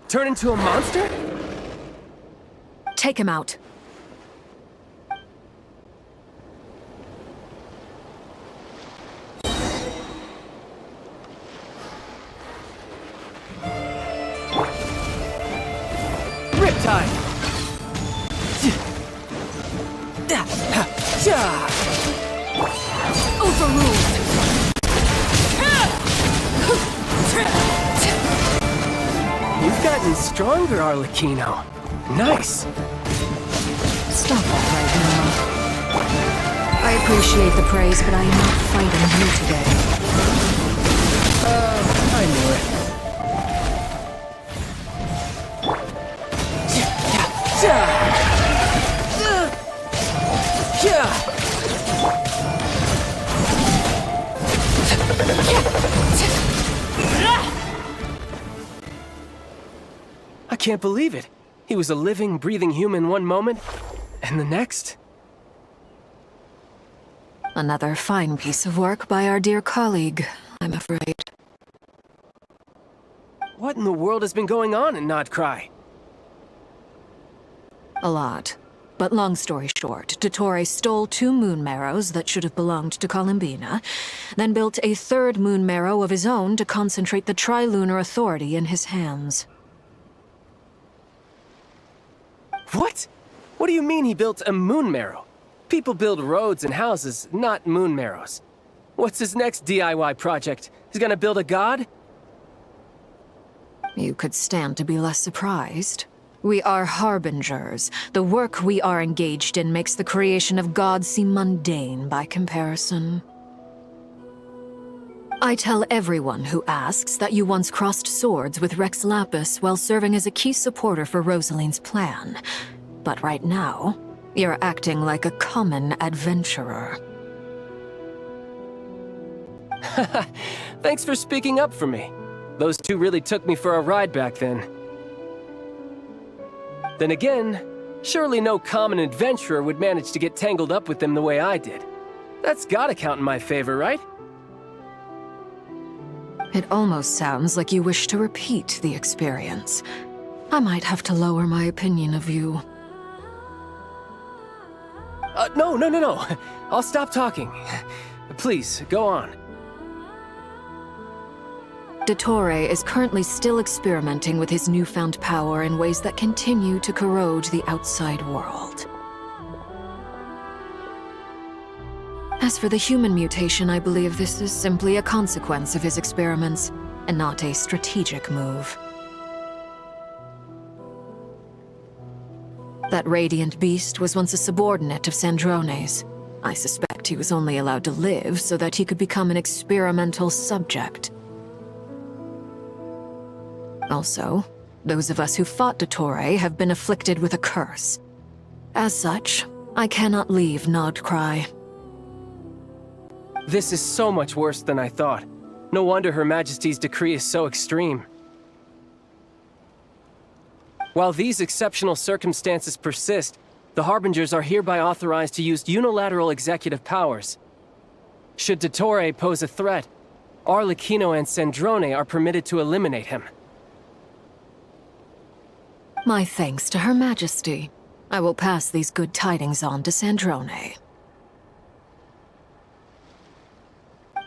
turn into a monster? Take him out. Riptide! Overruled! You've gotten stronger, Arlecchino. Nice! Stop that right now. I appreciate the praise, but I am not fighting you today. I knew it. I can't believe it. He was a living, breathing human one moment, and the next... Another fine piece of work by our dear colleague, I'm afraid. What in the world has been going on in Nodcry? A lot. But long story short, Dottore stole 2 moon marrows that should have belonged to Columbina, then built a 3rd moon marrow of his own to concentrate the Trilunar Authority in his hands. What? What do you mean he built a moon marrow? People build roads and houses, not moon marrows. What's his next DIY project? He's gonna build a god? You could stand to be less surprised. We are harbingers. The work we are engaged in makes the creation of gods seem mundane by comparison. I tell everyone who asks that you once crossed swords with Rex Lapis while serving as a key supporter for Rosaline's plan. But right now, you're acting like a common adventurer. Thanks for speaking up for me. Those 2 really took me for a ride back then. Then again, surely no common adventurer would manage to get tangled up with them the way I did. That's gotta count in my favor, right? It almost sounds like you wish to repeat the experience. I might have to lower my opinion of you. No. I'll stop talking. Please, go on. Dottore is currently still experimenting with his newfound power in ways that continue to corrode the outside world. As for the human mutation, I believe this is simply a consequence of his experiments, and not a strategic move. That radiant beast was once a subordinate of Sandrone's. I suspect he was only allowed to live so that he could become an experimental subject. Also, those of us who fought Dottore have been afflicted with a curse. As such, I cannot leave Nodcry. This is so much worse than I thought. No wonder Her Majesty's decree is so extreme. While these exceptional circumstances persist, the Harbingers are hereby authorized to use unilateral executive powers. Should Dottore pose a threat, Arlecchino and Sandrone are permitted to eliminate him. My thanks to Her Majesty. I will pass these good tidings on to Sandrone.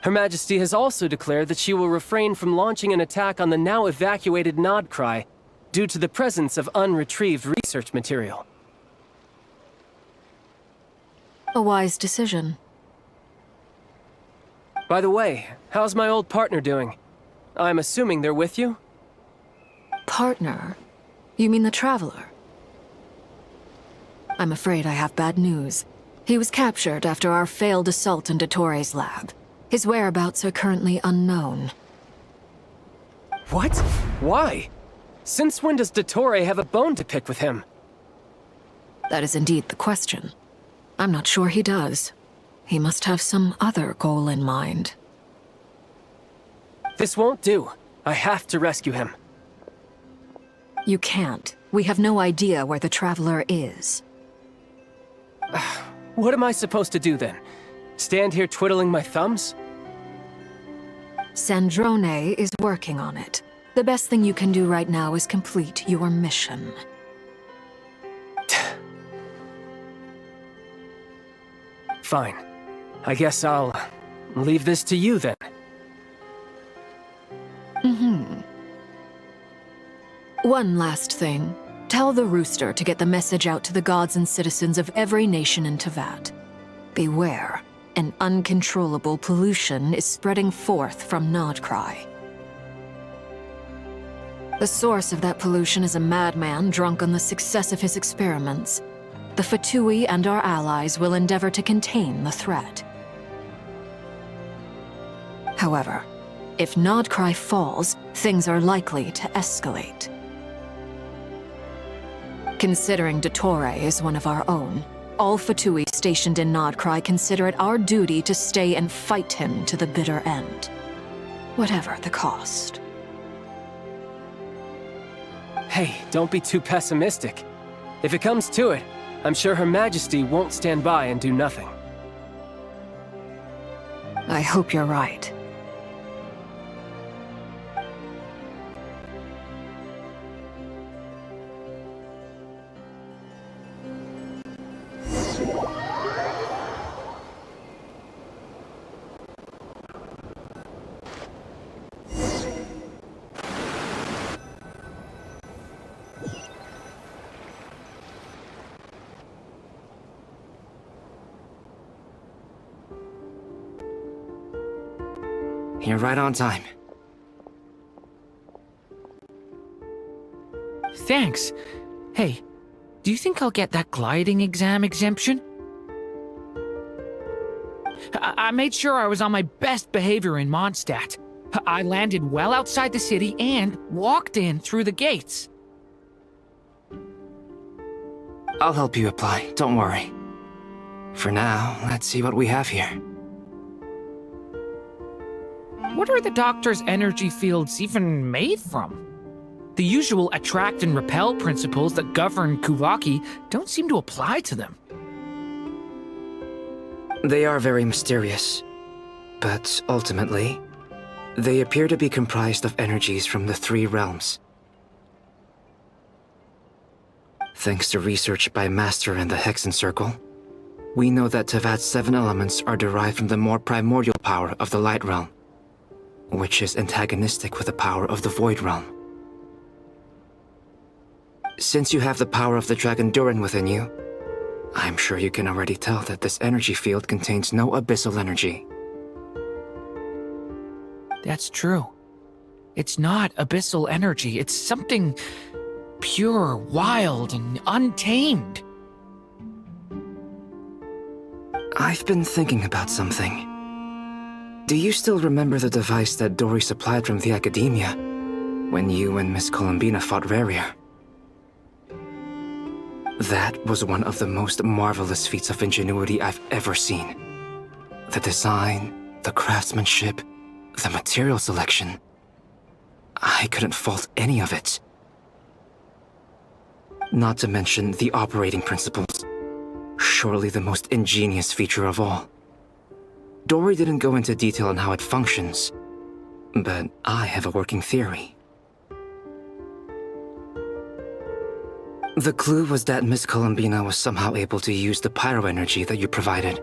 Her Majesty has also declared that she will refrain from launching an attack on the now evacuated Nodcry due to the presence of unretrieved research material. A wise decision. By the way, how's my old partner doing? I'm assuming they're with you? Partner? You mean the Traveler? I'm afraid I have bad news. He was captured after our failed assault on Dottore's lab. His whereabouts are currently unknown. What? Why? Since when does Dottore have a bone to pick with him? That is indeed the question. I'm not sure he does. He must have some other goal in mind. This won't do. I have to rescue him. You can't. We have no idea where the Traveler is. What am I supposed to do then? Stand here twiddling my thumbs? Sandrone is working on it. The best thing you can do right now is complete your mission. Fine. I guess I'll leave this to you then. One last thing. Tell the Rooster to get the message out to the gods and citizens of every nation in Teyvat. Beware. An uncontrollable pollution is spreading forth from Nodcry. The source of that pollution is a madman drunk on the success of his experiments. The Fatui and our allies will endeavor to contain the threat. However, if Nodcry falls, things are likely to escalate. Considering Dottore is one of our own, all Fatui stationed in Nodcry consider it our duty to stay and fight him to the bitter end. Whatever the cost. Hey, don't be too pessimistic. If it comes to it, I'm sure Her Majesty won't stand by and do nothing. I hope you're right. You're right on time. Thanks. Hey, do you think I'll get that gliding exam exemption? I made sure I was on my best behavior in Mondstadt. I landed well outside the city and walked in through the gates. I'll help you apply, don't worry. For now, let's see what we have here. What are the Doctor's energy fields even made from? The usual attract and repel principles that govern Kuvaki don't seem to apply to them. They are very mysterious, but ultimately, they appear to be comprised of energies from the 3 realms. Thanks to research by Master and the Hexen Circle, we know that Tevat's 7 elements are derived from the more primordial power of the Light Realm, which is antagonistic with the power of the Void Realm. Since you have the power of the Dragon Durin within you, I'm sure you can already tell that this energy field contains no abyssal energy. That's true. It's not abyssal energy, it's something pure, wild, and untamed. I've been thinking about something. Do you still remember the device that Dory supplied from the Academia when you and Miss Columbina fought Rarier? That was one of the most marvelous feats of ingenuity I've ever seen. The design, the craftsmanship, the material selection. I couldn't fault any of it. Not to mention the operating principles. Surely the most ingenious feature of all. Dory didn't go into detail on how it functions, but I have a working theory. The clue was that Miss Columbina was somehow able to use the pyro energy that you provided,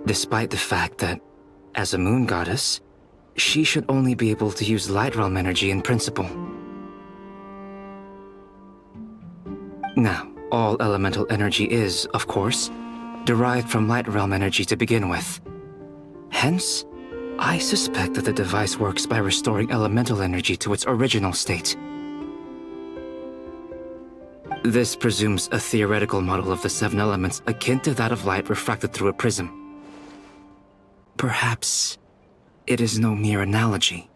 despite the fact that, as a moon goddess, she should only be able to use Light Realm energy in principle. Now, all elemental energy is, of course, derived from Light Realm energy to begin with. Hence, I suspect that the device works by restoring elemental energy to its original state. This presumes a theoretical model of the 7 elements akin to that of light refracted through a prism. Perhaps it is no mere analogy.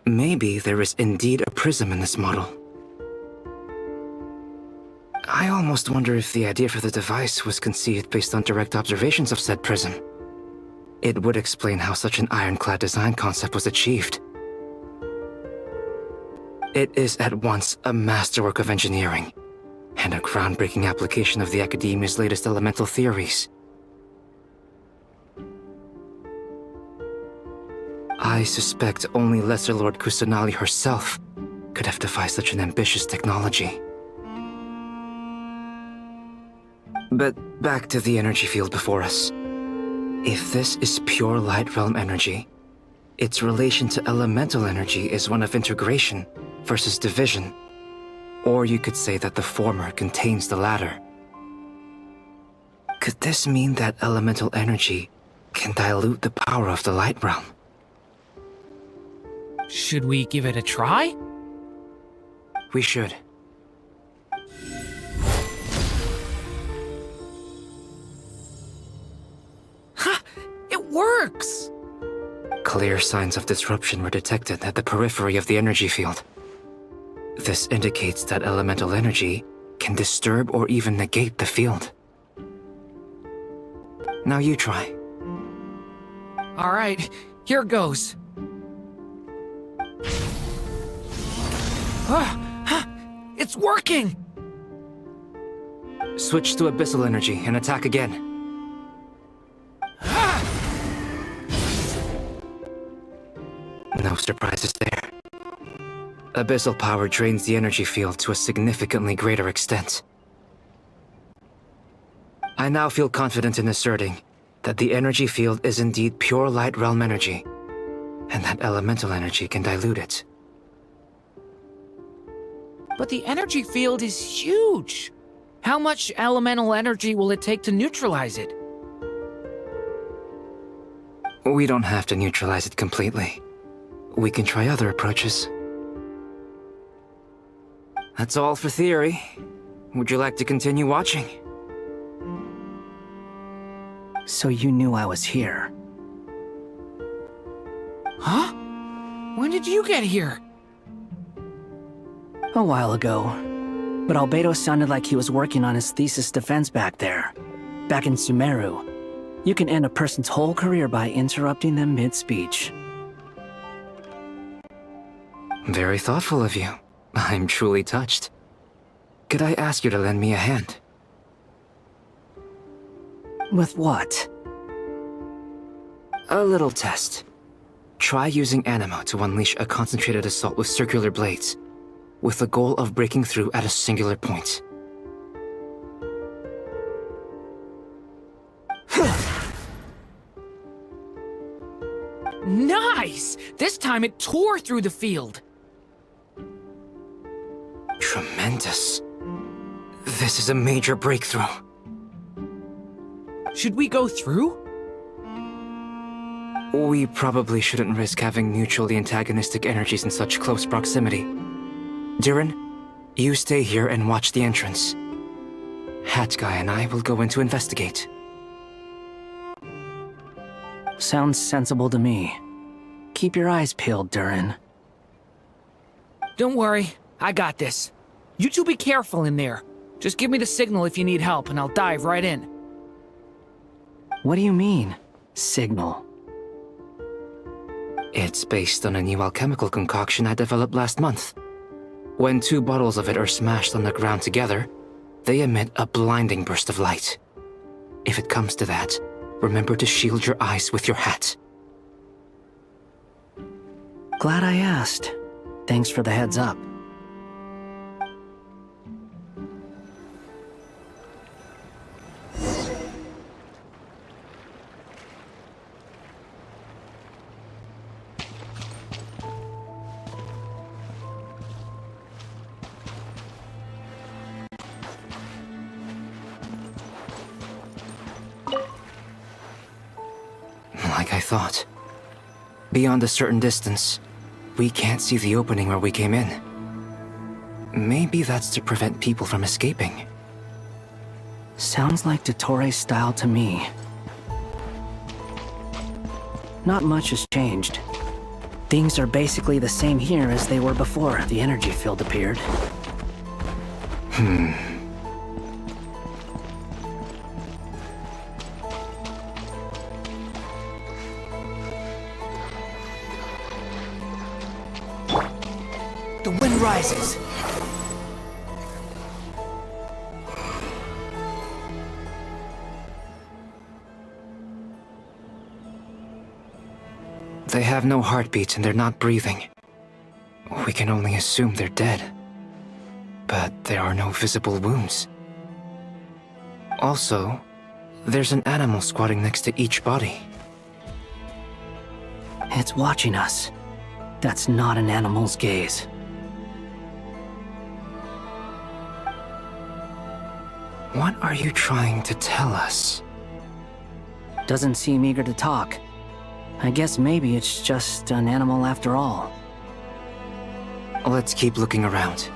Maybe there is indeed a prism in this model. I almost wonder if the idea for the device was conceived based on direct observations of said prism. It would explain how such an ironclad design concept was achieved. It is at once a masterwork of engineering and a groundbreaking application of the Academia's latest elemental theories. I suspect only Lesser Lord Kusanali herself could have devised such an ambitious technology. But back to the energy field before us. If this is pure Light Realm energy, its relation to elemental energy is one of integration versus division. Or you could say that the former contains the latter. Could this mean that elemental energy can dilute the power of the Light Realm? Should we give it a try? We should. Ha! It works! Clear signs of disruption were detected at the periphery of the energy field. This indicates that elemental energy can disturb or even negate the field. Now you try. Alright, here goes. It's working! Switch to abyssal energy and attack again. No surprises there. Abyssal power drains the energy field to a significantly greater extent. I now feel confident in asserting that the energy field is indeed pure light realm energy, and that elemental energy can dilute it. But the energy field is huge. How much elemental energy will it take to neutralize it? We don't have to neutralize it completely. We can try other approaches. That's all for theory. Would you like to continue watching? So you knew I was here. Huh? When did you get here? A while ago. But Albedo sounded like he was working on his thesis defense back there. Back in Sumeru. You can end a person's whole career by interrupting them mid-speech. Very thoughtful of you. I'm truly touched. Could I ask you to lend me a hand? With what? A little test. Try using Animo to unleash a concentrated assault with circular blades, with the goal of breaking through at a singular point. Nice! This time it tore through the field. Tremendous. This is a major breakthrough. Should we go through? We probably shouldn't risk having mutually antagonistic energies in such close proximity. Durin, you stay here and watch the entrance. Hat Guy and I will go in to investigate. Sounds sensible to me. Keep your eyes peeled, Durin. Don't worry, I got this. You two be careful in there. Just give me the signal if you need help and I'll dive right in. What do you mean, signal? It's based on a new alchemical concoction I developed last month. When two bottles of it are smashed on the ground together, they emit a blinding burst of light. If it comes to that, remember to shield your eyes with your hat. Glad I asked. Thanks for the heads up. Like I thought. Beyond a certain distance, we can't see the opening where we came in. Maybe that's to prevent people from escaping. Sounds like Dottore style to me. Not much has changed. Things are basically the same here as they were before the energy field appeared. The wind rises. They have no heartbeat and they're not breathing. We can only assume they're dead. But there are no visible wounds. Also, there's an animal squatting next to each body. It's watching us. That's not an animal's gaze. What are you trying to tell us? Doesn't seem eager to talk. I guess maybe it's just an animal after all. Let's keep looking around.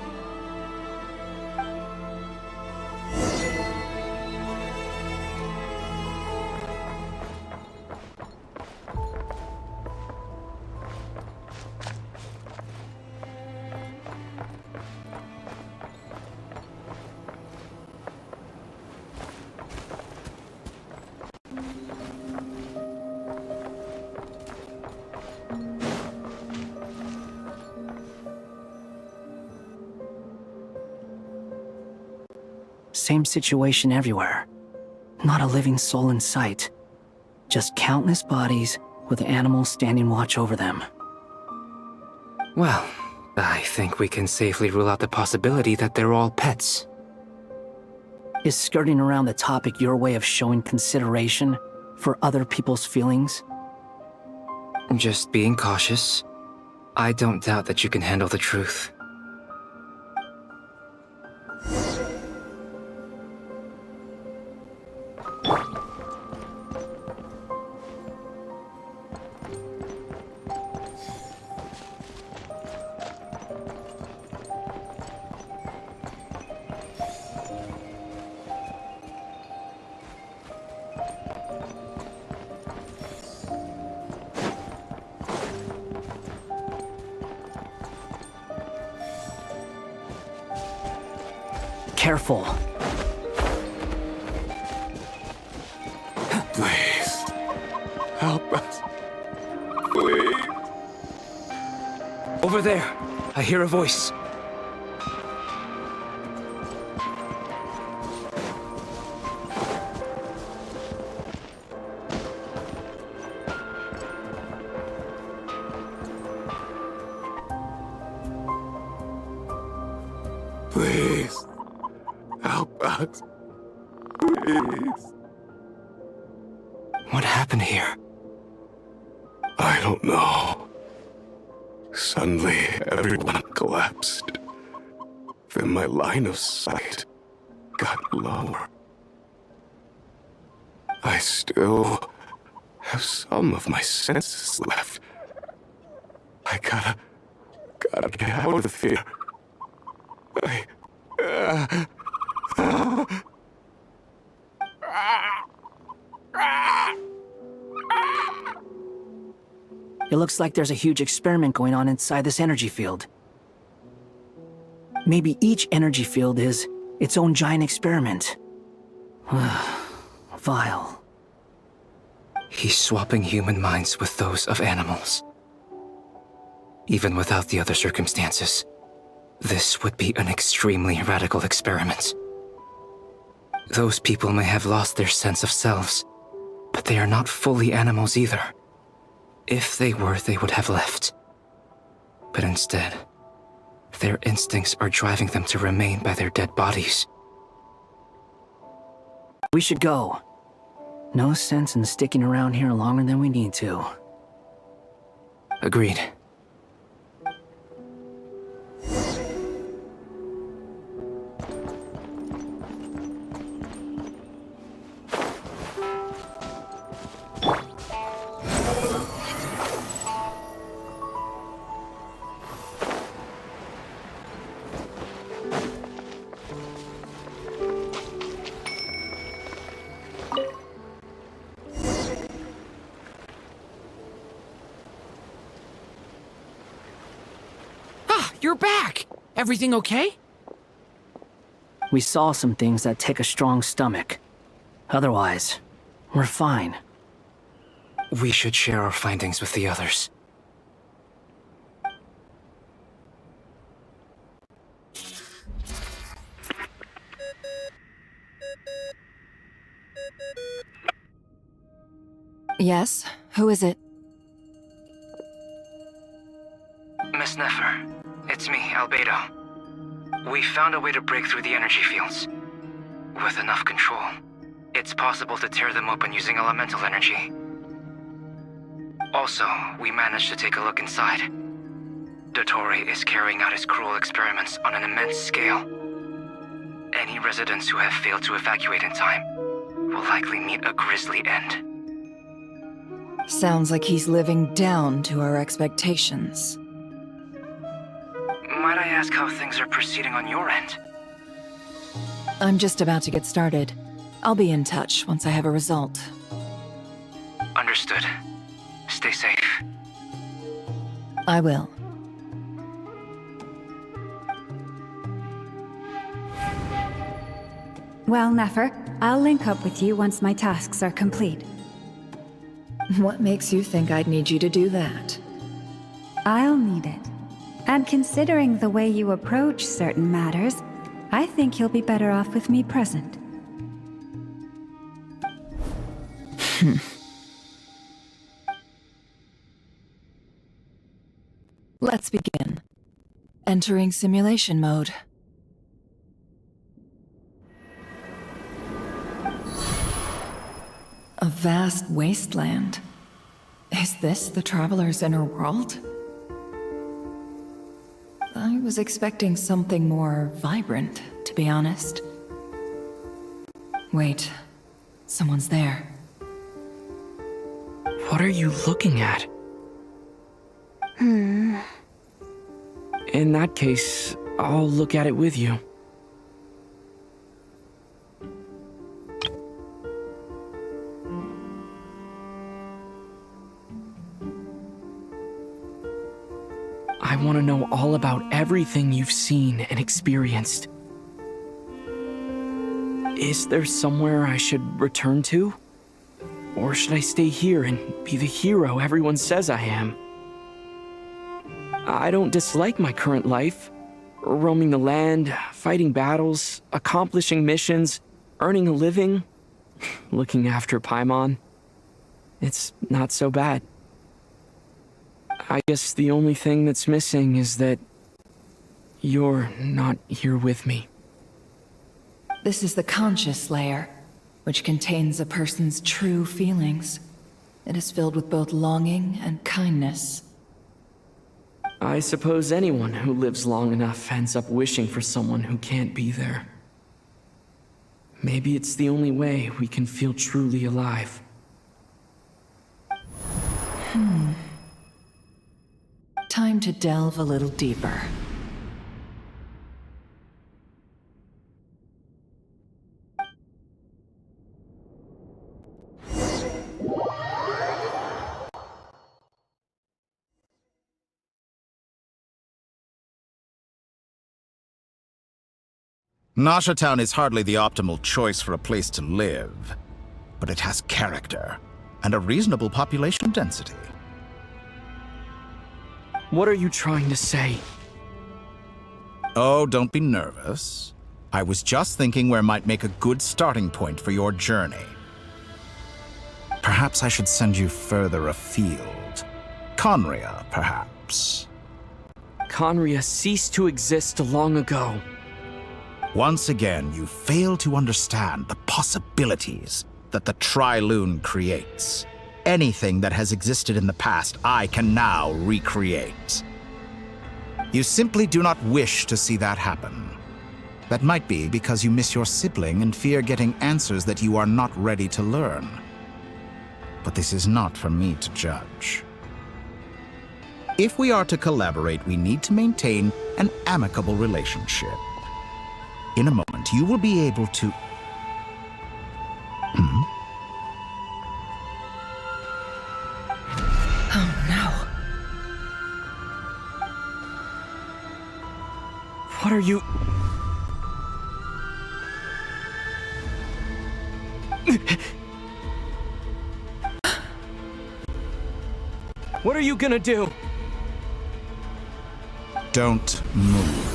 Same situation everywhere. Not a living soul in sight. Just countless bodies with animals standing watch over them. Well, I think we can safely rule out the possibility that they're all pets. Is skirting around the topic your way of showing consideration for other people's feelings? Just being cautious. I don't doubt that you can handle the truth. Careful. Please. Help us. Please. Over there. I hear a voice. Please. Help us. Please. What happened here? I don't know. Suddenly, everyone collapsed. Then my line of sight got lower. I still have some of my senses left. I gotta get out of here. It looks like there's a huge experiment going on inside this energy field. Maybe each energy field is its own giant experiment. Vile. He's swapping human minds with those of animals. Even without the other circumstances, this would be an extremely radical experiment. Those people may have lost their sense of selves, but they are not fully animals either. If they were, they would have left. But instead, their instincts are driving them to remain by their dead bodies. We should go. No sense in sticking around here longer than we need to. Agreed. You're back! Everything okay? We saw some things that take a strong stomach. Otherwise, we're fine. We should share our findings with the others. Yes? Who is it? Miss Nefer, it's me, Albedo. We found a way to break through the energy fields. With enough control, it's possible to tear them open using elemental energy. Also, we managed to take a look inside. Dottore is carrying out his cruel experiments on an immense scale. Any residents who have failed to evacuate in time will likely meet a grisly end. Sounds like he's living down to our expectations. Might I ask how things are proceeding on your end? I'm just about to get started. I'll be in touch once I have a result. Understood. Stay safe. I will. Well, Nefer, I'll link up with you once my tasks are complete. What makes you think I'd need you to do that? I'll need it. And considering the way you approach certain matters, I think you'll be better off with me present. Let's begin. Entering simulation mode. A vast wasteland. Is this the Traveler's inner world? I was expecting something more vibrant, to be honest. Wait, someone's there. What are you looking at? In that case, I'll look at it with you. I want to know all about everything you've seen and experienced. Is there somewhere I should return to? Or should I stay here and be the hero everyone says I am? I don't dislike my current life. Roaming the land, fighting battles, accomplishing missions, earning a living, looking after Paimon. It's not so bad. I guess the only thing that's missing is that you're not here with me. This is the conscious layer, which contains a person's true feelings. It is filled with both longing and kindness. I suppose anyone who lives long enough ends up wishing for someone who can't be there. Maybe it's the only way we can feel truly alive. Time to delve a little deeper. Nasha Town is hardly the optimal choice for a place to live, but it has character and a reasonable population density. What are you trying to say? Oh, don't be nervous. I was just thinking where might make a good starting point for your journey. Perhaps I should send you further afield. Conria, perhaps. Conria ceased to exist long ago. Once again, you fail to understand the possibilities that the Tri-Lune creates. Anything that has existed in the past, I can now recreate. You simply do not wish to see that happen. That might be because you miss your sibling and fear getting answers that you are not ready to learn. But this is not for me to judge. If we are to collaborate, we need to maintain an amicable relationship. In a moment, you will be able to... Oh no. What are you... What are you gonna do? Don't move.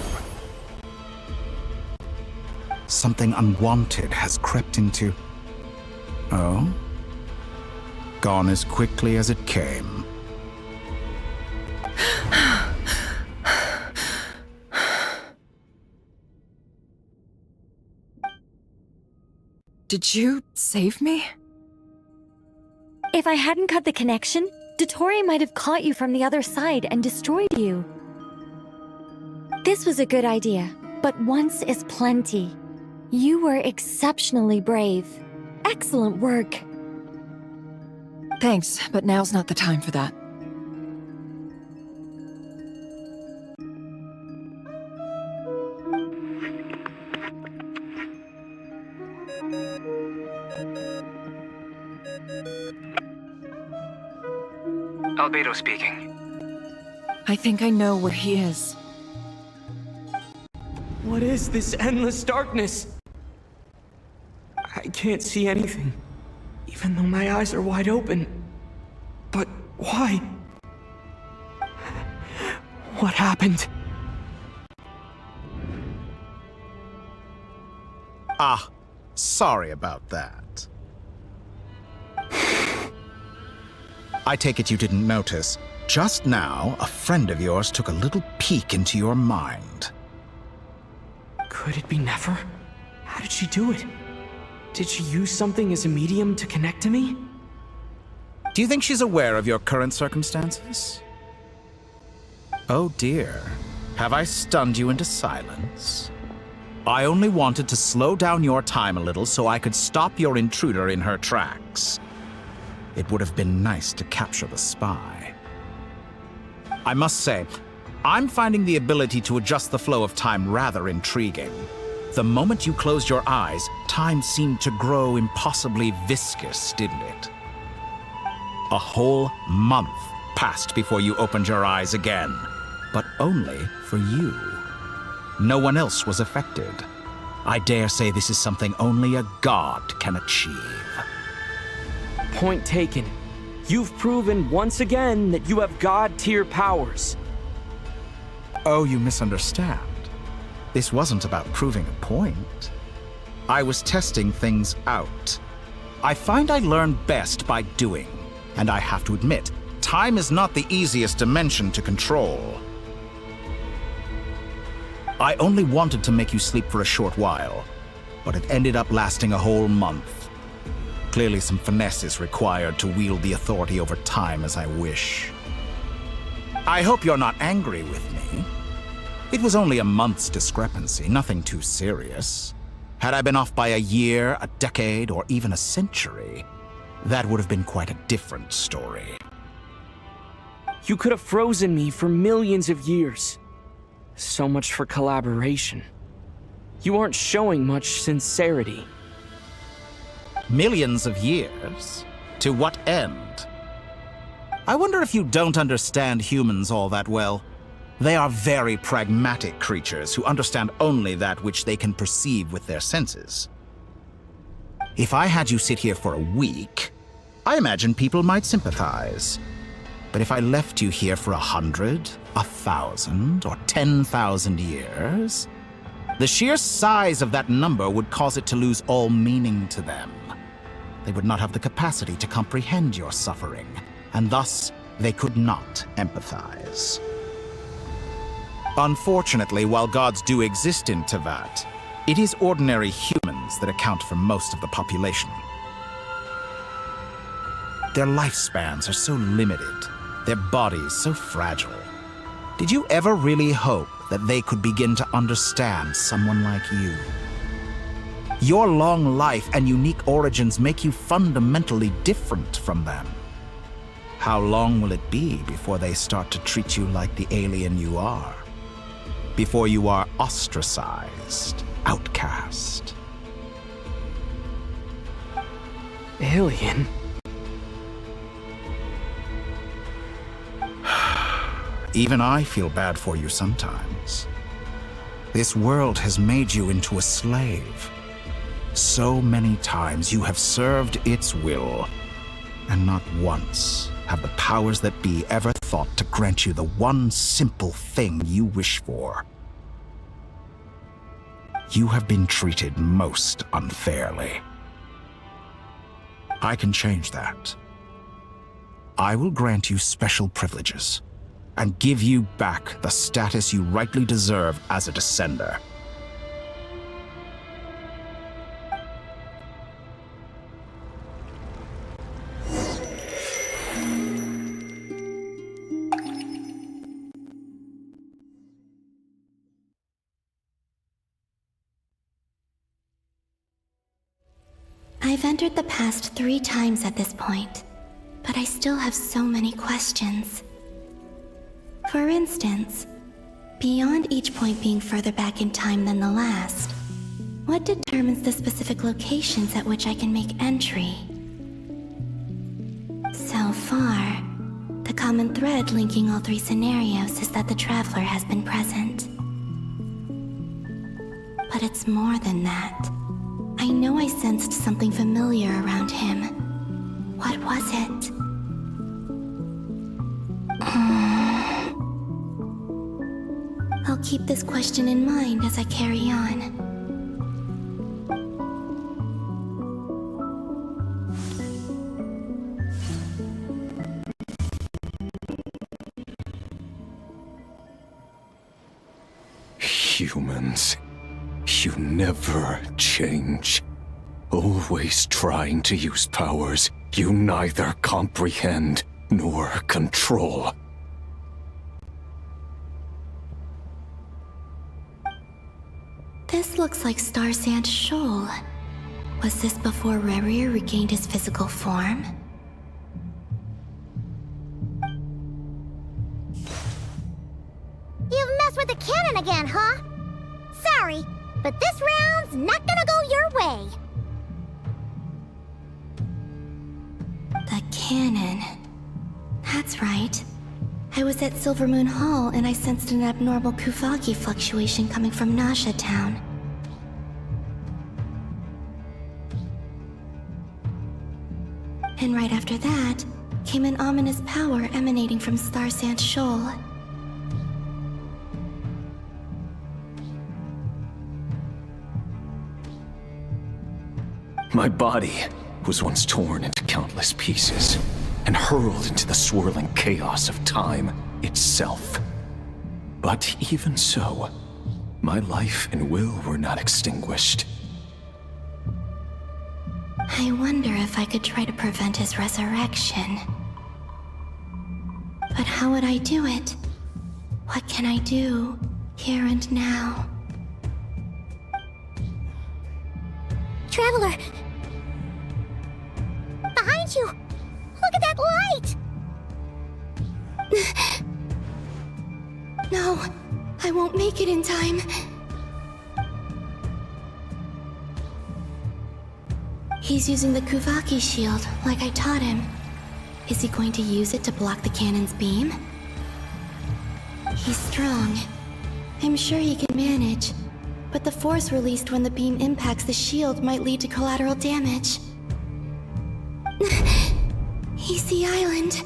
Something unwanted has crept into... Oh? Gone as quickly as it came. Did you save me? If I hadn't cut the connection, Dottore might have caught you from the other side and destroyed you. This was a good idea, but once is plenty. You were exceptionally brave. Excellent work. Thanks, but now's not the time for that. Albedo speaking. I think I know where he is. What is this endless darkness? I can't see anything, even though my eyes are wide open. But why? What happened? Ah, sorry about that. I take it you didn't notice. Just now, a friend of yours took a little peek into your mind. Could it be Nefer? How did she do it? Did she use something as a medium to connect to me? Do you think she's aware of your current circumstances? Oh dear. Have I stunned you into silence? I only wanted to slow down your time a little so I could stop your intruder in her tracks. It would have been nice to capture the spy. I must say, I'm finding the ability to adjust the flow of time rather intriguing. The moment you closed your eyes, time seemed to grow impossibly viscous, didn't it? A whole month passed before you opened your eyes again, but only for you. No one else was affected. I dare say this is something only a god can achieve. Point taken. You've proven once again that you have god-tier powers. Oh, you misunderstand. This wasn't about proving a point. I was testing things out. I find I learn best by doing, and I have to admit, time is not the easiest dimension to control. I only wanted to make you sleep for a short while, but it ended up lasting a whole month. Clearly some finesse is required to wield the authority over time as I wish. I hope you're not angry with me. It was only a month's discrepancy, nothing too serious. Had I been off by a year, a decade, or even a century, that would have been quite a different story. You could have frozen me for millions of years. So much for collaboration. You aren't showing much sincerity. Millions of years? To what end? I wonder if you don't understand humans all that well. They are very pragmatic creatures who understand only that which they can perceive with their senses. If I had you sit here for a week, I imagine people might sympathize. But if I left you here for 100, 1,000, or 10,000 years, the sheer size of that number would cause it to lose all meaning to them. They would not have the capacity to comprehend your suffering, and thus they could not empathize. Unfortunately, while gods do exist in Teyvat, it is ordinary humans that account for most of the population. Their lifespans are so limited, their bodies so fragile. Did you ever really hope that they could begin to understand someone like you? Your long life and unique origins make you fundamentally different from them. How long will it be before they start to treat you like the alien you are? Before you are ostracized, outcast? Alien? Even I feel bad for you sometimes. This world has made you into a slave. So many times you have served its will, and not once have the powers that be ever thought to grant you the one simple thing you wish for. You have been treated most unfairly. I can change that. I will grant you special privileges and give you back the status you rightly deserve as a descender. I've entered the past 3 times at this point, but I still have so many questions. For instance, beyond each point being further back in time than the last, what determines the specific locations at which I can make entry? So far, the common thread linking all 3 scenarios is that the Traveler has been present. But it's more than that. I know I sensed something familiar around him. What was it? I'll keep this question in mind as I carry on. humans. You never change. Always trying to use powers you neither comprehend nor control. This looks like Star Sand Shoal. Was this before Rerir regained his physical form? You've messed with the cannon again, huh? Sorry, but this round's not gonna go your way. The cannon. That's right. I was at Silver Moon Hall and I sensed an abnormal Kuvaki fluctuation coming from Nasha Town. And right after that, came an ominous power emanating from Star Sand Shoal. My body was once torn into countless pieces and hurled into the swirling chaos of time itself. But even so, my life and will were not extinguished. I wonder if I could try to prevent his resurrection. But how would I do it? What can I do, here and now? Traveler! Behind you! Look at that light! No, I won't make it in time. He's using the Kuvaki shield, like I taught him. Is he going to use it to block the cannon's beam? He's strong. I'm sure he can manage. But the force released when the beam impacts the shield might lead to collateral damage. Easy Island.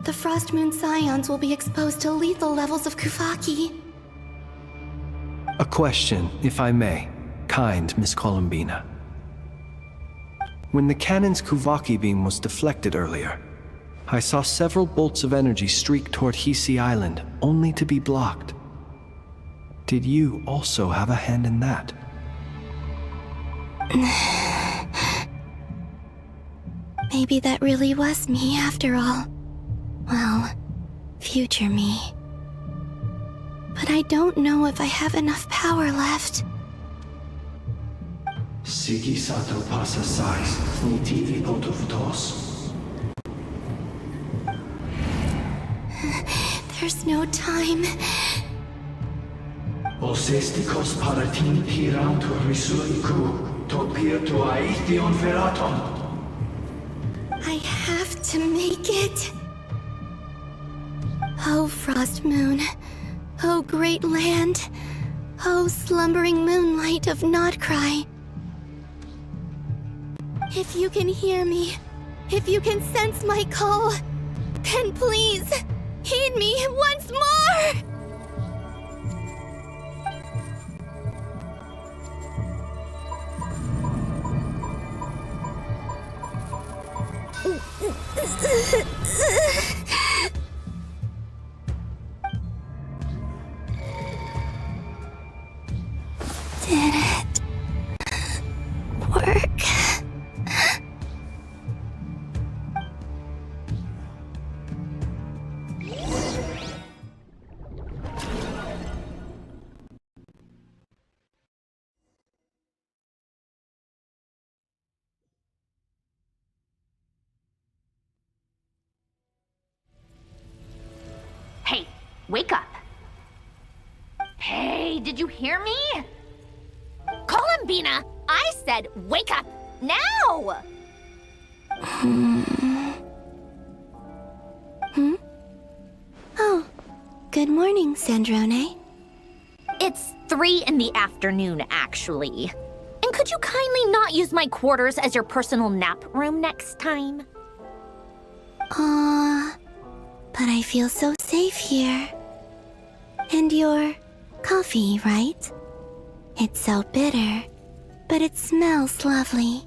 The Frost Moon Scions will be exposed to lethal levels of Kuvaki. A question, if I may, kind Miss Columbina. When the cannon's Kuvaki beam was deflected earlier, I saw several bolts of energy streak toward Hisi Island, only to be blocked. Did you also have a hand in that? Maybe that really was me after all. Well, future me. But I don't know if I have enough power left. Sigi sato pasa sais, nitivi potuvtos. There's no time. Osestikos paratin tirantur risuiku, topirto aithion feraton. I have to make it. Oh, Frost Moon. Oh, great land. Oh, slumbering moonlight of Nodcry. If you can hear me, if you can sense my call, then please, heed me once more! Did it work? Hey, wake up. Hey, did you hear me? Columbina, I said wake up now! Oh, good morning, Sandrone. It's 3 in the afternoon, actually. And could you kindly not use my quarters as your personal nap room next time? Aw, but I feel so safe here. And your coffee, right? It's so bitter, but it smells lovely.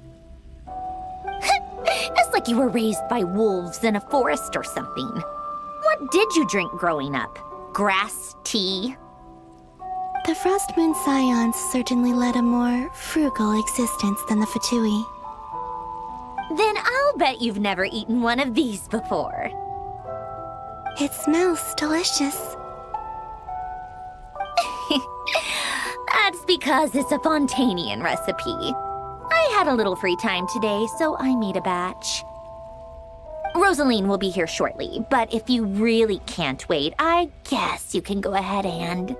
It's like you were raised by wolves in a forest or something. What did you drink growing up? Grass tea? The Frost Moon Scions certainly led a more frugal existence than the Fatui. Then I'll bet you've never eaten one of these before. It smells delicious. That's because it's a Fontanian recipe. I had a little free time today, so I made a batch. Rosaline will be here shortly, but if you really can't wait, I guess you can go ahead and...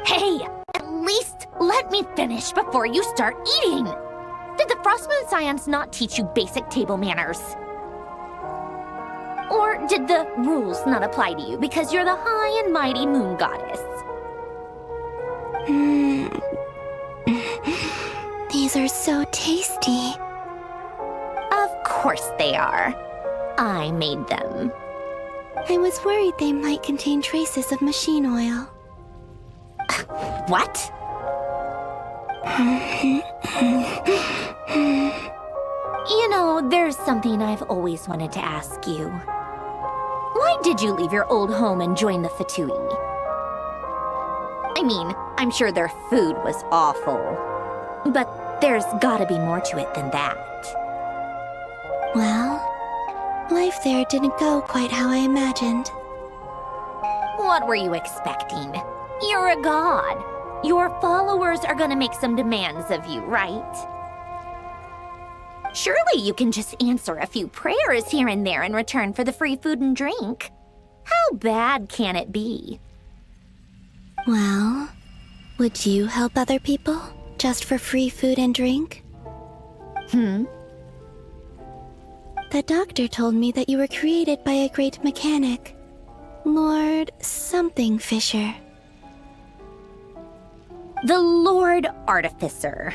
Hey, at least let me finish before you start eating! Did the Frost Moon Scions not teach you basic table manners? Or did the rules not apply to you because you're the high and mighty moon goddess? These are so tasty. Of course they are. I made them. I was worried they might contain traces of machine oil. What? You know, there's something I've always wanted to ask you. Why did you leave your old home and join the Fatui? I mean, I'm sure their food was awful. But there's gotta be more to it than that. Well, life there didn't go quite how I imagined. What were you expecting? You're a god. Your followers are gonna make some demands of you, right? Surely you can just answer a few prayers here and there in return for the free food and drink. How bad can it be? Well, would you help other people just for free food and drink? The doctor told me that you were created by a great mechanic, Lord something Fisher. The Lord Artificer.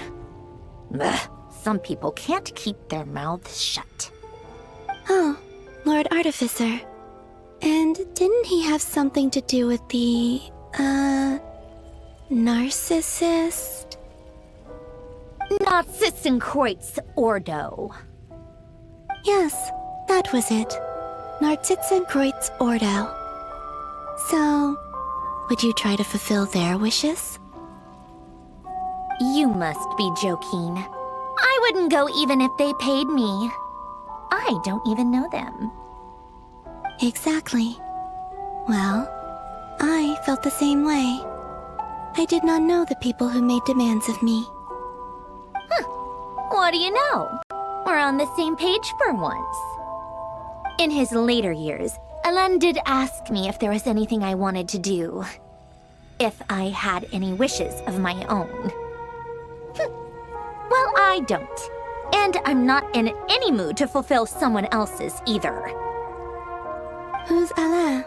Ugh, some people can't keep their mouths shut. Oh, Lord Artificer. And didn't he have something to do with the, narcissist? Narcissenkreuz Ordo. Yes, that was it. Narcissenkreuz Ordo. So, would you try to fulfill their wishes? You must be joking. I wouldn't go even if they paid me. I don't even know them. Exactly. Well, I felt the same way. I did not know the people who made demands of me. What do you know? We're on the same page for once. In his later years, Elen did ask me if there was anything I wanted to do. If I had any wishes of my own. Well, I don't. And I'm not in any mood to fulfill someone else's either. Who's Alain?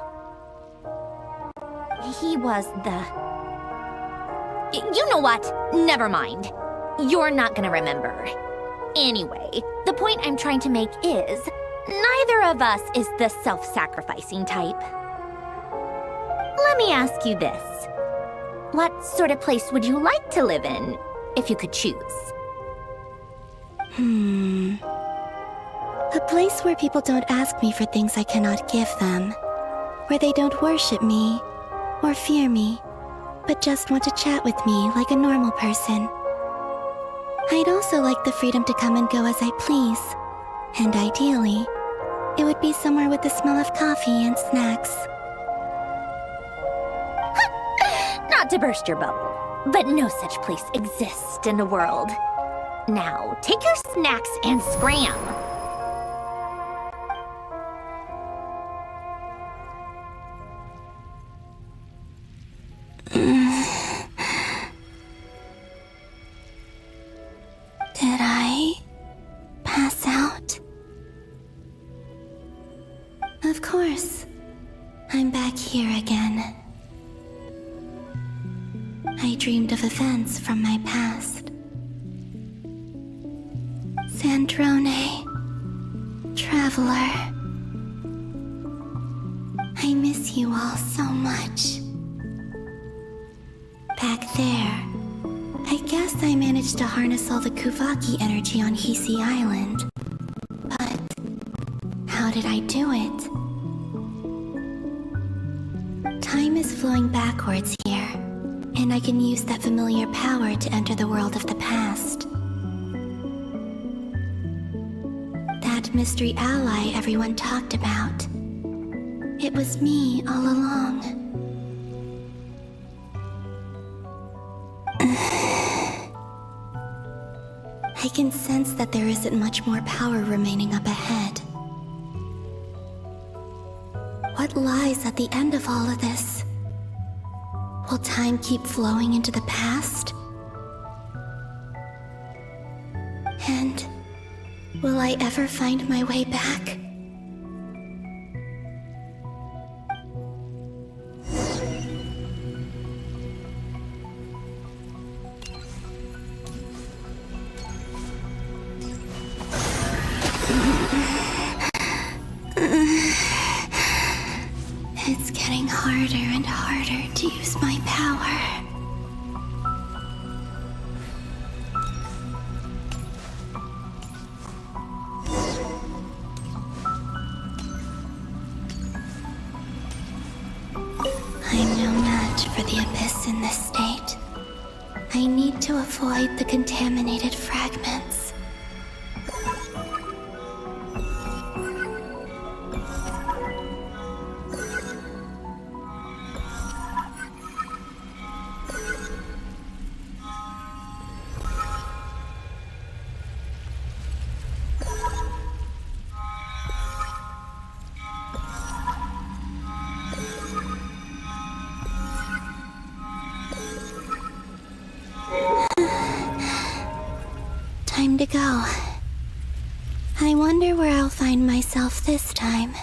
He was the... You know what? Never mind. You're not gonna remember. Anyway, the point I'm trying to make is, neither of us is the self-sacrificing type. Let me ask you this. What sort of place would you like to live in, if you could choose? A place where people don't ask me for things I cannot give them. Where they don't worship me, or fear me, but just want to chat with me like a normal person. I'd also like the freedom to come and go as I please. And ideally, it would be somewhere with the smell of coffee and snacks. Not to burst your bubble, but no such place exists in the world. Now, take your snacks and scram! Did I pass out? Of course. I'm back here again. I dreamed of events from my past. Sandrone, Traveler. I miss you all so much. Back there, I guess I managed to harness all the Kuvaki energy on Hisi Island. But how did I do it? is flowing backwards here, and I can use that familiar power to enter the world of the past. That mystery ally everyone talked about. It was me all along. I can sense that there isn't much more power remaining up ahead. What lies at the end of all of this? Will time keep flowing into the past? And will I ever find my way back? It's getting harder and harder to use my power. I'm no match for the Abyss in this state. I need to avoid the contaminated fragments. Time to go. I wonder where I'll find myself this time.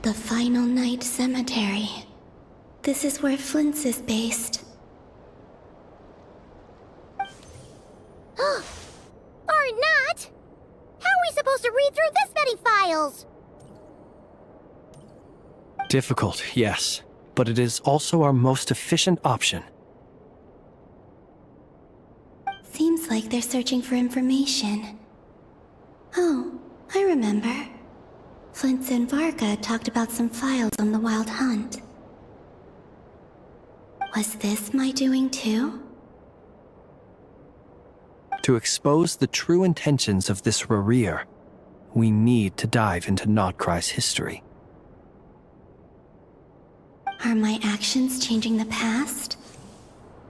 The Final Night Cemetery. This is where Flint's is based. Or not! How are we supposed to read through this many files? Difficult, yes, but it is also our most efficient option. Seems like they're searching for information. Oh, I remember. Flint and Varga talked about some files on the Wild Hunt. Was this my doing too? To expose the true intentions of this Rereer, we need to dive into Notcry's history. Are my actions changing the past?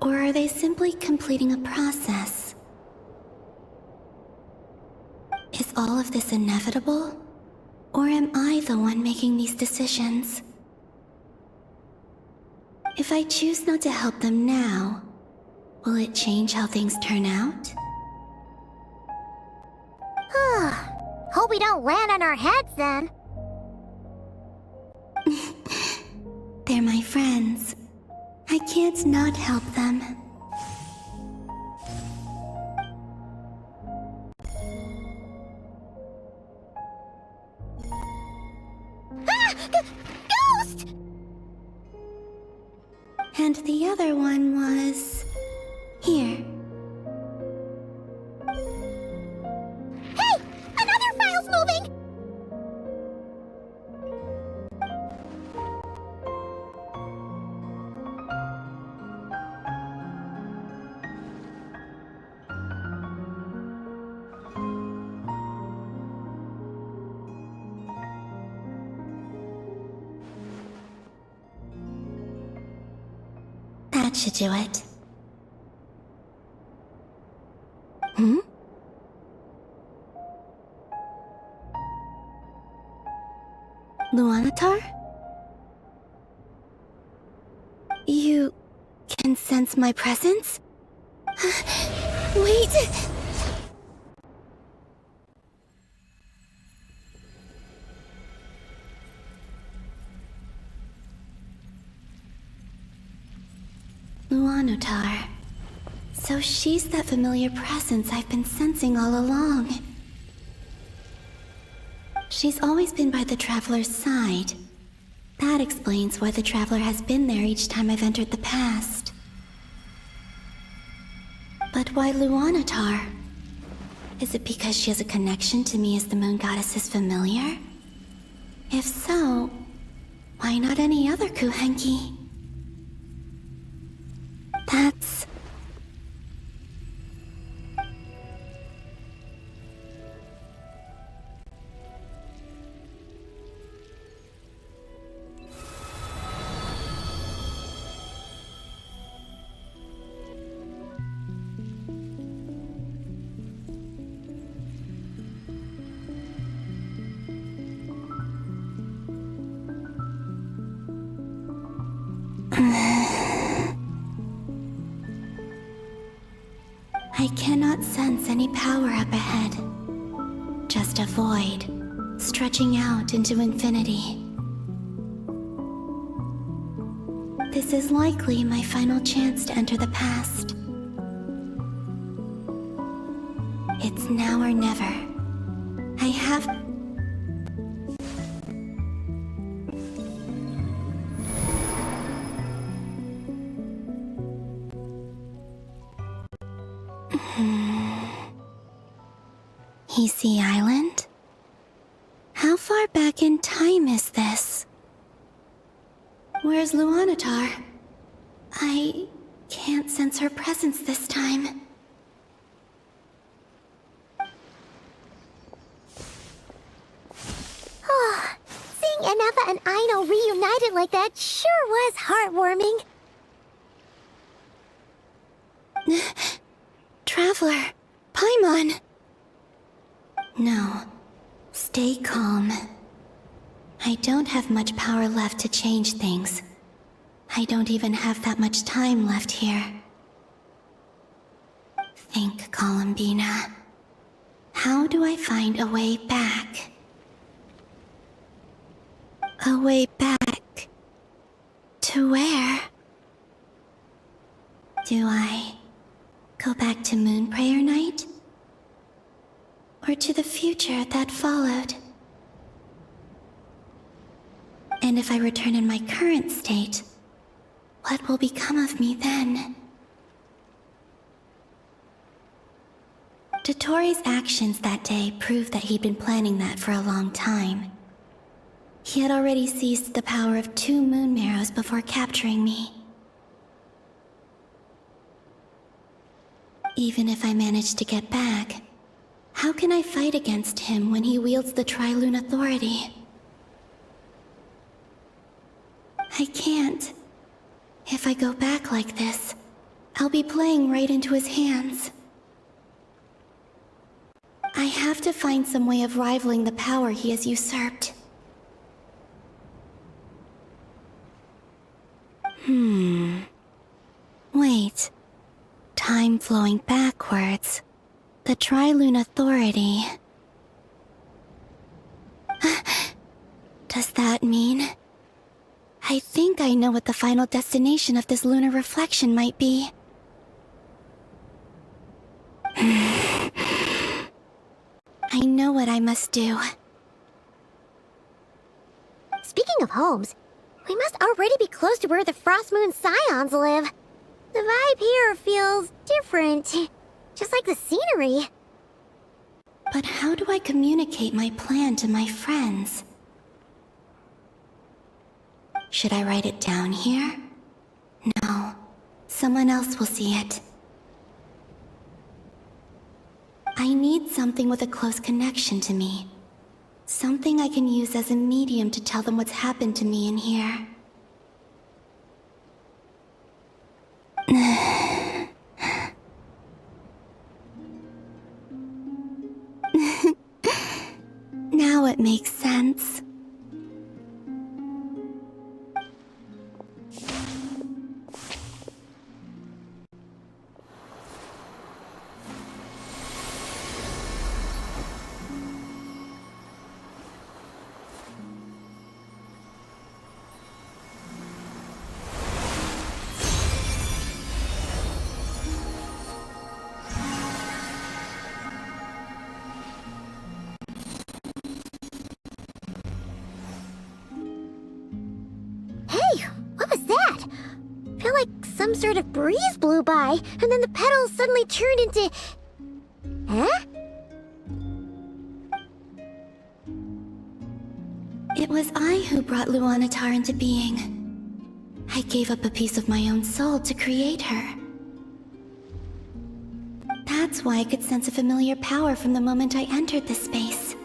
Or are they simply completing a process? Is all of this inevitable? Or am I the one making these decisions? If I choose not to help them now, will it change how things turn out? Hope we don't land on our heads then. They're my friends. I can't not help them. Ghost! And the other one was... here. Hey! Another file's moving! That should do it. Hmm? Luanatar? You can sense my presence? Wait! Luanatar. So she's that familiar presence I've been sensing all along. She's always been by the Traveler's side, That explains why the Traveler has been there each time I've entered the past. But why Luanatar? Is it because she has a connection to me as the Moon Goddess's familiar? If so, why not any other Kuhenki? That's... I cannot sense any power up ahead. Just a void, stretching out into infinity. This is likely my final chance to enter the past. It's now or never. I have... Easy Island? How far back in time is this? Where's Luanatar? I can't sense her presence this time. Oh, seeing Enefa and Aino reunited like that sure was heartwarming. Traveler, Paimon! No, stay calm. I don't have much power left to change things. I don't even have that much time left here. Think, Columbina. How do I find a way back? A way back? To where? Do I go back to Moon Prayer Night? Or to the future that followed? And if I return in my current state, what will become of me then? Dotori's actions that day proved that he'd been planning that for a long time. He had already seized the power of 2 moon marrows before capturing me. Even if I managed to get back, how can I fight against him when he wields the Tri-Lune Authority? I can't. If I go back like this, I'll be playing right into his hands. I have to find some way of rivaling the power he has usurped. Wait. Time flowing backwards. The Tri-Lune Authority. Does that mean... I think I know what the final destination of this lunar reflection might be. I know what I must do. Speaking of homes, we must already be close to where the Frost Moon Scions live. The vibe here feels different, just like the scenery. But how do I communicate my plan to my friends? Should I write it down here? No. Someone else will see it. I need something with a close connection to me. Something I can use as a medium to tell them what's happened to me in here. Now it makes sense. some sort of breeze blew by, and then the petals suddenly turned into... Huh? It was I who brought Luanatar into being. I gave up a piece of my own soul to create her. That's why I could sense a familiar power from the moment I entered this space.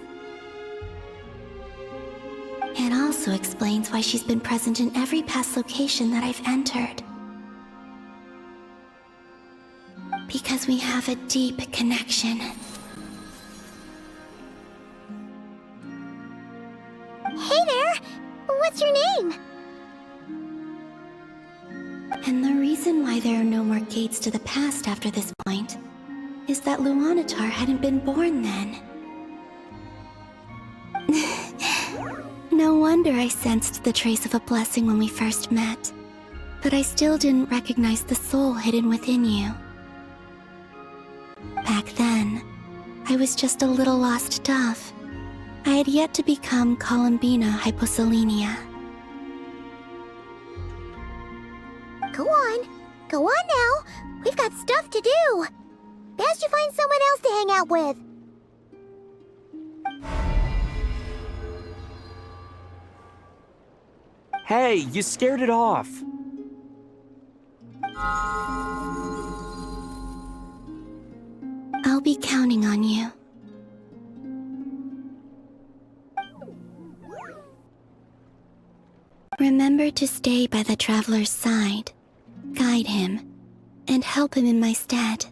It also explains why she's been present in every past location that I've entered. Because we have a deep connection. Hey there! What's your name? And the reason why there are no more gates to the past after this point is that Luanatar hadn't been born then. No wonder I sensed the trace of a blessing when we first met, but I still didn't recognize the soul hidden within you. Back then, I was just a little lost dove. I had yet to become Columbina Hyposelenia. Go on now. We've got stuff to do. Best you find someone else to hang out with. Hey, you scared it off. I'll be counting on you. Remember to stay by the traveler's side, guide him, and help him in my stead.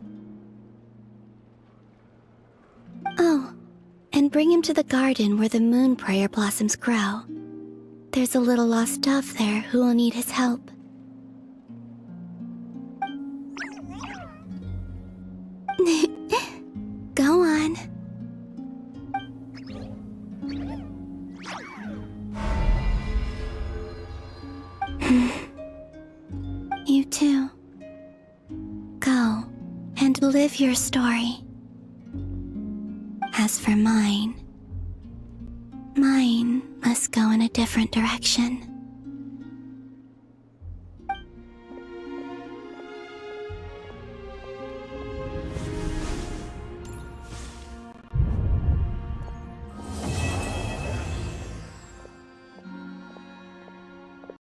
Oh, and bring him to the garden where the moon prayer blossoms grow. There's a little lost dove there who will need his help. Go on. You too. Go and live your story. As for mine must go in a different direction.